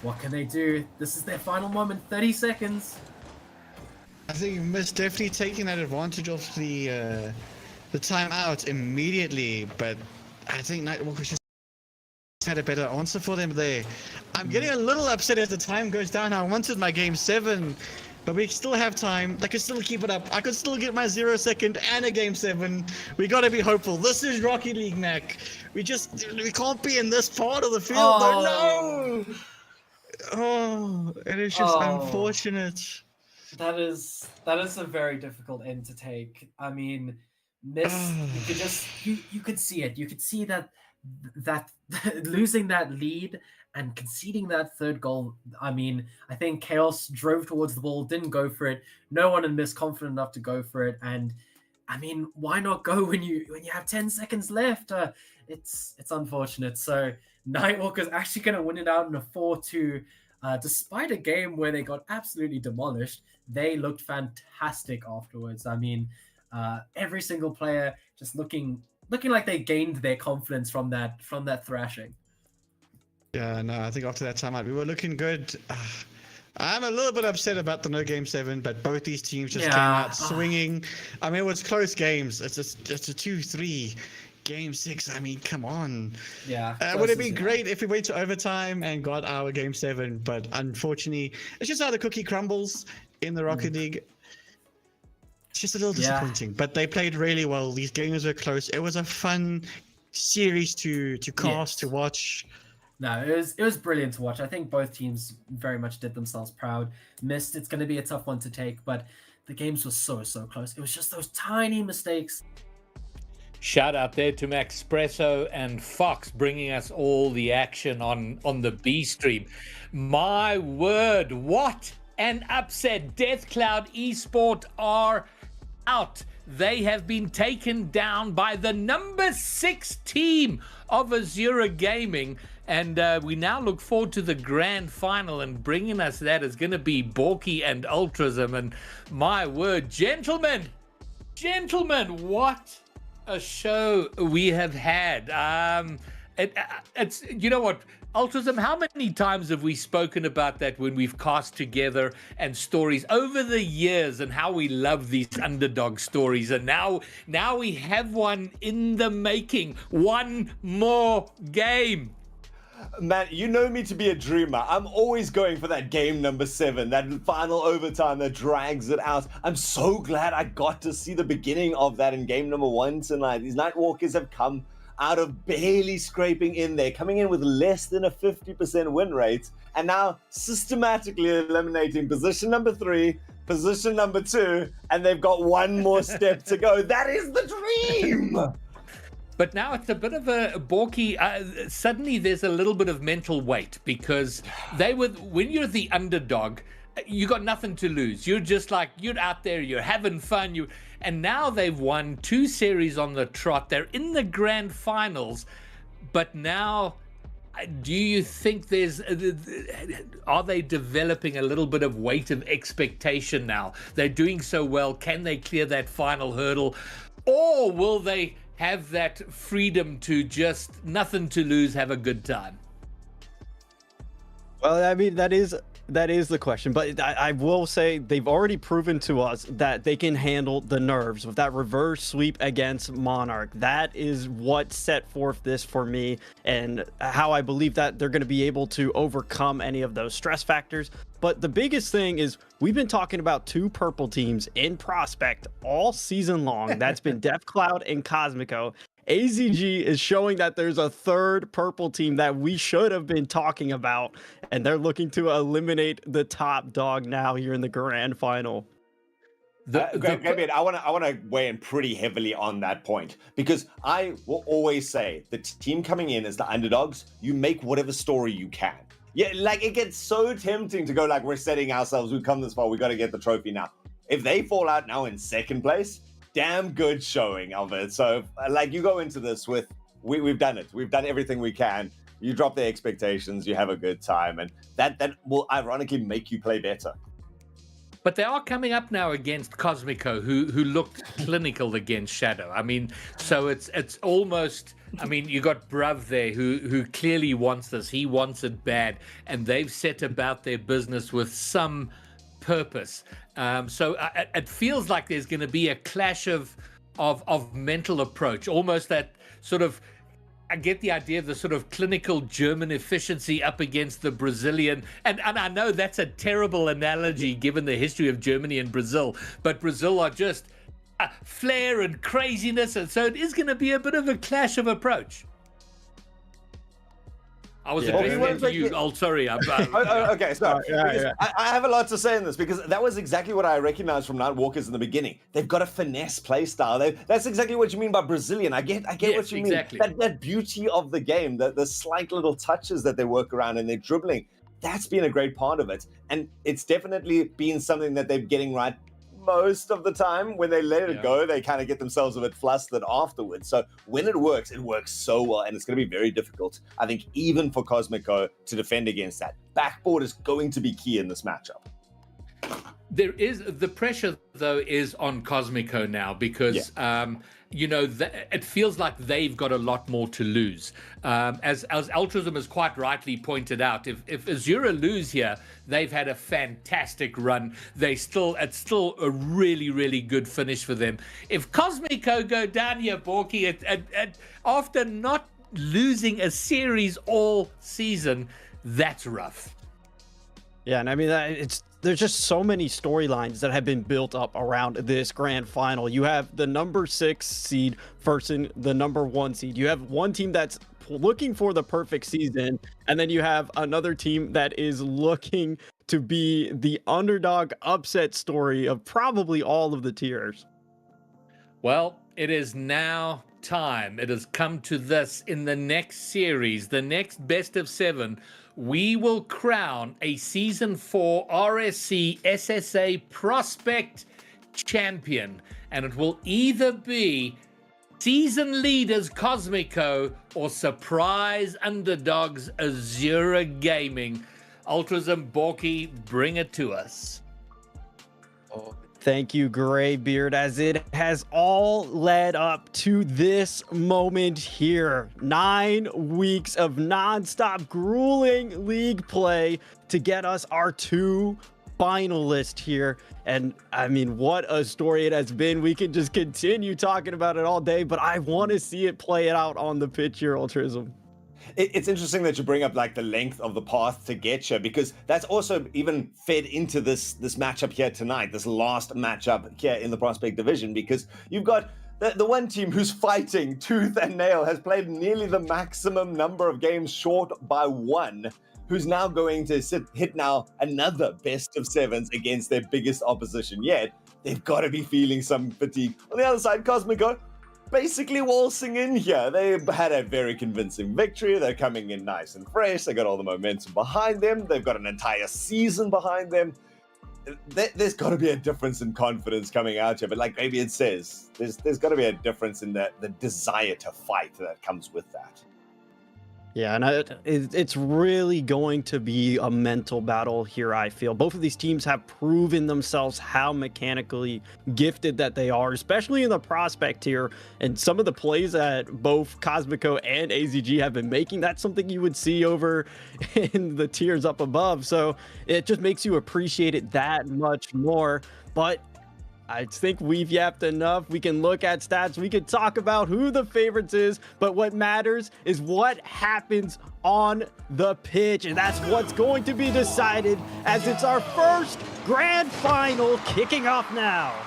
What can they do? This is their final moment, 30 seconds. I think Mist definitely taking that advantage of the timeout immediately, but I think Nightwalker just had a better answer for them there. I'm getting a little upset as the time goes down. I wanted my game 7, but we still have time. They could still keep it up. I could still get my 0 second and a game 7. We gotta be hopeful. This is Rocket League, Mac. We can't be in this part of the field. Oh. No! Oh, it is just unfortunate. That is a very difficult end to take. I mean, Mist, you could see it. You could see that losing that lead and conceding that 3rd goal. I mean, I think Chaos drove towards the ball, didn't go for it. No one in Mist confident enough to go for it. And I mean, why not go when you have 10 seconds left? It's unfortunate. So Nightwalker's actually going to win it out in a 4-2. Despite a game where they got absolutely demolished, they looked fantastic afterwards. I mean, every single player just looking like they gained their confidence from that thrashing. Yeah, no, I think after that timeout, we were looking good. I'm a little bit upset about the no game 7, but both these teams just came out swinging. I mean, it was close games. It's a 2-3. Game 6, I mean, come on. Yeah. Would have been great if we went to overtime and got our game 7, but unfortunately, it's just how the cookie crumbles in the Rocket League. It's just a little disappointing, but they played really well. These games were close. It was a fun series to cast, to watch. No, it was brilliant to watch. I think both teams very much did themselves proud. Mist, it's going to be a tough one to take, but the games were so close. It was just those tiny mistakes. Shout out there to Maxpresso and Fox bringing us all the action on the B stream. My word, what an upset. Death Cloud Esport are out. They have been taken down by the number 6 team of Azura Gaming. And we now look forward to the grand final, and bringing us that is going to be Borky and Ultrasm. And my word, gentlemen, what a show we have had. It's you know what, Ultrasm, how many times have we spoken about that when we've cast together and stories over the years and how we love these underdog stories, and now we have one in the making. One more game. Man, you know me to be a dreamer. I'm always going for that game number 7, that final overtime that drags it out. I'm so glad I got to see the beginning of that in game number 1 tonight. These Nightwalkers have come out of barely scraping in there, coming in with less than a 50% win rate, and now systematically eliminating position number 3, position number 2, and they've got one more step to go. That is the dream! But now it's a bit of a Borky. Suddenly there's a little bit of mental weight, because when you're the underdog, you got nothing to lose. You're just like, you're out there, you're having fun. And now they've won 2 series on the trot. They're in the grand finals. But now, do you think are they developing a little bit of weight of expectation now? They're doing so well. Can they clear that final hurdle? Or will they have that freedom to just nothing to lose, have a good time? Well, I mean, that is the question, but I will say they've already proven to us that they can handle the nerves with that reverse sweep against Monarch. That is what set forth this for me, and how I believe that they're going to be able to overcome any of those stress factors. But the biggest thing is we've been talking about 2 purple teams in Prospect all season long. That's been Death Cloud and Cosmico. AZG is showing that there's a third purple team that we should have been talking about, and they're looking to eliminate the top dog now here in the grand final. Greg, I want to weigh in pretty heavily on that point, because I will always say the team coming in as the underdogs, you make whatever story you can. Yeah, like it gets so tempting to go like, we're setting ourselves, we've come this far, we got to get the trophy now. If they fall out now in second place, damn good showing of it. So like you go into this with, we've done it. We've done everything we can. You drop the expectations, you have a good time, and that will ironically make you play better. But they are coming up now against Cosmico, who looked clinical against Shadow. I mean, so it's almost, I mean, you got Bruv there who clearly wants this. He wants it bad, and they've set about their business with some purpose. So it feels like there's going to be a clash of mental approach, almost that sort of, I get the idea of the sort of clinical German efficiency up against the Brazilian. And I know that's a terrible analogy given the history of Germany and Brazil, but Brazil are just flair and craziness. And so it is going to be a bit of a clash of approach. I was addressing you. Oh, sorry. Okay, so I have a lot to say in this, because that was exactly what I recognized from Nightwalkers in the beginning. They've got a finesse play style. That's exactly what you mean by Brazilian. I get what you mean. That beauty of the game, the slight little touches that they work around and they're dribbling, that's been a great part of it. And it's definitely been something that they're getting right most of the time. When they let it go, they kind of get themselves a bit flustered afterwards. So when it works so well, and it's going to be very difficult, I think, even for Cosmico to defend against that. Backboard is going to be key in this matchup. There is the pressure, though, is on Cosmico now, because you know, it feels like they've got a lot more to lose. As Altruism has quite rightly pointed out, if Azura lose here, they've had a fantastic run. It's still a really, really good finish for them. If Cosmico go down here, Borky, after not losing a series all season, that's rough. Yeah, and I mean, there's just so many storylines that have been built up around this grand final. You have the number 6 seed versus the number 1 seed. You have one team that's looking for the perfect season, and then you have another team that is looking to be the underdog upset story of probably all of the tiers. Well, it is now time. It has come to this. In the next series, the next best of 7, we will crown a Season 4 RSC SSA Prospect Champion. And it will either be season leaders Cosmico or surprise underdogs Azura Gaming. Altruism, Borky, bring it to us. Thank you, Greybeard, as it has all led up to this moment here. 9 weeks of non-stop grueling league play to get us our 2 finalists here. And I mean, what a story it has been. We can just continue talking about it all day, but I want to see it play out on the pitch here, Altruism. It's interesting that you bring up like the length of the path to get here, because that's also even fed into this matchup here tonight, this last matchup here in the Prospect Division, because you've got the one team who's fighting tooth and nail, has played nearly the maximum number of games short by 1, who's now going to hit now another best of 7s against their biggest opposition yet. They've got to be feeling some fatigue. On the other side, Cosmico basically waltzing in here. They had a very convincing victory. They're coming in nice and fresh. They got all the momentum behind them. They've got an entire season behind them. There's got to be a difference in confidence coming out here. But like maybe it says, there's got to be a difference in the desire to fight that comes with that. Yeah, and it's really going to be a mental battle here, I feel. Both of these teams have proven themselves how mechanically gifted that they are, especially in the prospect tier. And some of the plays that both Cosmico and AZG have been making, that's something you would see over in the tiers up above. So it just makes you appreciate it that much more. But I think we've yapped enough. We can look at stats. We can talk about who the favorites is, but what matters is what happens on the pitch. And that's what's going to be decided as it's our first grand final kicking off now.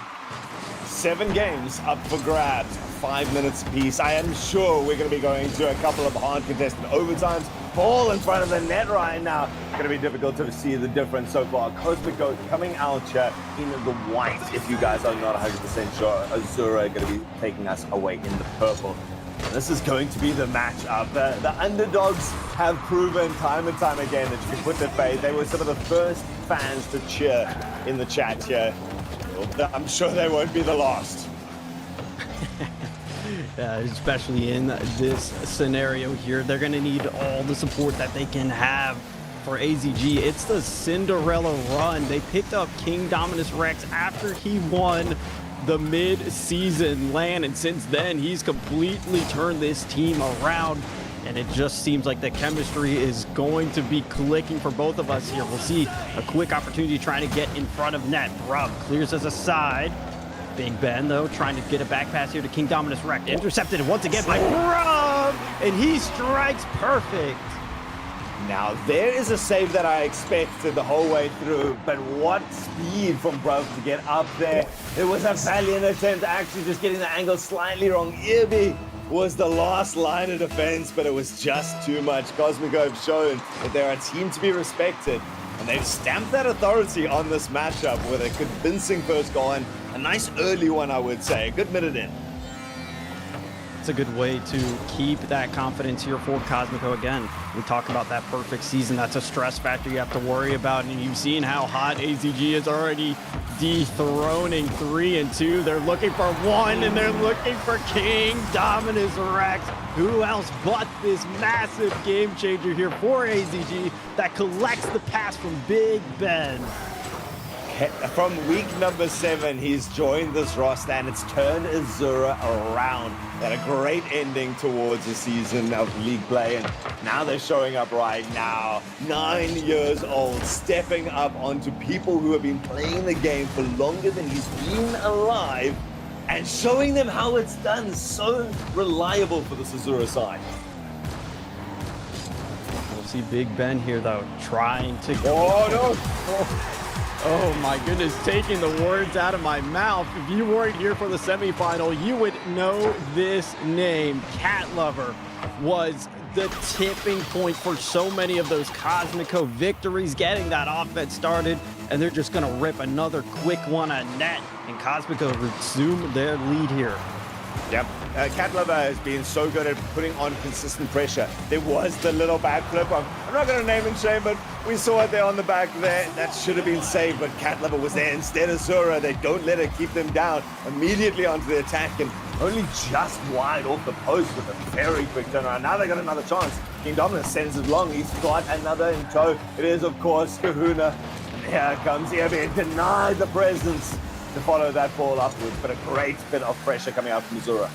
7 games up for grabs. 5 minutes apiece. I am sure we're going to be going to a couple of hard contested overtimes. Ball in front of the net right now. It's going to be difficult to see the difference so far. Cosmic Goat coming out here in the white. If you guys are not 100% sure, Azura are going to be taking us away in the purple. This is going to be the matchup. The underdogs have proven time and time again that you can put their faith. They were some of the first fans to cheer in the chat here. I'm sure they won't be the last. Especially in this scenario here, they're going to need all the support that they can have for AZG. It's the Cinderella run. They picked up King Dominus Rex after he won the mid-season LAN, and since then he's completely turned this team around, and it just seems like the chemistry is going to be clicking for both of us here. We'll see a quick opportunity trying to get in front of net. Brub clears us aside. Big Ben, though, trying to get a back pass here to King Dominus Rex. Intercepted once again by Brub, and he strikes perfect. Now, there is a save that I expected the whole way through, but what speed from Brub to get up there. It was a valiant attempt, actually just getting the angle slightly wrong. Irby was the last line of defense, but it was just too much. Cosmic have shown that they're a team to be respected, and they've stamped that authority on this matchup with a convincing first goal, and a nice early one, I would say. A good minute in. It's a good way to keep that confidence here for Cosmico. Again, we talk about that perfect season. That's a stress factor you have to worry about, and you've seen how hot AZG is already dethroning 3 and 2. They're looking for 1, and they're looking for King Dominus Rex. Who else but this massive game changer here for AZG that collects the pass from Big Ben. From week number 7, he's joined this roster, and it's turned Azura around. They had a great ending towards the season of league play, and now they're showing up right now. 9 years old, stepping up onto people who have been playing the game for longer than he's been alive, and showing them how it's done. So reliable for the Azura side. We'll see Big Ben here, though, trying to go. Oh, no! Oh my goodness, taking the words out of my mouth. If you weren't here for the semifinal, you would know this name. Cat Lover was the tipping point for so many of those Cosmico victories, getting that offense started, and they're just going to rip another quick one on net, and Cosmico resume their lead here. Yep. Cat Lover has been so good at putting on consistent pressure. There was the little backflip. I'm not going to name and shame, but we saw it there on the back there. That should have been saved, but Cat Lover was there instead of Zura. They don't let her keep them down. Immediately onto the attack, and only just wide off the post with a very quick turnaround. Now they got another chance. King Dominus sends it long. He's got another in tow. It is, of course, Kahuna. And here comes Irby, denied the presence to follow that ball upwards, but a great bit of pressure coming out from Zura.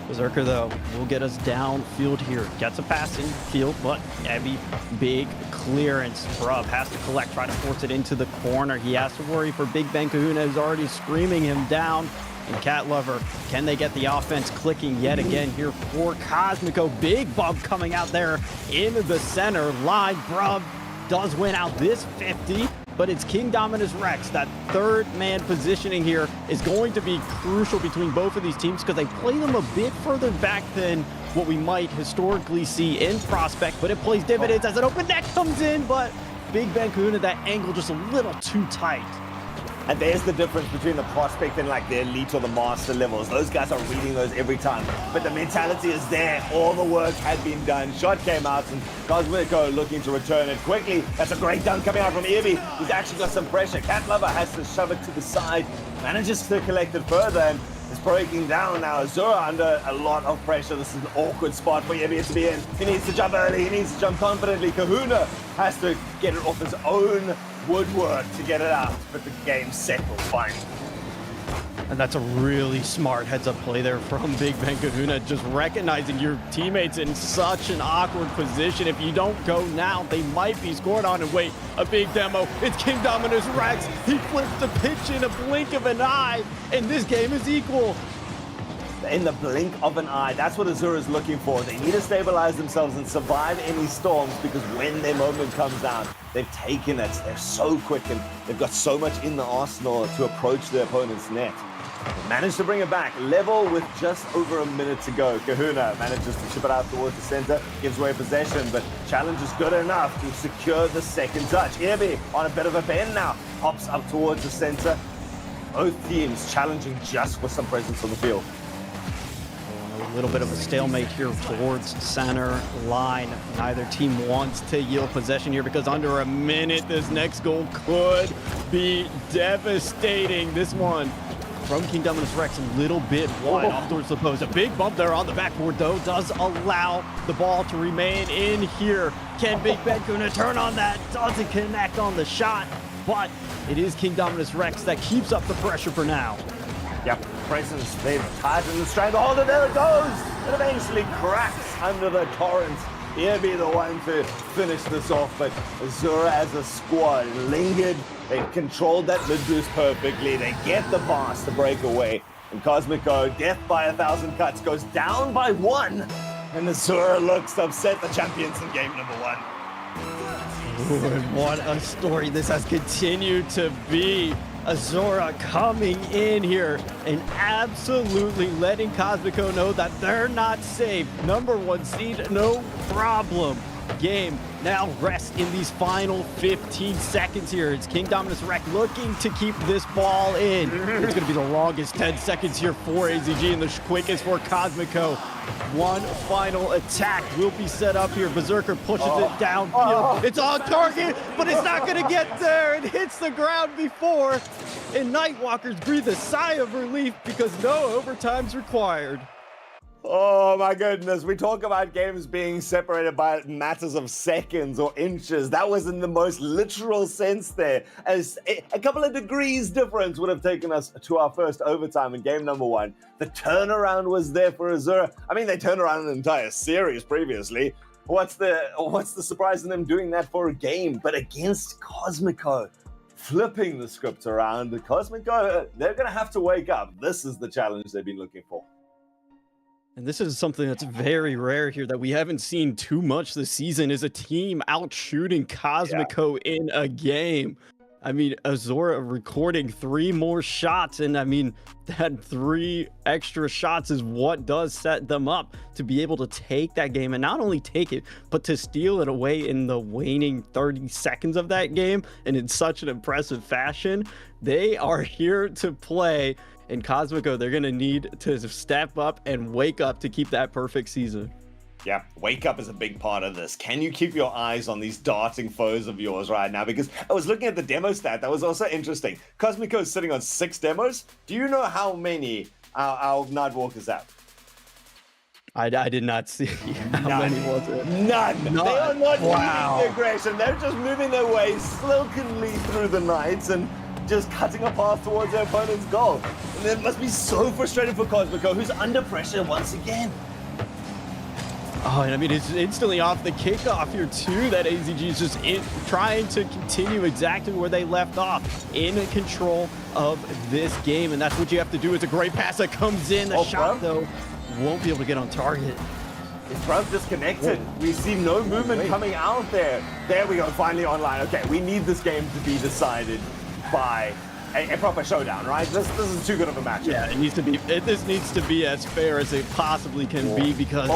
Berserker, though, will get us downfield here. Gets a pass in field, but heavy, big clearance. Brub has to collect, try to force it into the corner. He has to worry for Big Ben Kahuna, who's already screaming him down. And Cat Lover, can they get the offense clicking yet again here for Cosmico? Big bump coming out there in the center line. Brub does win out this 50. But it's King Dominus Rex. That third man positioning here is going to be crucial between both of these teams because they play them a bit further back than what we might historically see in Prospect, but it plays dividends as an open net comes in, but Big Ben Kahuna, that angle just a little too tight. And there's the difference between the Prospect and like the Elite or the Master levels. Those guys are reading those every time. But the mentality is there. All the work had been done. Shot came out, and Cosmico looking to return it quickly. That's a great dunk coming out from Irby. He's actually got some pressure. Cat Lover has to shove it to the side. Manages to collect it further, and it's breaking down now. Azura under a lot of pressure. This is an awkward spot for Irby to be in. He needs to jump early. He needs to jump confidently. Kahuna has to get it off his own woodwork to get it out, but the game's settled finally. And that's a really smart heads-up play there from Big Ben Kahuna, just recognizing your teammates in such an awkward position. If you don't go now, they might be scored on. And wait, a big demo. It's King Dominus Rex. He flips the pitch in a blink of an eye, and this game is equal. In the blink of an eye, that's what Azura is looking for. They need to stabilize themselves and survive any storms, because when their moment comes down, they've taken it. They're so quick, and they've got so much in the arsenal to approach their opponent's net. Managed to bring it back, level with just over a minute to go. Kahuna manages to chip it out towards the center, gives away possession, but challenge is good enough to secure the second touch. Irby on a bit of a bend now, hops up towards the center. Both teams challenging just for some presence on the field. A little bit of a stalemate here towards center line. Neither team wants to yield possession here because under a minute, this next goal could be devastating. This one from King Dominus Rex, a little bit wide off towards the post. A big bump there on the backboard, though, does allow the ball to remain in here. Can Big Ben gonna turn on that? Doesn't connect on the shot, but it is King Dominus Rex that keeps up the pressure for now. Yep, presence, they've tightened the stranglehold, and there it goes! It eventually cracks under the torrent. He'll be the one to finish this off, but Azura as a squad lingered. They controlled that mid boost perfectly. They get the pass to break away. And Cosmico, death by 1,000 cuts, goes down by 1. And Azura looks upset, the champions in game number 1. Ooh, and what a story this has continued to be. Azura coming in here and absolutely letting Cosmico know that they're not safe. Number 1 seed, no problem. Game now rests in these final 15 seconds here. It's King Dominus Rex looking to keep this ball in. It's going to be the longest 10 seconds here for AZG and the quickest for Cosmico. One final attack will be set up here. Berserker pushes it downfield. It's on target, but it's not going to get there. It hits the ground before. And Nightwalkers breathe a sigh of relief because no overtime's required. Oh my goodness, we talk about games being separated by matters of seconds or inches. That was in the most literal sense there, as a couple of degrees difference would have taken us to our first overtime in game number 1. The turnaround was there for Azura. I mean, they turned around an entire series previously. What's the surprise in them doing that for a game? But against Cosmico, flipping the script around, the Cosmico, they're going to have to wake up. This is the challenge they've been looking for. And this is something that's very rare here that we haven't seen too much this season, is a team out shooting Cosmico in a game. I mean, Azura recording 3 more shots, and I mean, that 3 extra shots is what does set them up to be able to take that game, and not only take it, but to steal it away in the waning 30 seconds of that game, and in such an impressive fashion. They are here to play. And Cosmico, they're going to need to step up and wake up to keep that perfect season. Yeah, wake up is a big part of this. Can you keep your eyes on these darting foes of yours right now? Because I was looking at the demo stat. That was also interesting. Cosmico is sitting on 6 demos. Do you know how many our Nightwalkers have? I did not see how many was it. None. They are not using the aggression. They're just moving their way silkenly through the nights and just cutting a path towards their opponent's goal. And it must be so frustrating for Cosmico, who's under pressure once again. Oh, and I mean, it's instantly off the kickoff here, too, that AZG is just trying to continue exactly where they left off, in control of this game. And that's what you have to do. It's a great pass that comes in. The shot, though, won't be able to get on target. His bruv disconnected. We see no movement coming out there. There we go, finally online. Okay, we need this game to be decided by a proper showdown, right? This is too good of a match. Yeah, this needs to be as fair as it possibly can be, because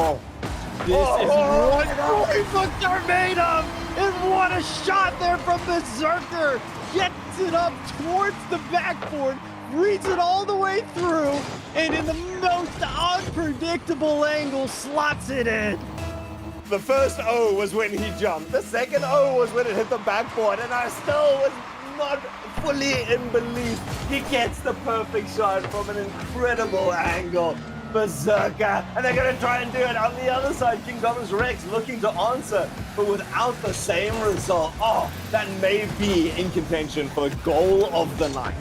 this is what books are made of. And what a shot there from Berserker. Gets it up towards the backboard, reads it all the way through, and in the most unpredictable angle, slots it in. The first O was when he jumped. The second O was when it hit the backboard, and I still was not fully in belief. He gets the perfect shot from an incredible angle. Berserker, and they're going to try and do it on the other side. King Dominus Rex looking to answer, but without the same result. Oh, that may be in contention for goal of the night.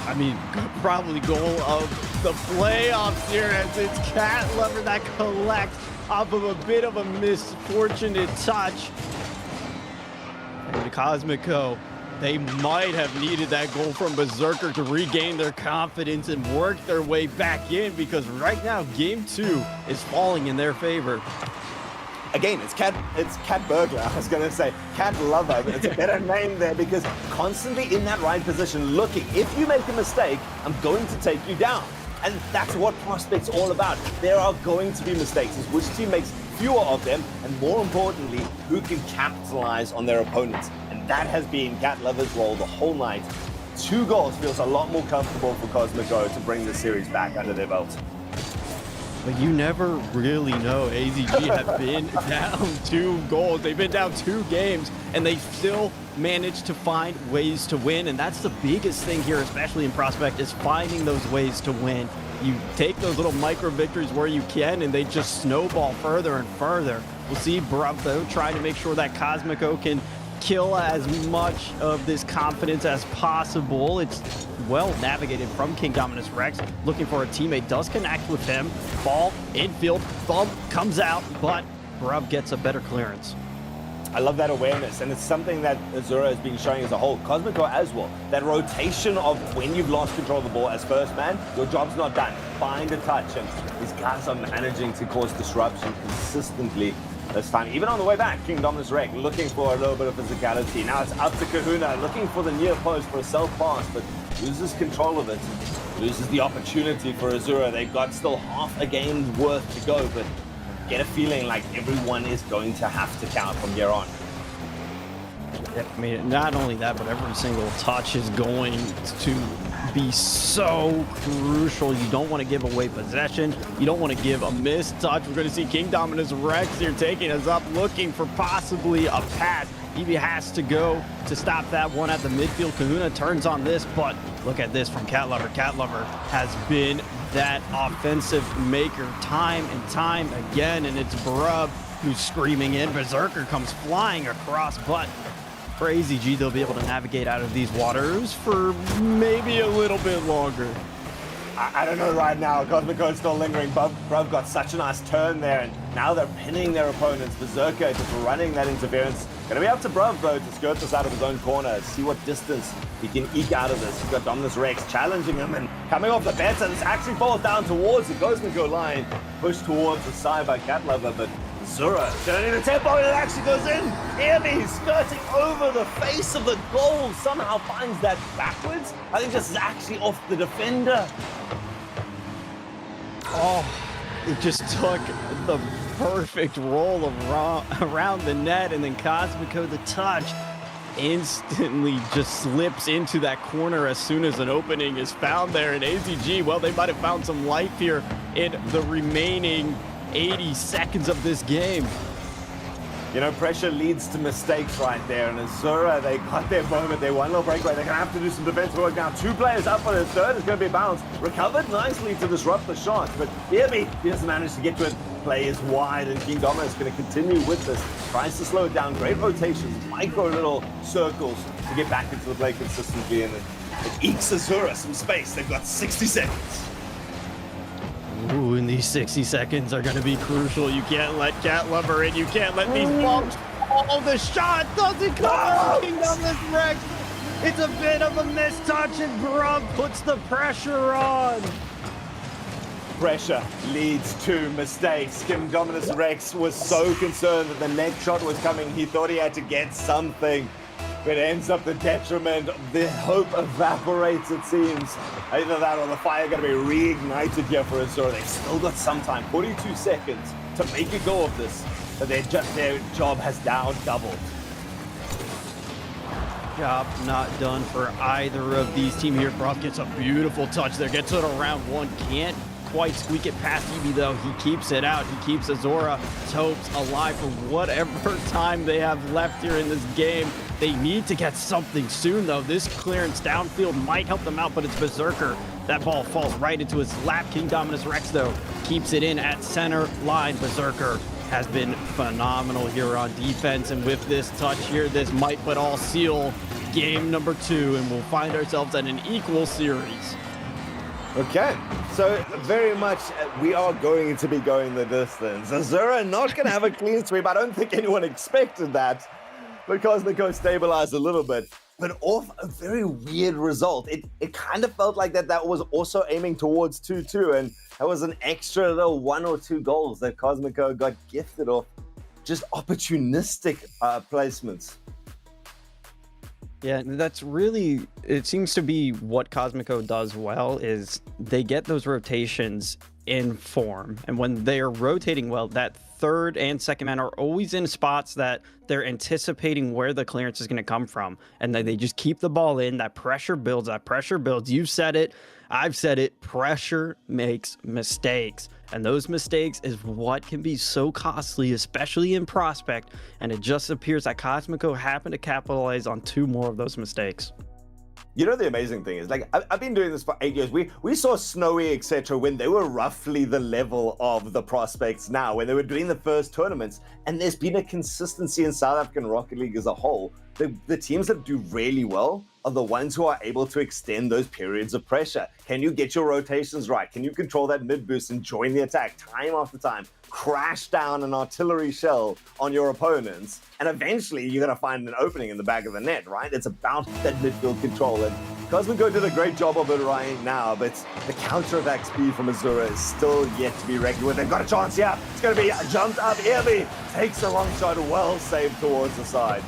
I mean, probably goal of the playoffs here, as it's Cat Lover that collects off of a bit of a misfortunate touch. And Cosmico, they might have needed that goal from Berserker to regain their confidence and work their way back in, because right now, game 2 is falling in their favor. Again, it's Cat Burglar. I was going to say Cat Lover, but it's a better name there because constantly in that right position looking. If you make a mistake, I'm going to take you down. And that's what Prospect's all about. There are going to be mistakes. It's which team makes fewer of them, and more importantly, who can capitalize on their opponents. And that has been Cat Lover's role the whole night. 2 goals feels a lot more comfortable for Cosmic O to bring the series back under their belt. But you never really know. AZG have been down 2 goals. They've been down 2 games, and they still managed to find ways to win. And that's the biggest thing here, especially in Prospect, is finding those ways to win. You take those little micro victories where you can, and they just snowball further and further. We'll see Bruv, though, trying to make sure that Cosmic O can kill as much of this confidence as possible. It's well navigated from King Dominus Rex, looking for a teammate, does connect with him. Ball, infield, bump, comes out, but Bruv gets a better clearance. I love that awareness, and it's something that Azura has been showing as a whole. Cosmic O as well. That rotation of when you've lost control of the ball as first man, your job's not done. Find a touch, and these guys are managing to cause disruption consistently this time. Even on the way back, King Dominus Rex looking for a little bit of physicality. Now it's up to Kahuna, looking for the near post for a self-pass, but loses control of it. Loses the opportunity for Azura. They've got still half a game's worth to go, but get a feeling like everyone is going to have to count from here on. I mean, not only that, but every single touch is going to be so crucial. You don't want to give away possession. You don't want to give a missed touch. We're going to see King Dominus Rex here taking us up, looking for possibly a pass. He has to go to stop that one at the midfield. Kahuna turns on this, but look at this from Cat Lover. Cat Lover has been that offensive maker time and time again, and it's Bruv who's screaming in. Berserker comes flying across, but for AZG, they'll be able to navigate out of these waters for maybe a little bit longer. I don't know right now. Cosmic O is still lingering. Bruv got such a nice turn there, and now they're pinning their opponents. Berserker just running that interference. Gonna be up to Bruv, though, to skirt this out of his own corner, see what distance he can eke out of this. He's got Dominus Rex challenging him, and coming off the bat, and this actually falls down towards the Cosmic O line. Pushed towards the side by Cat Lover, but Zura turning the tempo, and it actually goes in. He's skirting over the face of the goal. Somehow finds that backwards. I think this is actually off the defender. Oh, it just took the perfect roll around the net, and then Cosmic O, the touch, instantly just slips into that corner as soon as an opening is found there. And AZG, well, they might have found some life here in the remaining 80 seconds of this game. You know, pressure leads to mistakes right there, and Azura, they got their moment. They one little breakaway. They're going to have to do some defense work now. 2 players up on his third. It's going to be bounced. Recovered nicely to disrupt the shot, but he doesn't manage to get to it. Play is wide, and King Dominus is going to continue with this. Tries to slow it down. Great rotations, micro little circles to get back into the play consistently, and it ekes Azura some space. They've got 60 seconds. Ooh, and these 60 seconds are going to be crucial. You can't let Cat Lover in. You can't let these bumps. Oh, the shot doesn't come. King Dominus Rex. It's a bit of a missed touch, and Bruv puts the pressure on. Pressure leads to mistakes. King Dominus Rex was so concerned that the next shot was coming. He thought he had to get something, but it ends up the detriment. The hope evaporates, it seems. Either that or the fire going to be reignited here for Azura. They've still got some time, 42 seconds, to make a go of this. But their job has now doubled. Job not done for either of these teams here. Bruv gets a beautiful touch there. Gets it around one. Can't quite squeak it past Evie, though. He keeps it out. He keeps Azura's hopes alive for whatever time they have left here in this game. They need to get something soon, though. This clearance downfield might help them out, but it's Berserker. That ball falls right into his lap. King Dominus Rex, though, keeps it in at center line. Berserker has been phenomenal here on defense, and with this touch here, this might but all seal game number 2, and we'll find ourselves at an equal series. Okay, so very much we are going to be going the distance. Azura not going to have a clean sweep. I don't think anyone expected that, but Cosmic O stabilized a little bit, but off a very weird result. It kind of felt like that was also aiming towards 2-2, and that was an extra little 1 or 2 goals that Cosmic O got gifted off just opportunistic placements. Yeah, that's really, it seems to be what Cosmico does well is they get those rotations in form. And when they are rotating well, that third and second man are always in spots that they're anticipating where the clearance is going to come from. And then they just keep the ball in. That pressure builds. You've said it. I've said it. Pressure makes mistakes. And those mistakes is what can be so costly, especially in Prospect. And it just appears that Cosmico happened to capitalize on 2 more of those mistakes. You know, the amazing thing is, like, I've been doing this for 8 years. We saw Snowy, etc., when they were roughly the level of the Prospects now, when they were doing the first tournaments. And there's been a consistency in South African Rocket League as a whole. The teams that do really well are the ones who are able to extend those periods of pressure. Can you get your rotations right? Can you control that mid boost and join the attack time after time? Crash down an artillery shell on your opponents, and eventually you're going to find an opening in the back of the net, right? It's about that midfield control, and Cosmico did a great job of it right now, but the counter-attack speed from Azura is still yet to be reckoned with. They've got a chance here. It's going to be jumped up. Irby takes a long shot, well saved towards the side.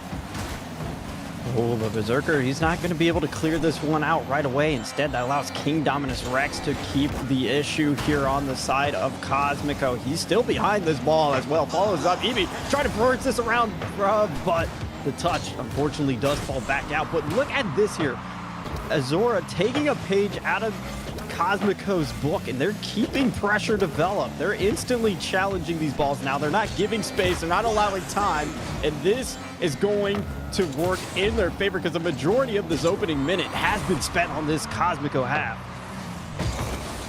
Oh, the Berserker, he's not going to be able to clear this one out right away. Instead, that allows King Dominus Rex to keep the issue here on the side of Cosmico. He's still behind this ball as well. Follows up. Evie trying to force this around, but the touch, unfortunately, does fall back out. But look at this here. Azura taking a page out of Cosmico's book, and they're keeping pressure develop. They're instantly challenging these balls now. They're not giving space. They're not allowing time. And this is going to work in their favor because the majority of this opening minute has been spent on this Cosmico half.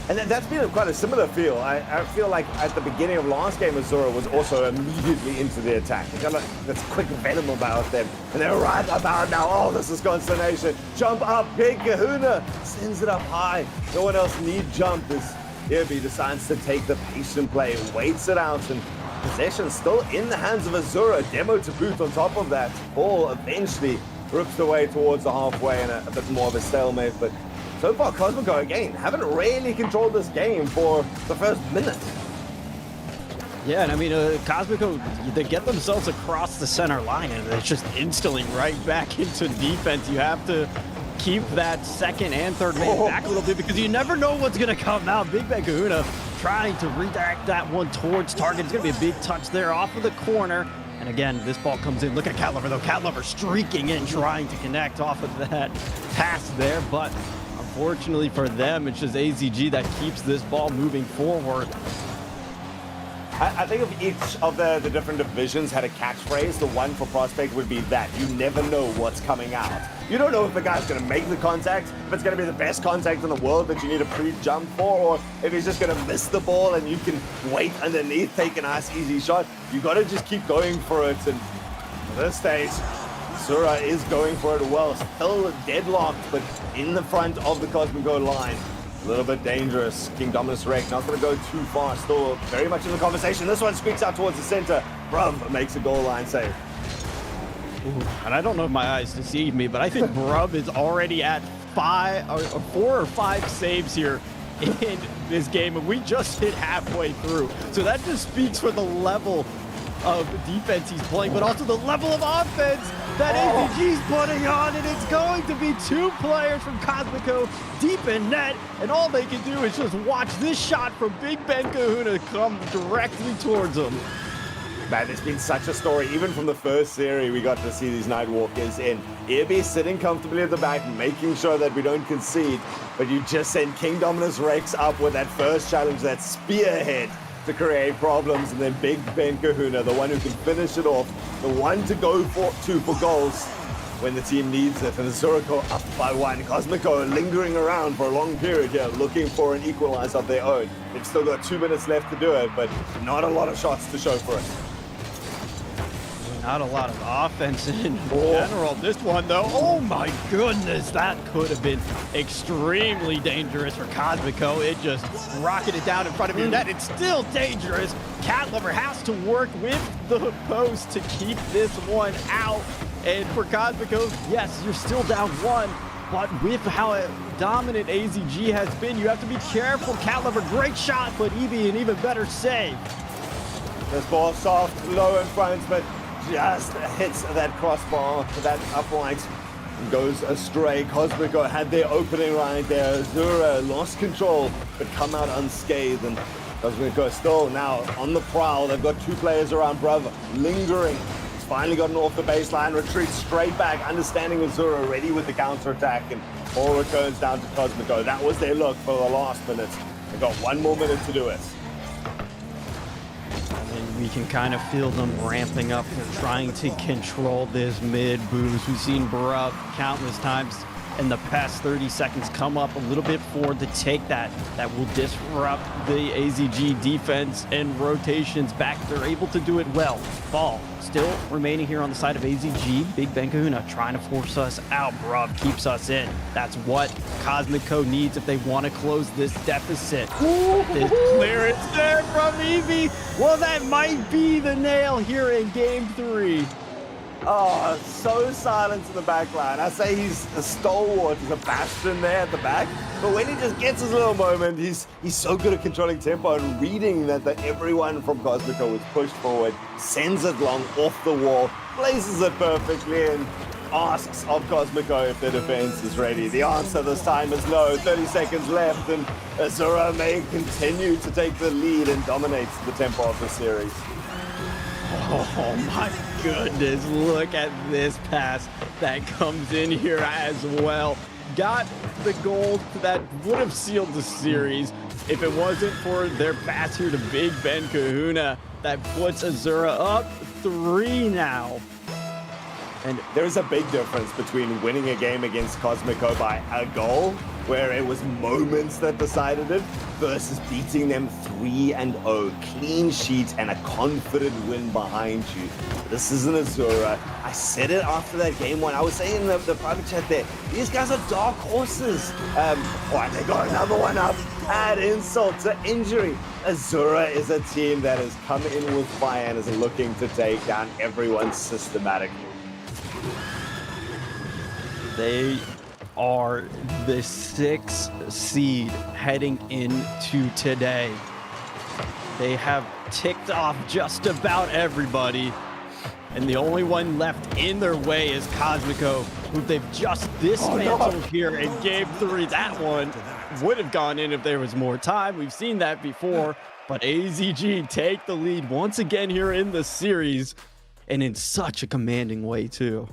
And that's been quite a similar feel. I feel like at the beginning of last game, Azura was also immediately into the attack. They got this quick venom about them. And they're right about now. Oh, this is consternation. Jump up, big Kahuna sends it up high. No one else need jump as Irby decides to take the patient play, waits it out, and possession still in the hands of Azura. Demo to boot on top of that. Ball eventually rips away towards the halfway and a bit more of a stalemate, but so far, Cosmico, again, haven't really controlled this game for the first minute. Yeah, and I mean, Cosmico, they get themselves across the center line, and it's just instantly right back into defense. You have to keep that second and third man back a little bit because you never know what's going to come out. Big Ben Kahuna trying to redirect that one towards target. It's going to be a big touch there off of the corner. And again, this ball comes in. Look at Cat Lover, though. Cat Lover streaking in, trying to connect off of that pass there, but unfortunately for them, it's just AZG that keeps this ball moving forward. I think if each of the different divisions had a catchphrase, the one for Prospect would be that. You never know what's coming out. You don't know if the guy's going to make the contact, if it's going to be the best contact in the world that you need a pre-jump for, or if he's just going to miss the ball and you can wait underneath, take a nice easy shot. You got to just keep going for it. And at this stage, Sura is going for it well. Still deadlocked, but in the front of the Cosmico line. A little bit dangerous. King Dominus Rex not going to go too far. Still very much in the conversation. This one squeaks out towards the center. Bruv makes a goal line save. Ooh, and I don't know if my eyes deceive me, but I think Brub is already at 4 or 5 saves here in this game, and we just hit halfway through. So that just speaks for the level of defense he's playing, but also the level of offense that AZG's putting on, and it's going to be 2 players from Cosmico deep in net, and all they can do is just watch this shot from Big Ben Kahuna come directly towards them. Man, it's been such a story. Even from the first series, we got to see these Nightwalkers in. Irby sitting comfortably at the back, making sure that we don't concede, but you just send King Dominus Rex up with that first challenge, that spearhead, to create problems, and then Big Ben Kahuna, the one who can finish it off, the one to go for goals when the team needs it. And Azura up by 1. Cosmico lingering around for a long period here, looking for an equalizer of their own. They've still got 2 minutes left to do it, but not a lot of shots to show for it. Not a lot of offense in general. This one, though, oh my goodness, that could have been extremely dangerous for Cosmico. It just rocketed down in front of your net. It's still dangerous. Cat Lover has to work with the post to keep this one out. And for Cosmico, yes, you're still down 1, but with how dominant AZG has been, you have to be careful. Cat Lover, great shot, but Evie, an even better save. This ball soft, low in front, but just hits that crossbar, that upright, and goes astray. Cosmico had their opening right there. Azura lost control, but come out unscathed, and Cosmico still now on the prowl. They've got 2 players around Bruv, lingering. He's finally gotten off the baseline, retreats straight back, understanding Azura ready with the counterattack, and all returns down to Cosmico. That was their look for the last minute. They've got 1 more minute to do it. And we can kind of feel them ramping up. They're trying to control this mid boost. We've seen Bruv countless times in the past 30 seconds come up a little bit forward to take that. That will disrupt the AZG defense and rotations back. They're able to do it well. Ball still remaining here on the side of AZG. Big Ben Kahuna trying to force us out. Bruv keeps us in. That's what Cosmico needs if they want to close this deficit. This clearance there from Eevee. Well, that might be the nail here in game 3. Oh, so silent in the back line. I say he's a stalwart, he's a bastion there at the back. But when he just gets his little moment, he's so good at controlling tempo and reading that everyone from Cosmico was pushed forward, sends it long off the wall, places it perfectly, and asks of Cosmico if their defense is ready. The answer this time is no. 30 seconds left, and Azura may continue to take the lead and dominate the tempo of the series. Oh my goodness, look at this pass that comes in here as well. Got the goal that would have sealed the series if it wasn't for their pass here to Big Ben Kahuna that puts Azura up 3 now. And there's a big difference between winning a game against Cosmico by a goal, where it was moments that decided it, versus beating them 3-0, clean sheet and a confident win behind you. This isn't Azura. I said it after that game 1. I was saying in the private chat there, these guys are dark horses. Why they got another one up? Add insult to injury. Azura is a team that has come in with fire and is looking to take down everyone systematically. They are the 6th seed heading into today. They have ticked off just about everybody, and the only one left in their way is Cosmico, who they've just dismantled here in game 3. That one would have gone in if there was more time. We've seen that before, but AZG take the lead once again here in the series, and in such a commanding way too.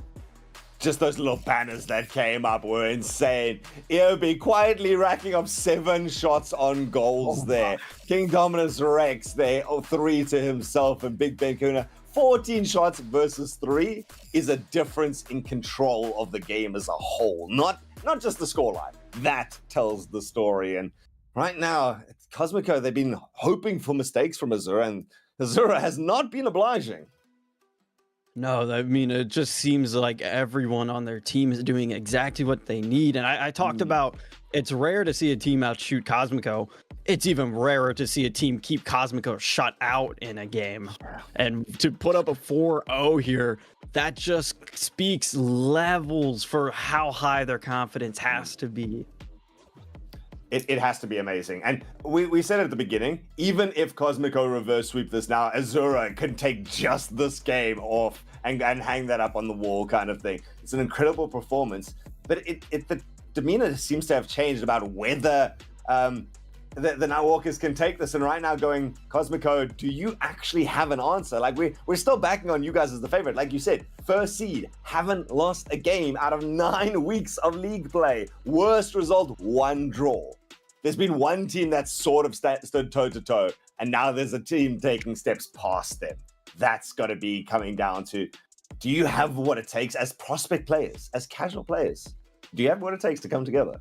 Just those little banners that came up were insane. EOB quietly racking up 7 shots on goals there. King Dominus Rex there, 3 to himself, and Big Ben Kahuna, 14 shots versus 3 is a difference in control of the game as a whole, not just the scoreline. That tells the story. And right now, Cosmico, they've been hoping for mistakes from Azura, and Azura has not been obliging. No, I mean, it just seems like everyone on their team is doing exactly what they need. And I talked about it's rare to see a team outshoot Cosmico. It's even rarer to see a team keep Cosmico shut out in a game. And to put up a 4-0 here, that just speaks levels for how high their confidence has to be. It has to be amazing. And we said at the beginning, even if Cosmico reverse sweep this now, Azura can take just this game off and hang that up on the wall kind of thing. It's an incredible performance. But the demeanor seems to have changed about whether the Nightwalkers can take this. And right now going, Cosmico, do you actually have an answer? Like we're still backing on you guys as the favorite. Like you said, first seed, haven't lost a game out of 9 weeks of league play. Worst result, 1 draw. There's been 1 team that's sort of stood toe-to-toe, and now there's a team taking steps past them. That's got to be coming down to, do you have what it takes as prospect players, as casual players? Do you have what it takes to come together?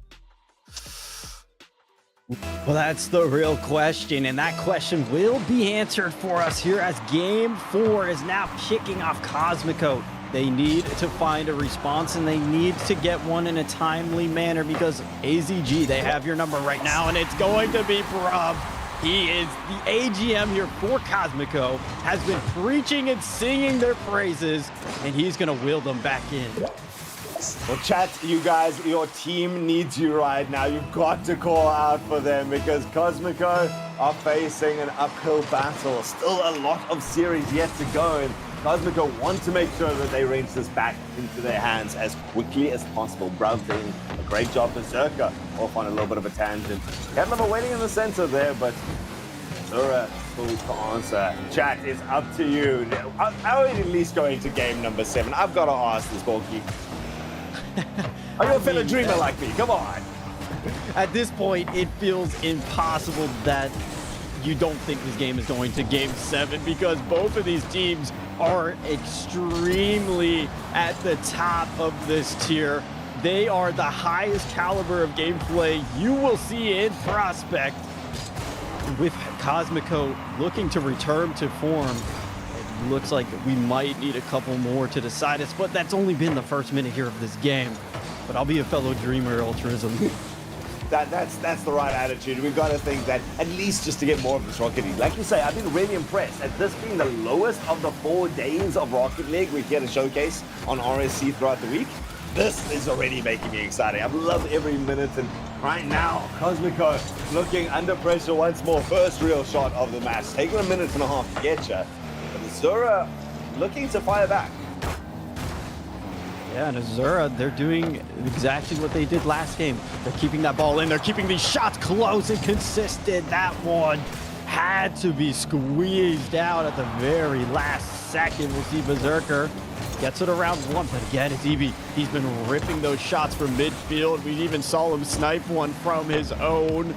Well, that's the real question, and that question will be answered for us here as Game 4 is now kicking off. Cosmico, they need to find a response, and they need to get one in a timely manner because AZG, they have your number right now, and it's going to be Bruv. He is the AGM here for Cosmico, has been preaching and singing their praises, and he's going to wheel them back in. Well, chat, you guys, your team needs you right now. You've got to call out for them because Cosmico are facing an uphill battle. Still a lot of series yet to go, and Cosmico want to make sure that they wrench this back into their hands as quickly as possible. Bruv doing a great job. Berserker off on a little bit of a tangent. Catlover waiting in the center there, but Zura pulls to answer. Chat is up to you. Are we at least going to game number 7? I've got to ask this, Borky. Are you a fellow dreamer like me? Come on. At this point, it feels impossible that you don't think this game is going to game 7 because both of these teams are extremely at the top of this tier. They are the highest caliber of gameplay you will see in Prospect. With Cosmico looking to return to form, it looks like we might need a couple more to decide us, but that's only been the first minute here of this game. But I'll be a fellow dreamer, Ultrism. That's the right attitude. We've got to think that at least just to get more of this Rocket League. Like you say, I've been really impressed at this being the lowest of the 4 days of Rocket League we get a showcase on RSC throughout the week. This is already making me excited. I've loved every minute, and right now, Cosmico looking under pressure once more. First real shot of the match. Taking a minute and a half to get you. But Azura looking to fire back. Yeah, and Azura, they're doing exactly what they did last game. They're keeping that ball in. They're keeping these shots close and consistent. That one had to be squeezed out at the very last second. We'll see Berserker gets it around 1, but again, it's EB. He's been ripping those shots from midfield. We even saw him snipe one from his own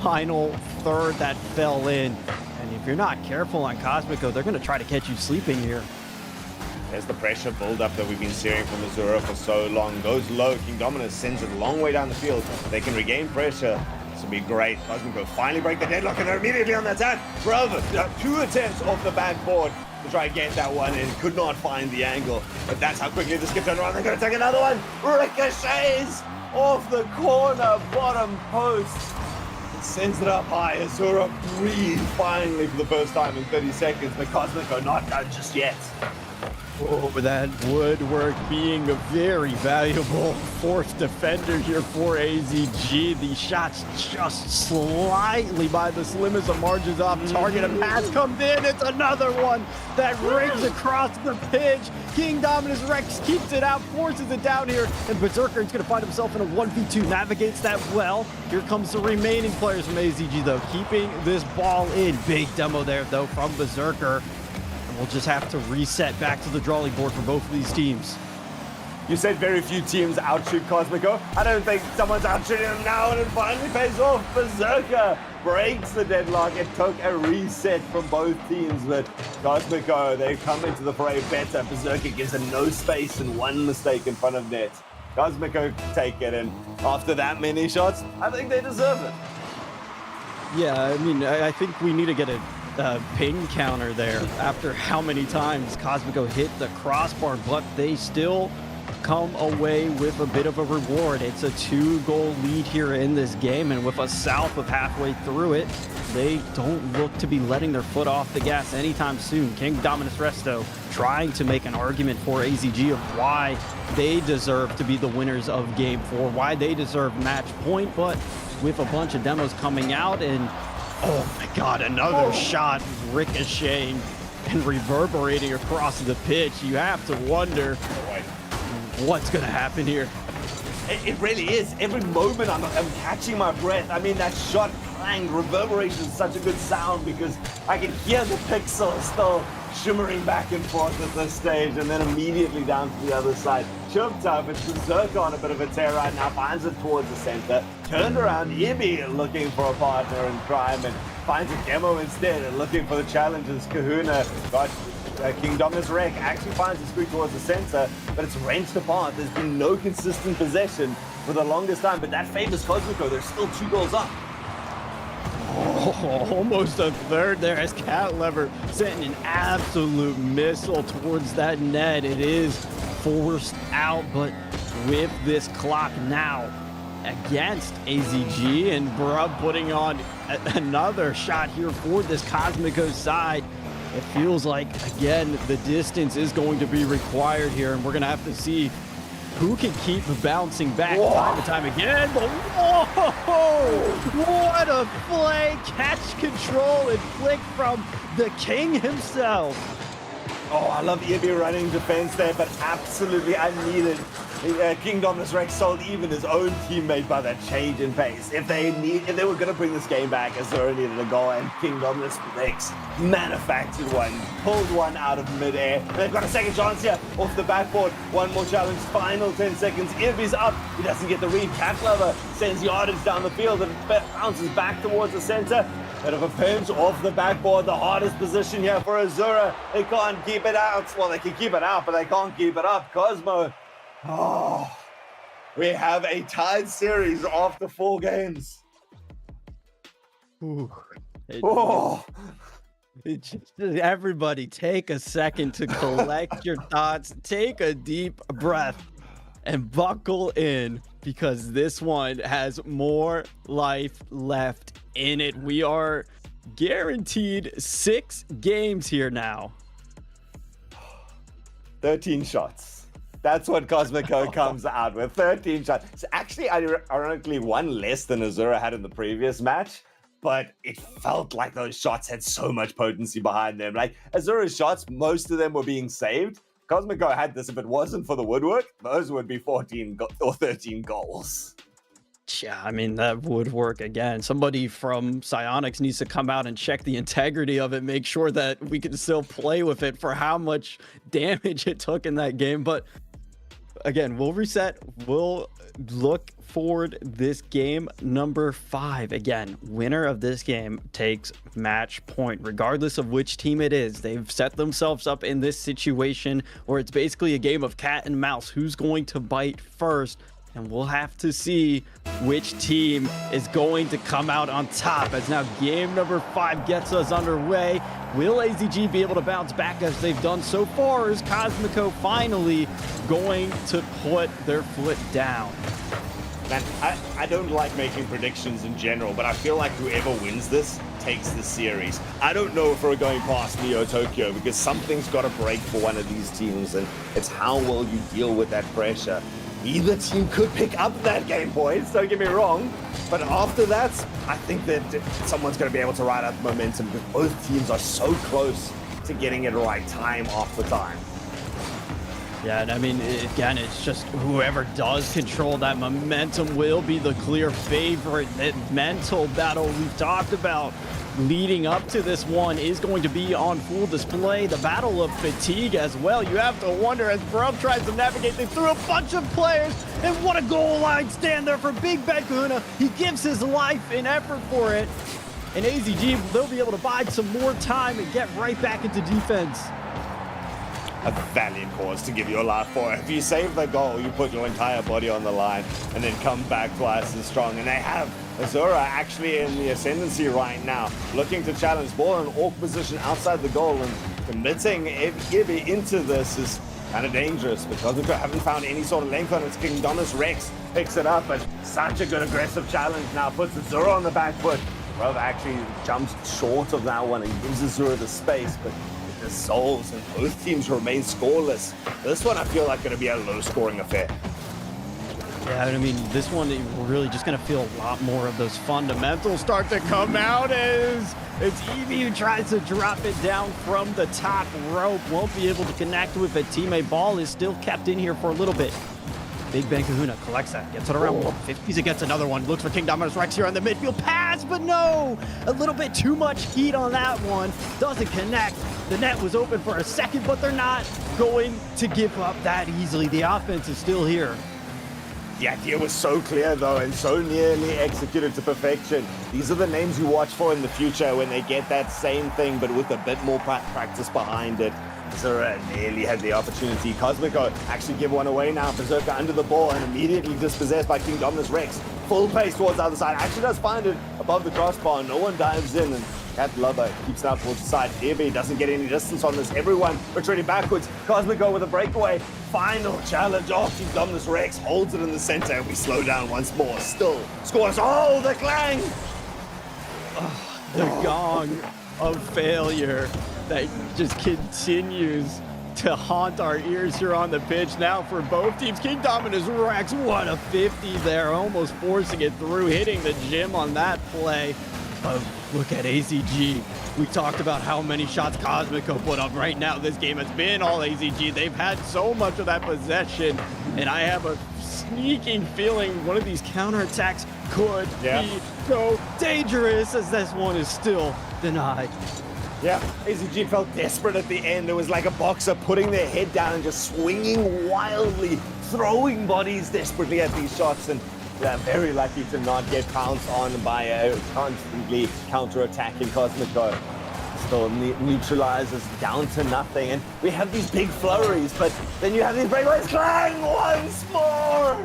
final third that fell in. And if you're not careful on Cosmico, they're going to try to catch you sleeping here. There's the pressure build-up that we've been seeing from Azura for so long. Goes low. King Dominus sends it a long way down the field. They can regain pressure. This will be great. Cosmico finally break the deadlock, and they're immediately on the attack. Bravo, 2 attempts off the backboard to try and get that one in. Could not find the angle. But that's how quickly this gets turned around. They're going to take another one. Ricochets off the corner, bottom post. Sends it up high. Azura breathe finally for the first time in 30 seconds. But Cosmico not done just yet. Oh, that woodwork being a very valuable fourth defender here for AZG. These shots just slightly by the slimmest of margins off target. A pass comes in. It's another one that rings across the pitch. King Dominus Rex keeps it out, forces it down here, and Berserker is going to find himself in a 1v2. Navigates that well. Here comes the remaining players from AZG, though, keeping this ball in. Big demo there, though, from Berserker. We'll just have to reset back to the drawing board for both of these teams. You said very few teams outshoot Cosmico. I don't think someone's outshooting them now, and it finally pays off. Berserker breaks the deadlock. It took a reset from both teams, but Cosmico, they come into the fray better. Berserker gives them no space and one mistake in front of net. Cosmico take it, and after that many shots, I think they deserve it. Yeah, I mean, I think we need to get a ping counter there after how many times Cosmico hit the crossbar, but they still come away with a bit of a reward. It's a 2-goal lead here in this game, and with us south of halfway through it, they don't look to be letting their foot off the gas anytime soon. King Dominus Resto trying to make an argument for AZG of why they deserve to be the winners of Game 4, why they deserve match point, but with a bunch of demos coming out, and oh my God, another shot ricocheting and reverberating across the pitch. You have to wonder what's going to happen here. It really is. Every moment I'm catching my breath. I mean, that shot clang, reverberation is such a good sound because I can hear the pixels still shimmering back and forth at this stage, and then immediately down to the other side. Choked up, it's Berserker on a bit of a tear right now, finds it towards the center, turned around, Ibi looking for a partner in crime, and finds a demo instead, and looking for the challenges. Kahuna got King Dominus Rek, actually finds a squeak towards the center, but it's wrenched apart. There's been no consistent possession for the longest time, but that favors Cosmico. They're still 2 goals up. Oh, almost a third there as Cat Lever sent an absolute missile towards that net. It is forced out, but with this clock now against AZG and Brub putting on another shot here for this Cosmico side, it feels like, again, the distance is going to be required here, and we're going to have to see who can keep bouncing back time and time again. But whoa! What a play! Catch control and flick from the king himself. Oh, I love Ibi running defense there, but absolutely I needed King Dominus Rex sold even his own teammate by that change in pace. If they were going to bring this game back, Azura needed a goal, and King Dominus Rex manufactured one, pulled one out of midair. And they've got a second chance here off the backboard. One more challenge, final 10 seconds. Ibi's up. He doesn't get the read. Cat Lover sends yardage down the field and bounces back towards the center. Bit of a pinch off the backboard, the hardest position here for Azura. They can't keep it out. Well, they can keep it out, but they can't keep it up. Cosmo. Oh, we have a tied series after 4 games. Everybody take a second to collect your thoughts, take a deep breath, and buckle in, because this one has more life left in it. We are guaranteed 6 games here now. 13 shots. That's what Cosmico comes out with. 13 shots. It's actually, ironically, one less than Azura had in the previous match, but it felt like those shots had so much potency behind them. Like, Azura's shots, most of them were being saved. Cosmico had this. If it wasn't for the woodwork, those would be 14 or 13 goals. Yeah, I mean, that would work again. Somebody from Psyonix needs to come out and check the integrity of it, make sure that we can still play with it for how much damage it took in that game. But again, we'll reset. We'll look forward this game number 5. Again, winner of this game takes match point, regardless of which team it is. They've set themselves up in this situation where it's basically a game of cat and mouse. Who's going to bite first? And we'll have to see which team is going to come out on top, as now game number 5 gets us underway. Will AZG be able to bounce back as they've done so far? Is Cosmico finally going to put their foot down? Man, I don't like making predictions in general, but I feel like whoever wins this takes the series. I don't know if we're going past Neo Tokyo, because something's got to break for one of these teams, and it's how well you deal with that pressure. Either team could pick up that game points, don't get me wrong, but after that, I think that someone's going to be able to ride out the momentum, because both teams are so close to getting it right time after time. Yeah, and I mean, again, it's just whoever does control that momentum will be the clear favorite. That mental battle we've talked about leading up to this one is going to be on full display. The battle of fatigue as well. You have to wonder, as Bro tries to navigate this through a bunch of players, and what a goal line stand there for Big Ben Kahuna. He gives his life and effort for it. And AZG, they'll be able to bide some more time and get right back into defense. A valiant cause to give your life for. If you save the goal, you put your entire body on the line and then come back twice as strong. And they have Azura actually in the ascendancy right now, looking to challenge. Ball in awkward position outside the goal, and committing Ibi into this is kind of dangerous, because we haven't found any sort of length on it. King Dominus Rex picks it up, but such a good aggressive challenge now puts Azura on the back foot. Rov actually jumps short of that one and gives Azura the space, but the souls, and both teams remain scoreless. This one I feel like going to be a low-scoring affair. Yeah, I mean, this one, we're really just going to feel a lot more of those fundamentals start to come out, as it's Evie who tries to drop it down from the top rope. Won't be able to connect with it. Teammate ball is still kept in here for a little bit. Big Ben Kahuna collects that, gets it around 150s against another one. Looks for King Dominus Rex here on the midfield pass, but no! A little bit too much heat on that one. Doesn't connect. The net was open for a second, but they're not going to give up that easily. The offense is still here. The idea was so clear, though, and so nearly executed to perfection. These are the names you watch for in the future when they get that same thing, but with a bit more practice behind it. Zura nearly had the opportunity. Cosmico actually give one away now. Berserker under the ball and immediately dispossessed by King Dominus Rex. Full pace towards the other side. Actually does find it above the crossbar. No one dives in, and Cat Lover keeps it out towards the side. Ibi doesn't get any distance on this. Everyone retreating backwards. Cosmico with a breakaway. Final challenge. Oh, King Dominus Rex holds it in the center, and we slow down once more. Still scores. Oh, the clang! The gong of failure that just continues to haunt our ears here on the pitch now for both teams. King Dominus Rex, what a 50 there, almost forcing it through, hitting the gym on that play. Look at AZG. We talked about how many shots Cosmico put up. Right now, this game has been all AZG. They've had so much of that possession, and I have a sneaking feeling one of these counterattacks could be so dangerous, as this one is still denied. Yeah, AZG felt desperate at the end. It was like a boxer putting their head down and just swinging wildly, throwing bodies desperately at these shots, and very lucky to not get pounced on by a constantly counter-attacking Cosmico. Still neutralizes down to nothing, and we have these big flurries, but then you have these breakaways. Clang once more!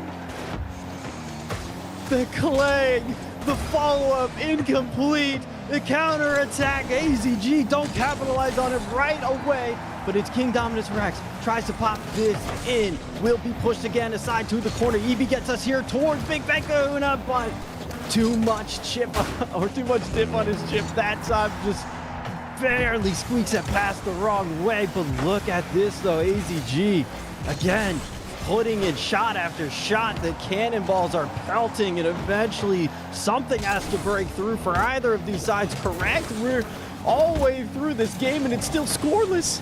The clang, the follow-up incomplete, the counter-attack. AZG don't capitalize on it right away, but it's King Dominus Rex tries to pop this in, will be pushed again aside to the corner. EB gets us here towards Big Bang Kahuna, but too much chip or too much dip on his chip that time, just barely squeaks it past the wrong way. But look at this though, AZG again putting in shot after shot. The cannonballs are pelting, and eventually something has to break through for either of these sides. Correct, we're all the way through this game and it's still scoreless.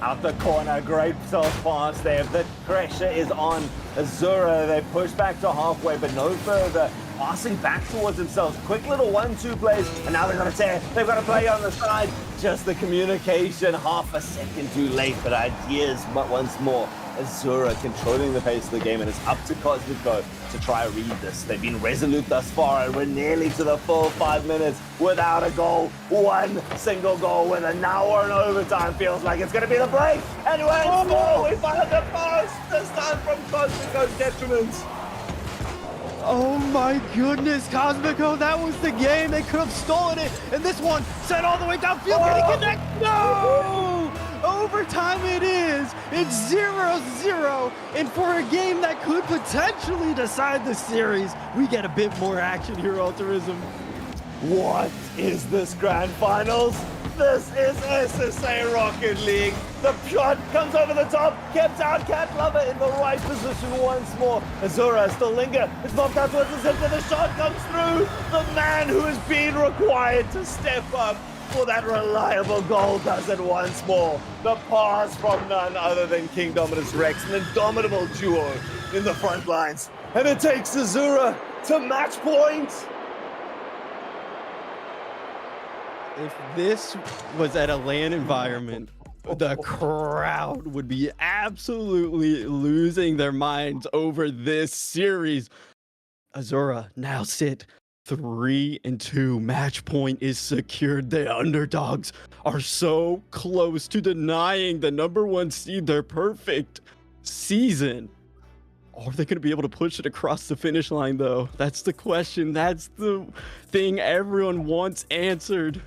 Out the corner, great self-pass there. The pressure is on Azura. They push back to halfway, but no further. Passing back towards themselves. Quick little 1-2 plays, and now they've got to tear. They've got to play on the side. Just the communication, half a second too late, but ideas once more. Azura controlling the pace of the game, and it's up to Cosmico to try and read this. They've been resolute thus far, and we're nearly to the full 5 minutes without a goal. One single goal with an hour in overtime. Feels like it's going to be the break. And once more, we find the post, this time from Cosmico's detriment. Oh my goodness, Cosmico, that was the game. They could have stolen it, and this one sent all the way downfield. Can he connect? No! Overtime it is. It's 0-0, and for a game that could potentially decide the series, we get a bit more action here, Ultimism. What is this grand finals? This is SSA Rocket League. The shot comes over the top, kept out, Cat Lover in the right position once more. Azura still linger. It's knocked out towards the center. The shot comes through. The man who has been required to step up for that reliable goal does it once more. The pass from none other than King Dominus Rex, an indomitable duo in the front lines. And it takes Azura to match point. If this was at a LAN environment, the crowd would be absolutely losing their minds over this series. Azura now sit 3-2. Match point is secured. The underdogs are so close to denying the #1 seed their perfect season. Are they going to be able to push it across the finish line, though? That's the question. That's the thing everyone wants answered.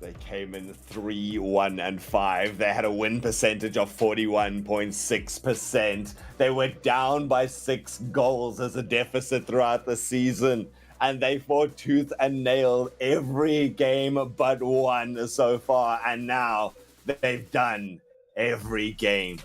They came in 3-1-5. They had a win percentage of 41.6%. They were down by 6 goals as a deficit throughout the season. And they fought tooth and nail every game but one so far. And now they've done every game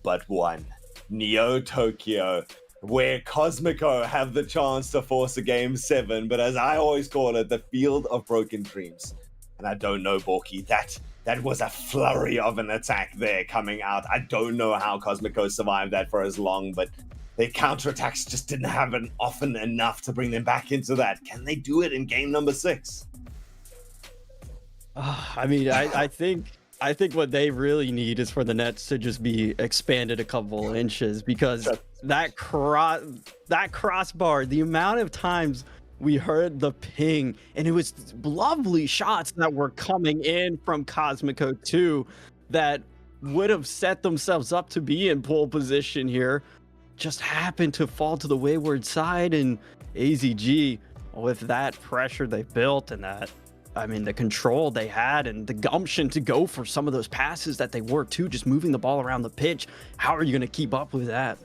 but one. Neo Tokyo, where Cosmico have the chance to force a game 7. But as I always call it, the field of broken dreams. And I don't know, Borky, that was a flurry of an attack there coming out. I don't know how Cosmico survived that for as long, but their counterattacks just didn't happen often enough to bring them back into that. Can they do it in game number 6? I mean, I think what they really need is for the nets to just be expanded a couple inches, because that crossbar, the amount of times we heard the ping, and it was lovely shots that were coming in from Cosmico 2 that would have set themselves up to be in pole position here, just happened to fall to the wayward side. And AZG, with that pressure they built and that, I mean, the control they had and the gumption to go for some of those passes that they were too, just moving the ball around the pitch. How are you going to keep up with that?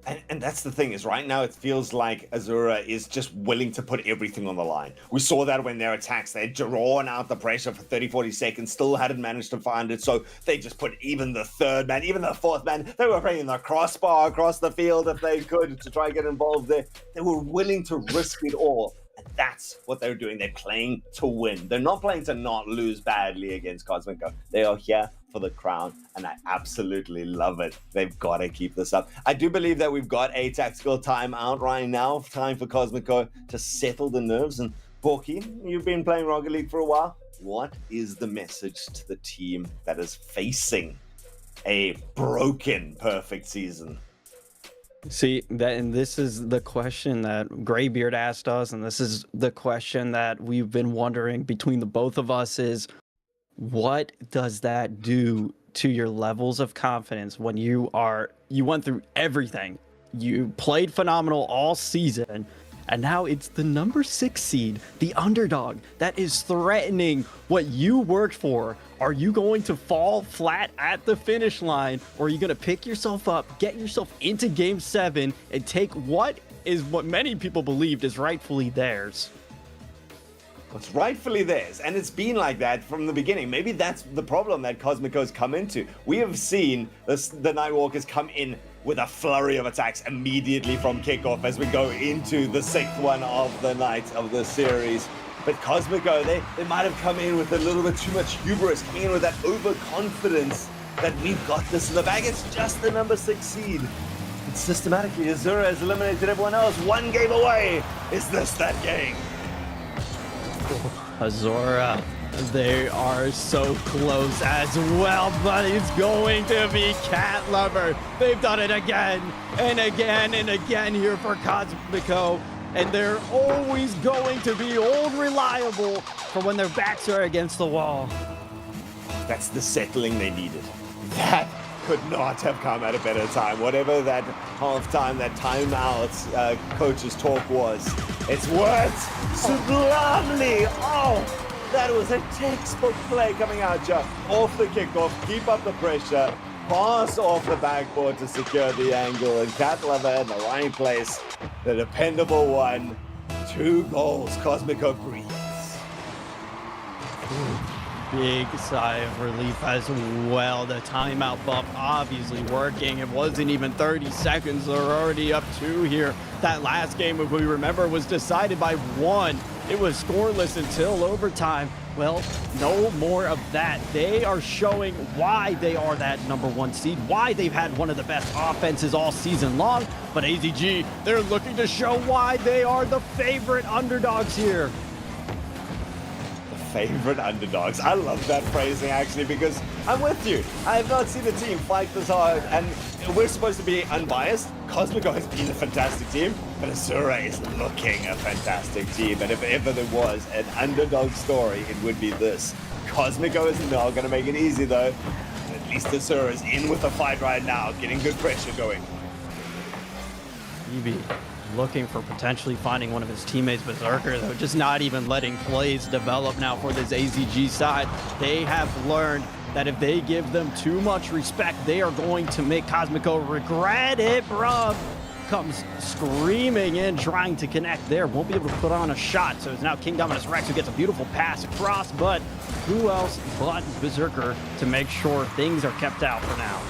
And that's the thing is right now it feels like Azura is just willing to put everything on the line. We saw that when their attacks, they'd drawn out the pressure for 30, 40 seconds, still hadn't managed to find it. So they just put even the third man, even the fourth man, they were bringing the crossbar across the field if they could to try and get involved there. They were willing to risk it all. And that's what they're doing. They're playing to win. They're not playing to not lose badly against Cosmico. They are here for the crown, and I absolutely love it. They've got to keep this up. I do believe that we've got a tactical timeout right now, time for Cosmico to settle the nerves. And Borky, you've been playing Rocket League for a while. What is the message to the team that is facing a broken perfect season? See, and this is the question that Graybeard asked us, and this is the question that we've been wondering between the both of us is, what does that do to your levels of confidence when you went through everything? You played phenomenal all season, and now it's the number 6 seed, the underdog, that is threatening what you worked for. Are you going to fall flat at the finish line, or are you going to pick yourself up, get yourself into Game 7, and take what many people believed is rightfully theirs? It's rightfully theirs, and it's been like that from the beginning. Maybe that's the problem that Cosmico's come into. We have seen the Nightwalkers come in with a flurry of attacks immediately from kickoff as we go into the 6th one of the night of the series. But Cosmico, they might have come in with a little bit too much hubris, coming in with that overconfidence that we've got this in the bag. It's just the number 6 seed. And systematically, Azura has eliminated everyone else. 1 game away. Is this that game? Azura, they are so close as well, but it's going to be Cat Lover. They've done it again and again and again here for Cosmico, and they're always going to be old reliable for when their backs are against the wall. That's the settling they needed. That could not have come at a better time. Whatever that halftime, that timeout coach's talk was, it's worked sublimely. Oh, that was a textbook play coming out, Jeff. Off the kickoff, keep up the pressure, pass off the backboard to secure the angle, and Cat Lover in the right place. The dependable one. 2 goals. Cosmico breathes. Big sigh of relief as well. The timeout buff obviously working. It wasn't even 30 seconds. They're already up 2 here. That last game, if we remember, was decided by 1. It was scoreless until overtime. Well, no more of that. They are showing why they are that number 1 seed, why they've had one of the best offenses all season long. But AZG, they're looking to show why they are the favorite underdogs here. Favorite underdogs. I love that phrasing actually, because I'm with you. I have not seen a team fight this hard, and we're supposed to be unbiased. Cosmico has been a fantastic team, but Azura is looking a fantastic team. And if ever there was an underdog story, it would be this. Cosmico is not going to make it easy though. At least Azura is in with the fight right now, getting good pressure going. EB looking for potentially finding one of his teammates, Berserker, though, just not even letting plays develop now for this AZG side. They have learned that if they give them too much respect, they are going to make Cosmico regret it. Bruv comes screaming in, trying to connect there. Won't be able to put on a shot, so it's now King Dominus Rex who gets a beautiful pass across, but who else but Berserker to make sure things are kept out for now?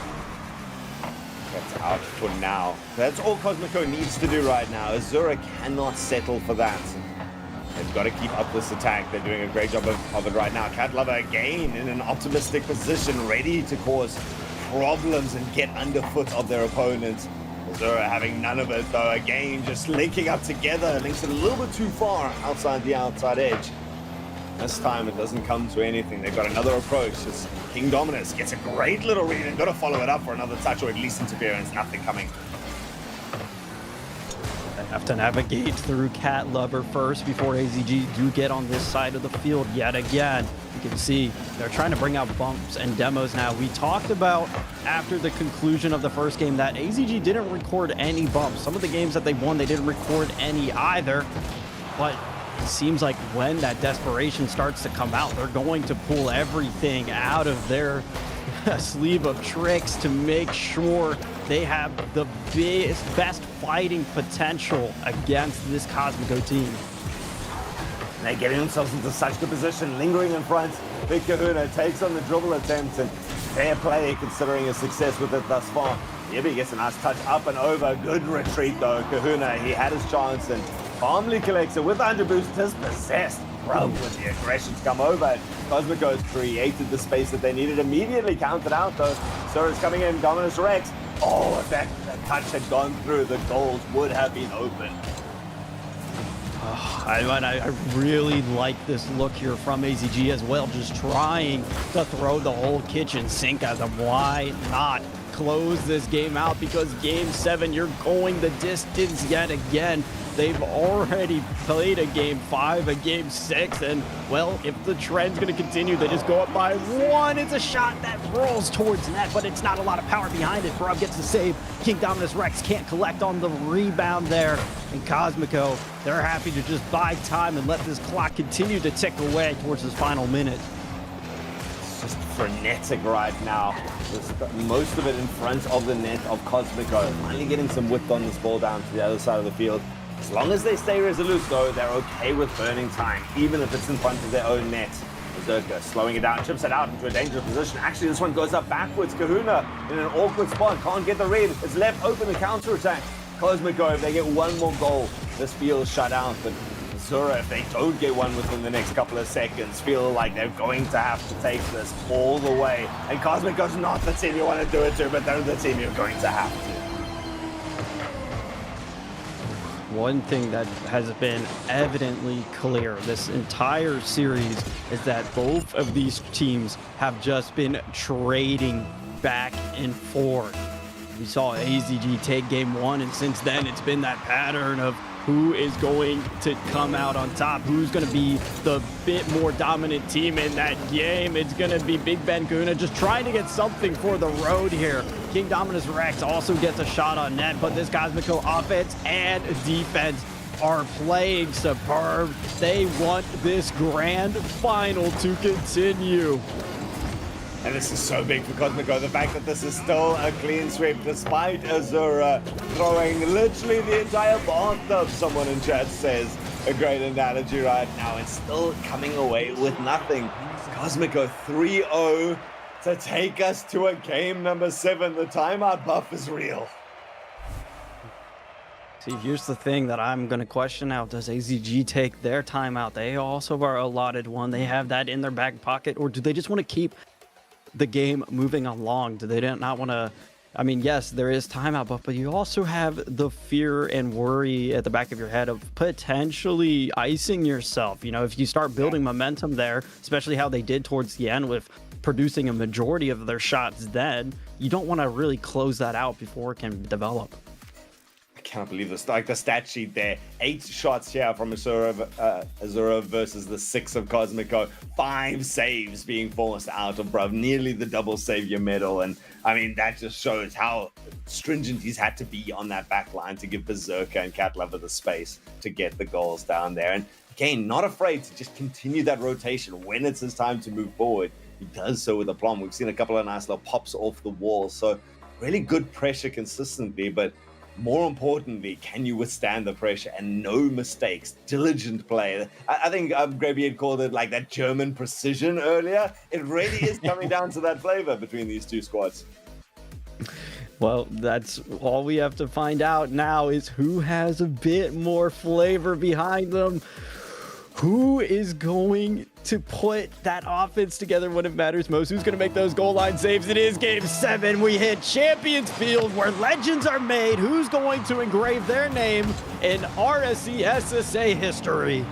Kept out for now. That's all Cosmico needs to do right now. Azura cannot settle for that. They've got to keep up this attack. They're doing a great job of it right now. Cat Lover again in an optimistic position, ready to cause problems and get underfoot of their opponents. Azura having none of it though. Again, just linking up together. Links it a little bit too far outside the outside edge. This time it doesn't come to anything. They've got another approach. It's King Dominus gets a great little read and got to follow it up for another touch or at least interference. Nothing coming. They have to navigate through Cat Lover first before AZG do get on this side of the field yet again. You can see they're trying to bring out bumps and demos now. We talked about after the conclusion of the first game that AZG didn't record any bumps. Some of the games that they won, they didn't record any either. But it seems like when that desperation starts to come out, they're going to pull everything out of their a sleeve of tricks to make sure they have the best fighting potential against this Cosmico team. They're getting themselves into such good position, lingering in front. Big Kahuna takes on the dribble attempt, and fair play considering his success with it thus far. Yibby gets a nice touch up and over. Good retreat though. Kahuna, he had his chance and calmly collects it with the under boost, dispossessed. Bro, with the aggression to come over. Cosmico has created the space that they needed, immediately counted out though. Sura's coming in, Dominus Rex. Oh, if that touch had gone through, the goals would have been open. I really like this look here from AZG as well, just trying to throw the whole kitchen sink at them. Why not close this game out? Because game 7, you're going the distance yet again. They've already played a game 5, a game 6, and well, if the trend's going to continue, they just go up by 1. It's a shot that rolls towards net, but it's not a lot of power behind it. Brub gets the save. King Dominus Rex can't collect on the rebound there. And Cosmico, they're happy to just buy time and let this clock continue to tick away towards this final minute. It's just frenetic right now. Most of it in front of the net of Cosmico. Finally getting some width on this ball down to the other side of the field. As long as they stay resolute, though, they're okay with burning time, even if it's in front of their own net. Berserker slowing it down, chips it out into a dangerous position. Actually, this one goes up backwards. Kahuna in an awkward spot, can't get the read. It's left open the counter-attack. Cosmico, if they get one more goal, this feels shut out. But Zura, if they don't get one within the next couple of seconds, feel like they're going to have to take this all the way. And Cosmico's not the team you want to do it to, but they're the team you're going to have to. One thing that has been evidently clear this entire series is that both of these teams have just been trading back and forth. We saw AZG take game 1, and since then it's been that pattern of who is going to come out on top, who's going to be the bit more dominant team in that game. It's going to be Big Ben Kahuna just trying to get something for the road here. King Dominus Rex also gets a shot on net, but this Cosmico offense and defense are playing superb. They want this grand final to continue. And this is so big for Cosmico, the fact that this is still a clean sweep despite Azura throwing literally the entire bathtub, someone in chat says. A great analogy right now, and still coming away with nothing. Cosmico 3-0 to take us to a game number 7. The timeout buff is real. See, here's the thing that I'm going to question now. Does AZG take their timeout? They also are allotted one. They have that in their back pocket, or do they just want to keep the game moving along? Do they not want to? I mean, yes, there is timeout, but you also have the fear and worry at the back of your head of potentially icing yourself. You know, if you start building momentum there, especially how they did towards the end with producing a majority of their shots, then you don't want to really close that out before it can develop. I cannot believe this. Like the stat sheet there, 8 shots here from Azura versus the 6 of Cosmico. 5 saves being forced out of Bruv, nearly the double savior medal. And I mean, that just shows how stringent he's had to be on that back line to give Berserker and Cat Lover the space to get the goals down there. And again, not afraid to just continue that rotation when it's his time to move forward. He does so with aplomb. We've seen a couple of nice little pops off the wall. So really good pressure consistently, but more importantly, can you withstand the pressure and no mistakes? Diligent play. I think Grabby had called it like that German precision earlier. It really is coming down to that flavor between these two squads. Well, that's all we have to find out now is who has a bit more flavor behind them. Who is going to put that offense together when it matters most? Who's going to make those goal line saves? It is game 7. We hit Champions Field where legends are made. Who's going to engrave their name in RSC SSA history?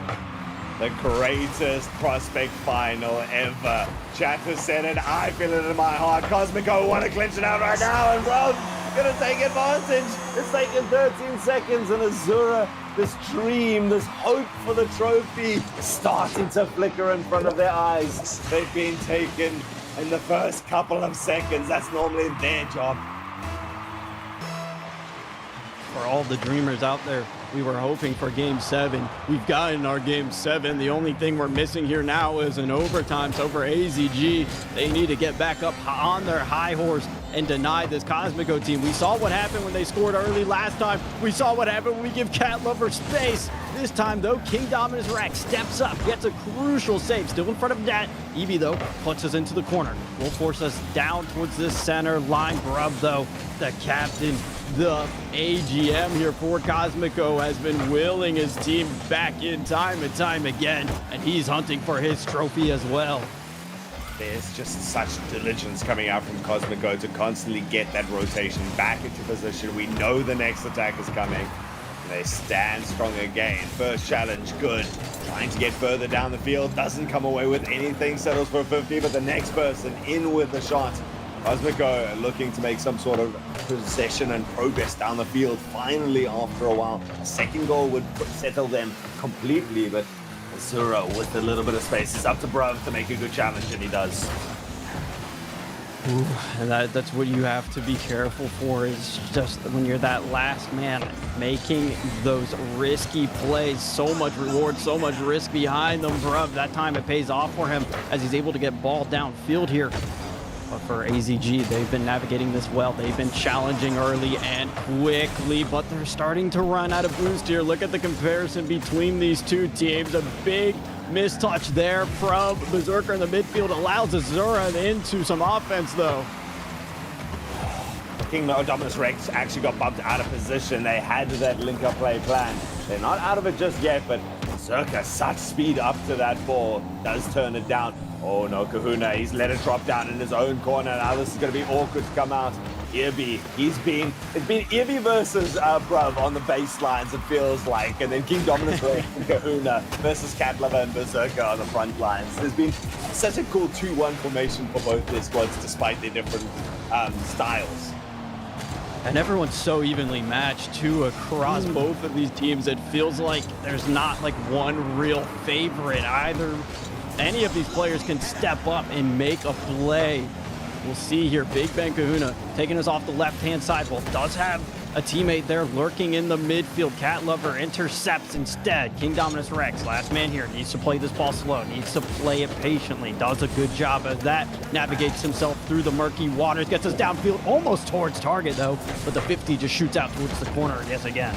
The greatest prospect final ever. Chat has said it. I feel it in my heart. Cosmico want to clinch it out right now, and Rob gonna take advantage. It's taken 13 seconds, and Azura, this dream, this hope for the trophy, starting to flicker in front of their eyes. They've been taken in the first couple of seconds. That's normally their job. For all the dreamers out there, We were hoping for game 7. We've gotten our game 7. The only thing we're missing here now is an overtime. So for AZG, they need to get back up on their high horse and deny this Cosmico team. We saw what happened when they scored early last time. We saw what happened when we give Cat Lover space. This time, though, King Dominus Rex steps up, gets a crucial save. Still in front of Dat. Eevee, though, puts us into the corner. Will force us down towards this center line. Grub, though, the captain, the AGM here for Cosmico, has been willing his team back in time and time again, and he's hunting for his trophy as well. There's just such diligence coming out from Cosmico to constantly get that rotation back into position. We know the next attack is coming. They stand strong again. First challenge, good. Trying to get further down the field, doesn't come away with anything, settles for 50, but the next person in with the shot. Cosmico looking to make some sort of possession and progress down the field. Finally, after a while, a second goal would settle them completely, but Azura with a little bit of space is up to Brav to make a good challenge, and he does. Ooh, and that's what you have to be careful for, is just when you're that last man, making those risky plays. So much reward, so much risk behind them. Bruv, that time it pays off for him as he's able to get ball downfield here. But for AZG, they've been navigating this well. They've been challenging early and quickly, but they're starting to run out of boost here. Look at the comparison between these two teams. A big mistouch there from Berserker in the midfield allows Azura into some offense, though. King Dominus Rex actually got bumped out of position. They had that link-up play plan. They're not out of it just yet, but Berserker, such speed up to that ball, does turn it down. Oh no, Kahuna, he's let it drop down in his own corner. Now this is going to be awkward to come out. Irby, it's been Irby versus Bruv on the baselines, it feels like. And then King Dominus Rex and Kahuna versus Cat Lover and Berserker on the front lines. There's been such a cool 2-1 formation for both their squads, despite their different styles. And everyone's so evenly matched, too, across both of these teams. It feels like there's not like one real favorite either. Any of these players can step up and make a play. We'll see here. Big Ben Kahuna taking us off the left-hand side. Well, does have a teammate there lurking in the midfield. Cat Lover intercepts instead. King Dominus Rex, last man here, needs to play this ball slow, needs to play it patiently. Does a good job of that. Navigates himself through the murky waters. Gets us downfield, almost towards target, though. But the 50 just shoots out towards the corner yet again.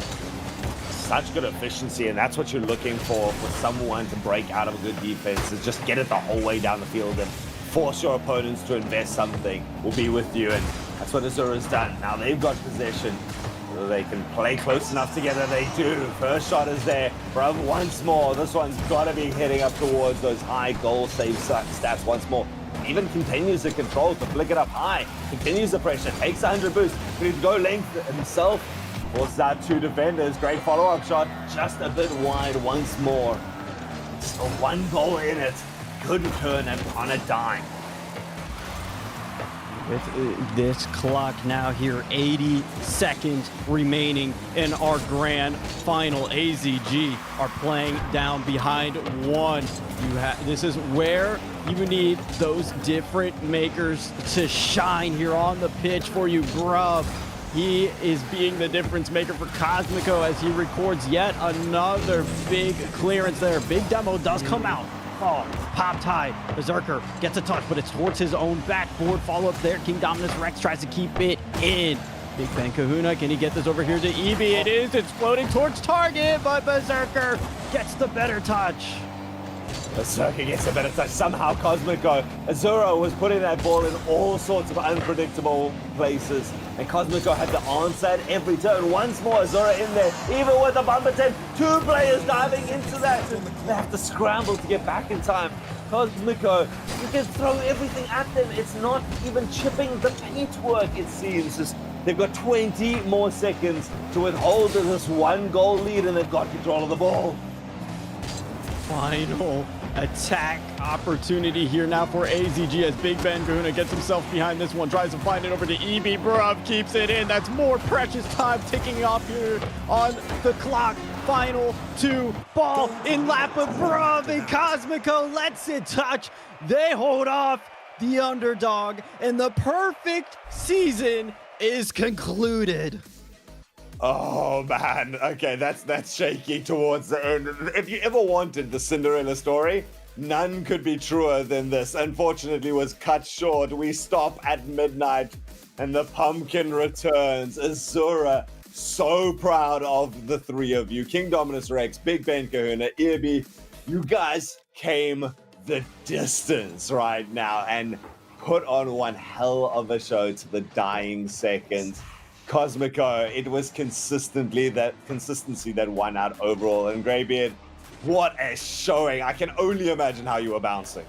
Such good efficiency, and that's what you're looking for someone to break out of a good defense, is just get it the whole way down the field and force your opponents to invest something. We'll be with you, and that's what Azura's done. Now they've got possession. Whether they can play close enough together, they do. First shot is there. Bruv, once more. This one's got to be heading up towards those high goal save stats once more. Even continues the control to flick it up high. Continues the pressure. Takes 100 boost. Could he go length himself? Forces out 2 defenders. Great follow-up shot. Just a bit wide once more. Still 1 goal in it. Good return and on a dime. With this clock now here, 80 seconds remaining in our grand final. AZG are playing down behind 1. This is where you need those different makers to shine here on the pitch for you, Bruv. He is being the difference maker for Cosmico as he records yet another big clearance there. Big Demo does come out. Oh, popped high. Berserker gets a touch, but it's towards his own backboard. Follow up there. King Dominus Rex tries to keep it in. Big Ben Kahuna, can he get this over here to Eevee? It is. It's floating towards target, but Berserker gets the better touch. Berserker gets a better touch. Somehow Cosmico. Azura was putting that ball in all sorts of unpredictable places, and Cosmico had to answer at every turn. Once more, Azura in there, even with the bump attempt. 2 players diving into that, and they have to scramble to get back in time. Cosmico, you can throw everything at them. It's not even chipping the paintwork, it seems. They've got 20 more seconds to withhold this 1 goal lead, and they've got control of the ball. Final attack opportunity here now for AZG as Big Ben Kahuna gets himself behind this one, tries to find it over to Eevee. Bruv keeps it in. That's more precious time ticking off here on the clock. Final 2, ball in lap of Bruv, and Cosmico lets it touch. They hold off the underdog, and the perfect season is concluded. Oh man, okay, that's shaky towards the end. If you ever wanted the Cinderella story, none could be truer than this. Unfortunately, was cut short. We stop at midnight, and the pumpkin returns. Azura, so proud of the three of you. King Dominus Rex, Big Ben Kahuna, Irby, you guys came the distance right now and put on one hell of a show to the dying seconds. Cosmico, it was consistency that won out overall. And Greybeard, what a showing. I can only imagine how you were bouncing.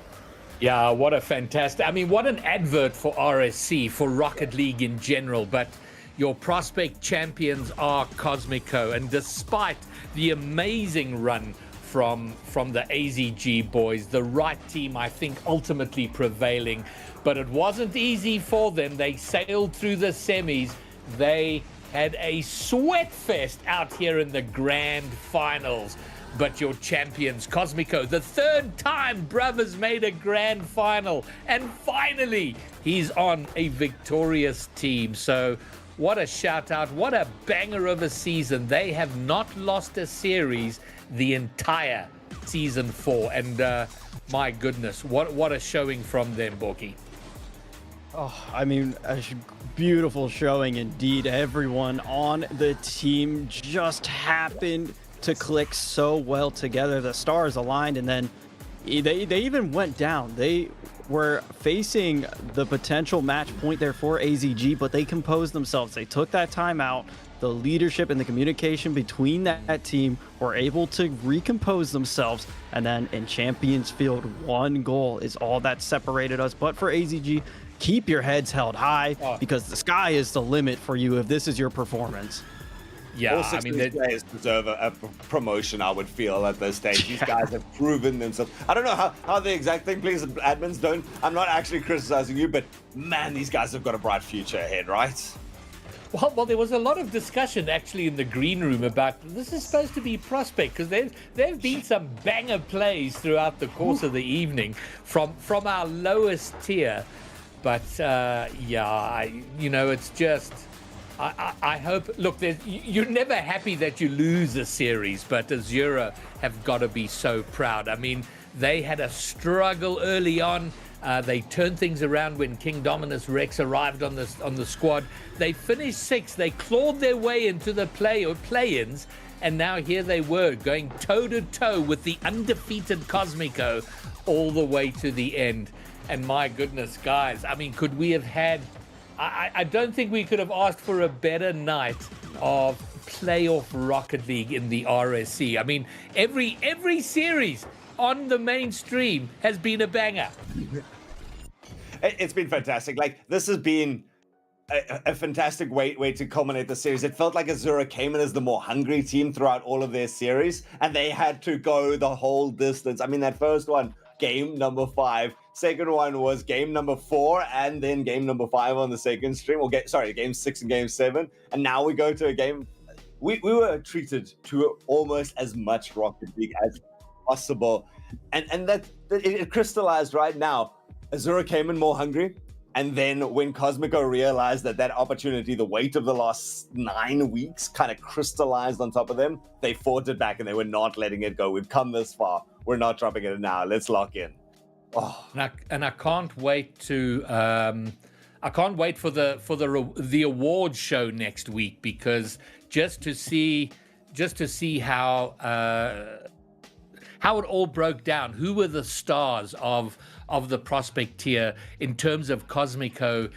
Yeah, what a fantastic, I mean, what an advert for RSC, for Rocket League in general, but your prospect champions are Cosmico, and despite the amazing run from the AZG boys, the right team, I think, ultimately prevailing, but it wasn't easy for them. They sailed through the semis. They had a sweat fest out here in the grand finals. But your champions, Cosmico, the third time Bruv has made a grand final. And finally, he's on a victorious team. So what a shout out. What a banger of a season. They have not lost a series the entire season 4. And my goodness, what a showing from them, Borky. Oh, I mean, a beautiful showing indeed. Everyone on the team just happened to click so well together. The stars aligned, and then they even went down. They were facing the potential match point there for AZG, but they composed themselves. They took that time out. The leadership and the communication between that team were able to recompose themselves, and then in Champions Field, one goal is all that separated us. But for AZG, keep your heads held high, because the sky is the limit for you if this is your performance. Yeah, all six of these players deserve a promotion, I would feel, at this stage. These guys have proven themselves. I don't know how the exact thing, please, admins, don't. I'm not actually criticizing you, but man, these guys have got a bright future ahead, right? Well, there was a lot of discussion actually in the green room about this is supposed to be prospect, because there've been some banger plays throughout the course of the evening from our lowest tier. But yeah, it's just, I hope, look, you're never happy that you lose a series, but Azura have got to be so proud. I mean, they had a struggle early on. They turned things around when King Dominus Rex arrived on the squad. They finished 6th. They clawed their way into the play-ins, and now here they were going toe-to-toe with the undefeated Cosmico all the way to the end. And my goodness, guys, I mean, could we have had... I don't think we could have asked for a better night of playoff Rocket League in the RSC. I mean, every series on the mainstream has been a banger. It's been fantastic. Like, this has been a fantastic way to culminate the series. It felt like Azura came in as the more hungry team throughout all of their series, and they had to go the whole distance. I mean, that first one, game number 5. Second one was game number 4, and then game number 5 on the second stream. Or game 6 and game 7. And now we go to a game. We were treated to almost as much Rocket League as possible, and that it crystallized right now. Azura came in more hungry, and then when Cosmico realized that opportunity, the weight of the last 9 weeks kind of crystallized on top of them, they fought it back, and they were not letting it go. We've come this far. We're not dropping it now. Let's lock in. Oh. And I can't wait to I can't wait for the awards show next week, because just to see how it all broke down, who were the stars of the prospect tier in terms of Cosmico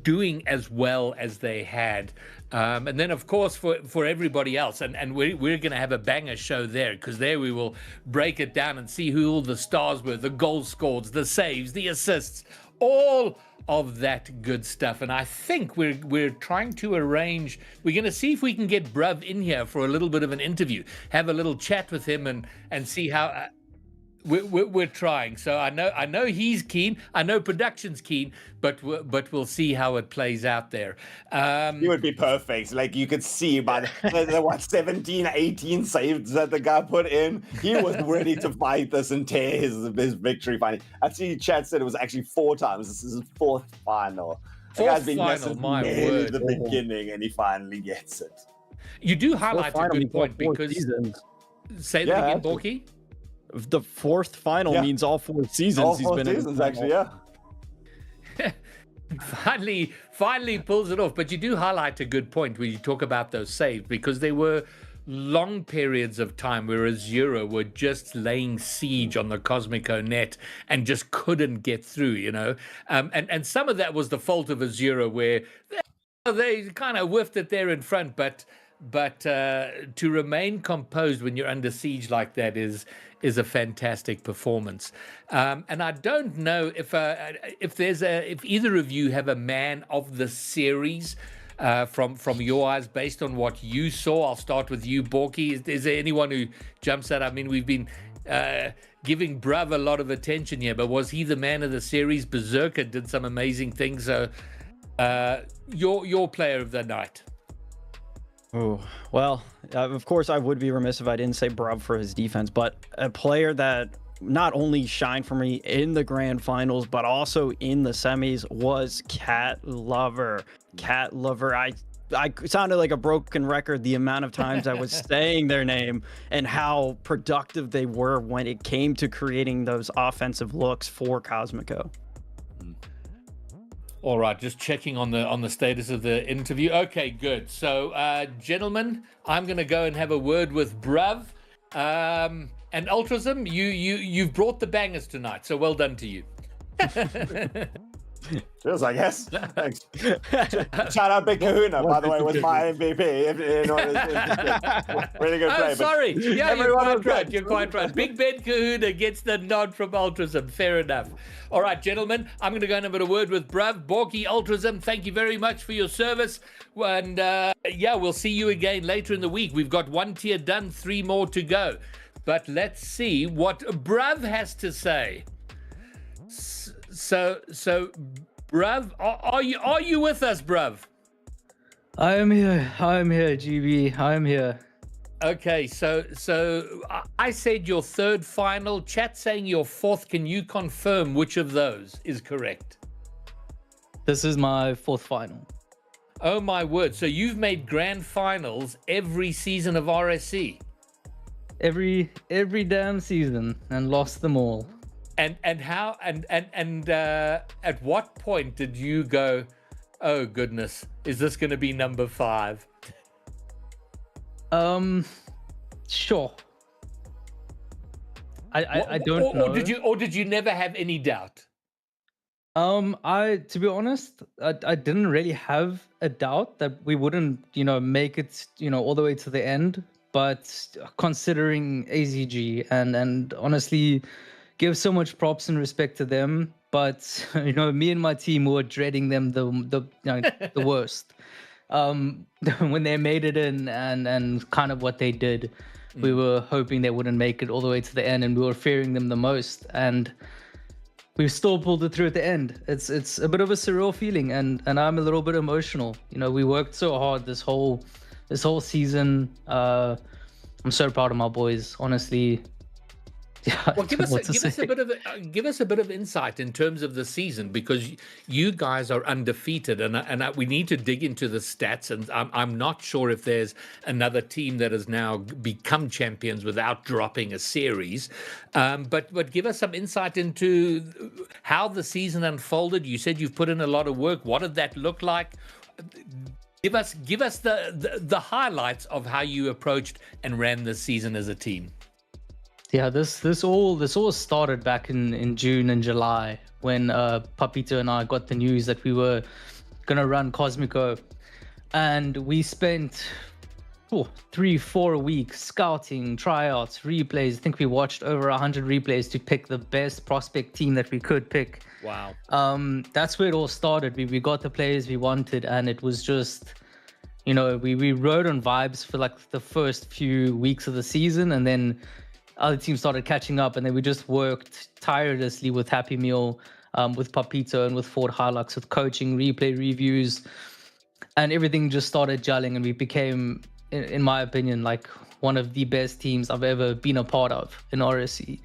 doing as well as they had. And then, of course, for everybody else, and we're going to have a banger show there, because there we will break it down and see who all the stars were, the goal scores, the saves, the assists, all of that good stuff. And I think we're trying to arrange, we're going to see if we can get Bruv in here for a little bit of an interview, have a little chat with him and see how... We're trying. So I know he's keen. I know production's keen, but we'll see how it plays out there. He would be perfect. Like, you could see by the 17, 18 saves that the guy put in, he was ready to fight this and tear his victory finally. I see chat said it was actually 4 times. This is his 4th final. The guy's been messing my near word. the beginning, and he finally gets it. You do highlight a final good means all point four because seasons. say Yeah, that again, absolutely. Borky. The fourth final Yeah. means all 4 seasons. All he's 4 been in the seasons, final. actually, yeah. Finally pulls it off. But you do highlight a good point when you talk about those saves, because there were long periods of time where Azura were just laying siege on the Cosmico net and just couldn't get through, you know. And some of that was the fault of Azura, where they kind of whiffed it there in front, but to remain composed when you're under siege like that is a fantastic performance. And I don't know if either of you have a man of the series from your eyes, based on what you saw. I'll start with you, Borky. Is there anyone who jumps out? I mean, we've been giving Bruv a lot of attention here, but was he the man of the series? Berserker did some amazing things. So your player of the night. Oh, well, of course, I would be remiss if I didn't say Bruv for his defense, but a player that not only shined for me in the grand finals, but also in the semis was Cat Lover. Cat Lover, I sounded like a broken record the amount of times I was saying their name and how productive they were when it came to creating those offensive looks for Cosmico. All right, just checking on the status of the interview. Okay, good. So, gentlemen, I'm going to go and have a word with Bruv. And Ultrasm, you've brought the bangers tonight, so well done to you. Cheers, I guess. Thanks. Shout out Big Kahuna, by the way, was my MVP. If anyone is interested. Really good play. Oh, sorry. Yeah, you're everyone quite was right. good. You're quite right. Big Ben Kahuna gets the nod from Ultrasm. Fair enough. All right, gentlemen, I'm going to go and have a word with Bruv. Borky, Ultrasm, thank you very much for your service. And yeah, we'll see you again later in the week. We've got 1 tier done, 3 more to go. But let's see what Bruv has to say. So, Bruv, are you with us, Bruv? I am here, GB. I am here. Okay, so I said your third final. Chat saying your fourth. Can you confirm which of those is correct? This is my fourth final. Oh my word! So you've made grand finals every season of RSC. Every damn season, and lost them all. And how and at what point did you go, oh goodness, is this going to be number 5? Sure. I don't know. Or did you never have any doubt? To be honest, I didn't really have a doubt that we wouldn't, make it, all the way to the end. But considering AZG and honestly, give so much props and respect to them. But me and my team were dreading them the worst. When they made it in and kind of what they did, we were hoping they wouldn't make it all the way to the end, and we were fearing them the most. And we still pulled it through at the end. It's a bit of a surreal feeling, and I'm a little bit emotional. We worked so hard this whole season. I'm so proud of my boys, honestly. Yeah, well, give us a bit of insight in terms of the season, because you guys are undefeated, and we need to dig into the stats. And I'm not sure if there's another team that has now become champions without dropping a series. But give us some insight into how the season unfolded. You said you've put in a lot of work. What did that look like? Give us the highlights of how you approached and ran this season as a team. Yeah, this all started back in June and July when Papito and I got the news that we were gonna run Cosmico, and we spent 3-4 weeks scouting, tryouts, replays. I think we watched over 100 replays to pick the best prospect team that we could pick. Wow. That's where it all started. We got the players we wanted, and it was just, we rode on vibes for like the first few weeks of the season, and then other teams started catching up, and then we just worked tirelessly with Happy Meal, with Papito, and with Ford Hilux, with coaching, replay reviews, and everything just started gelling, and we became, in my opinion, like one of the best teams I've ever been a part of in RSC.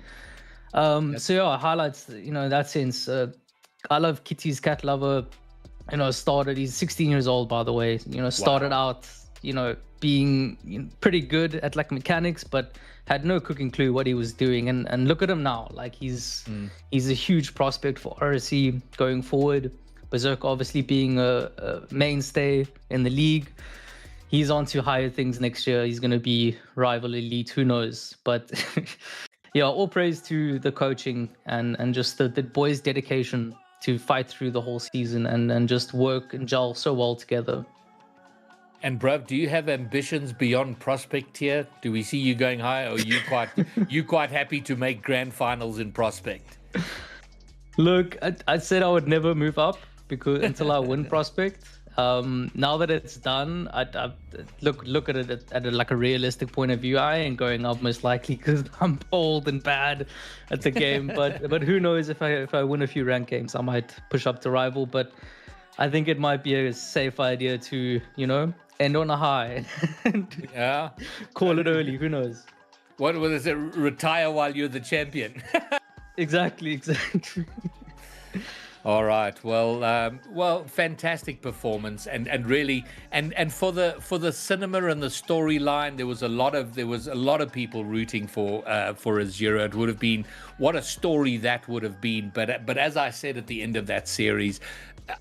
So yeah, highlights, in that sense. I love Kitty's Cat Lover. Started. He's 16 years old, by the way. Started out being pretty good at like mechanics, but had no cooking clue what he was doing. And look at him now. Like he's a huge prospect for RSC going forward. Berserk obviously being a mainstay in the league. He's on to higher things next year. He's going to be rival elite. Who knows? But yeah, all praise to the coaching and just the boys' dedication to fight through the whole season and just work and gel so well together. And bruv, do you have ambitions beyond prospect tier? Do we see you going high, or are you quite happy to make grand finals in prospect? Look, I said I would never move up until I win prospect. Now that it's done, I look at it at like a realistic point of view. I ain't going up most likely because I'm old and bad at the game. But who knows, if I win a few ranked games, I might push up to rival. But I think it might be a safe idea to end on a high and call it early. Who knows? What was it? Retire while you're the champion. Exactly. All right. Well, fantastic performance, and really, and for the cinema and the storyline, there was a lot of people rooting for Azura. It would have been, what a story that would have been. But as I said at the end of that series,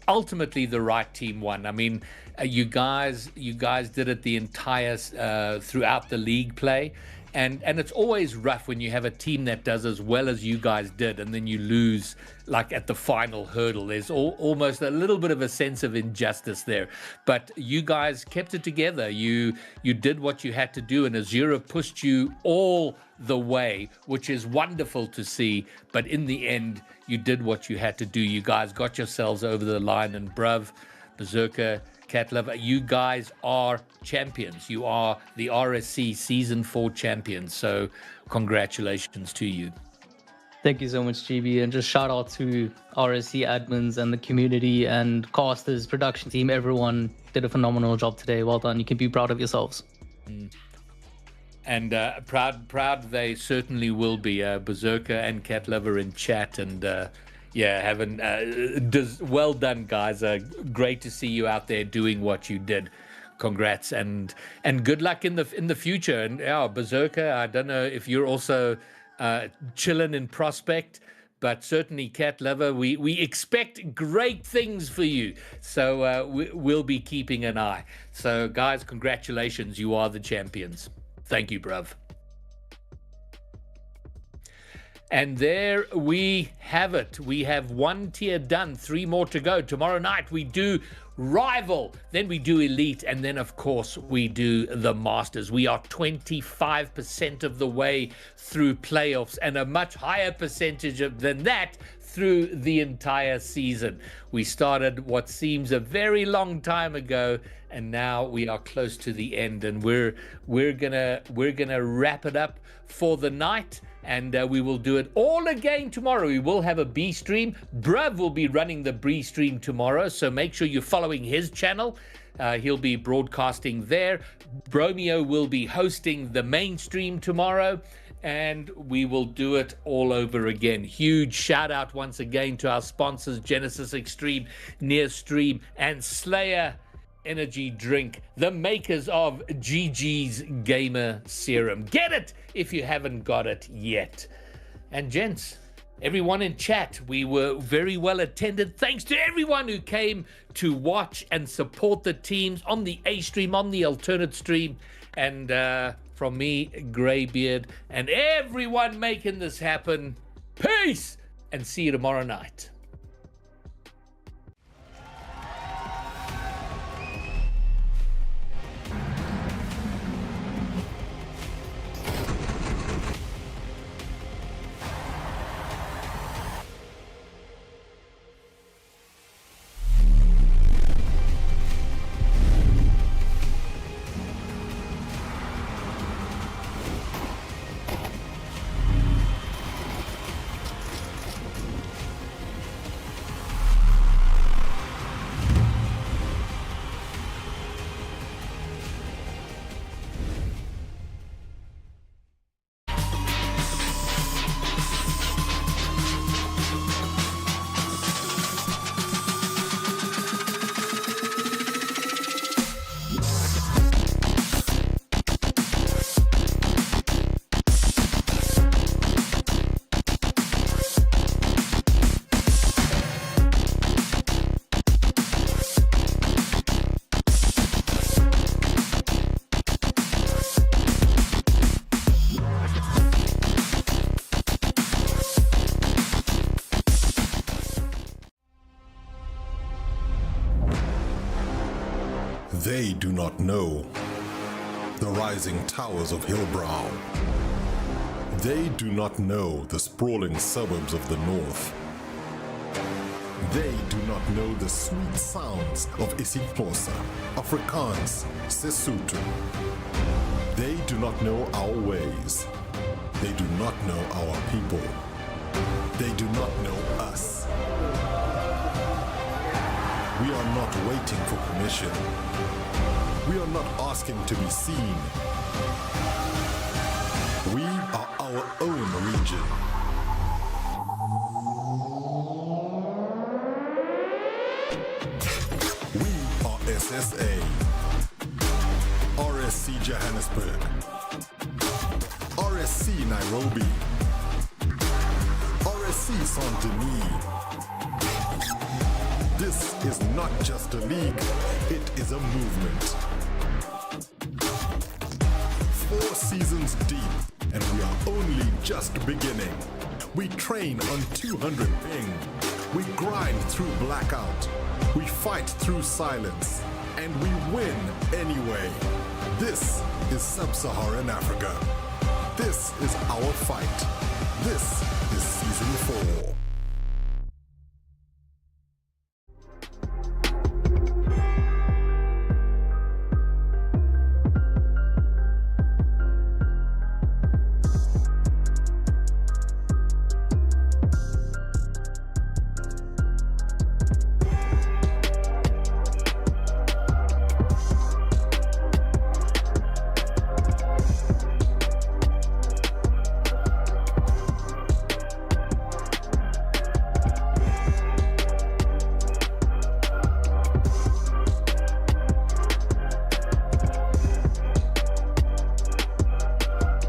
ultimately the right team won. I mean, you guys did it the entire throughout the league play. And it's always rough when you have a team that does as well as you guys did, and then you lose like at the final hurdle. There's almost a little bit of a sense of injustice there. But you guys kept it together. You did what you had to do, and Azura pushed you all the way, which is wonderful to see. But in the end, you did what you had to do. You guys got yourselves over the line, and bruv, Berserker, Cat Lover, you guys are champions. You are the RSC Season 4 champions. So congratulations to you. Thank you so much, GB. And just shout out to RSC admins and the community and casters, production team. Everyone did a phenomenal job today. Well done. You can be proud of yourselves. And proud they certainly will be. Berserker and Cat Lover in chat, and well done, guys. Great to see you out there doing what you did. Congrats, and good luck in the future. And Berserker, I don't know if you're also chilling in prospect, but certainly Cat Lover, we expect great things for you. So we'll be keeping an eye. So guys, congratulations, you are the champions. Thank you, bruv. And there we have it. We have one tier done, 3 more to go. Tomorrow night we do Rival, then we do Elite, and then of course we do the Masters. We are 25% of the way through playoffs, and a much higher percentage than that through the entire season. We started what seems a very long time ago, and now we are close to the end, and we're gonna wrap it up for the night. And we will do it all again tomorrow. We will have a B stream. Bruv will be running the B stream tomorrow, so make sure you're following his channel. He'll be broadcasting there. Bromeo will be hosting the main stream tomorrow, and we will do it all over again. Huge shout out once again to our sponsors, Genisus Extreme, Nearstream, and Slayer Energy Drink, the makers of GG's Gamer Serum. Get it if you haven't got it yet. And gents, everyone in chat, we were very well attended. Thanks to everyone who came to watch and support the teams on the A stream, on the alternate stream, and from me, Greybeard, and everyone making this happen. Peace, and see you tomorrow night. They do not know the rising towers of Hillbrow. They do not know the sprawling suburbs of the north. They do not know the sweet sounds of isiXhosa, Afrikaans, Sesotho. They do not know our ways. They do not know our people. They do not know us. We are not waiting for permission. We are not asking to be seen. We are our own region. We are SSA, RSC Johannesburg, RSC Nairobi, RSC Saint-Denis. This is not just a league, it is a movement. 4 seasons deep, and we are only just beginning. We train on 200 ping. We grind through blackout. We fight through silence. And we win anyway. This is Sub-Saharan Africa. This is our fight. This is Season 4.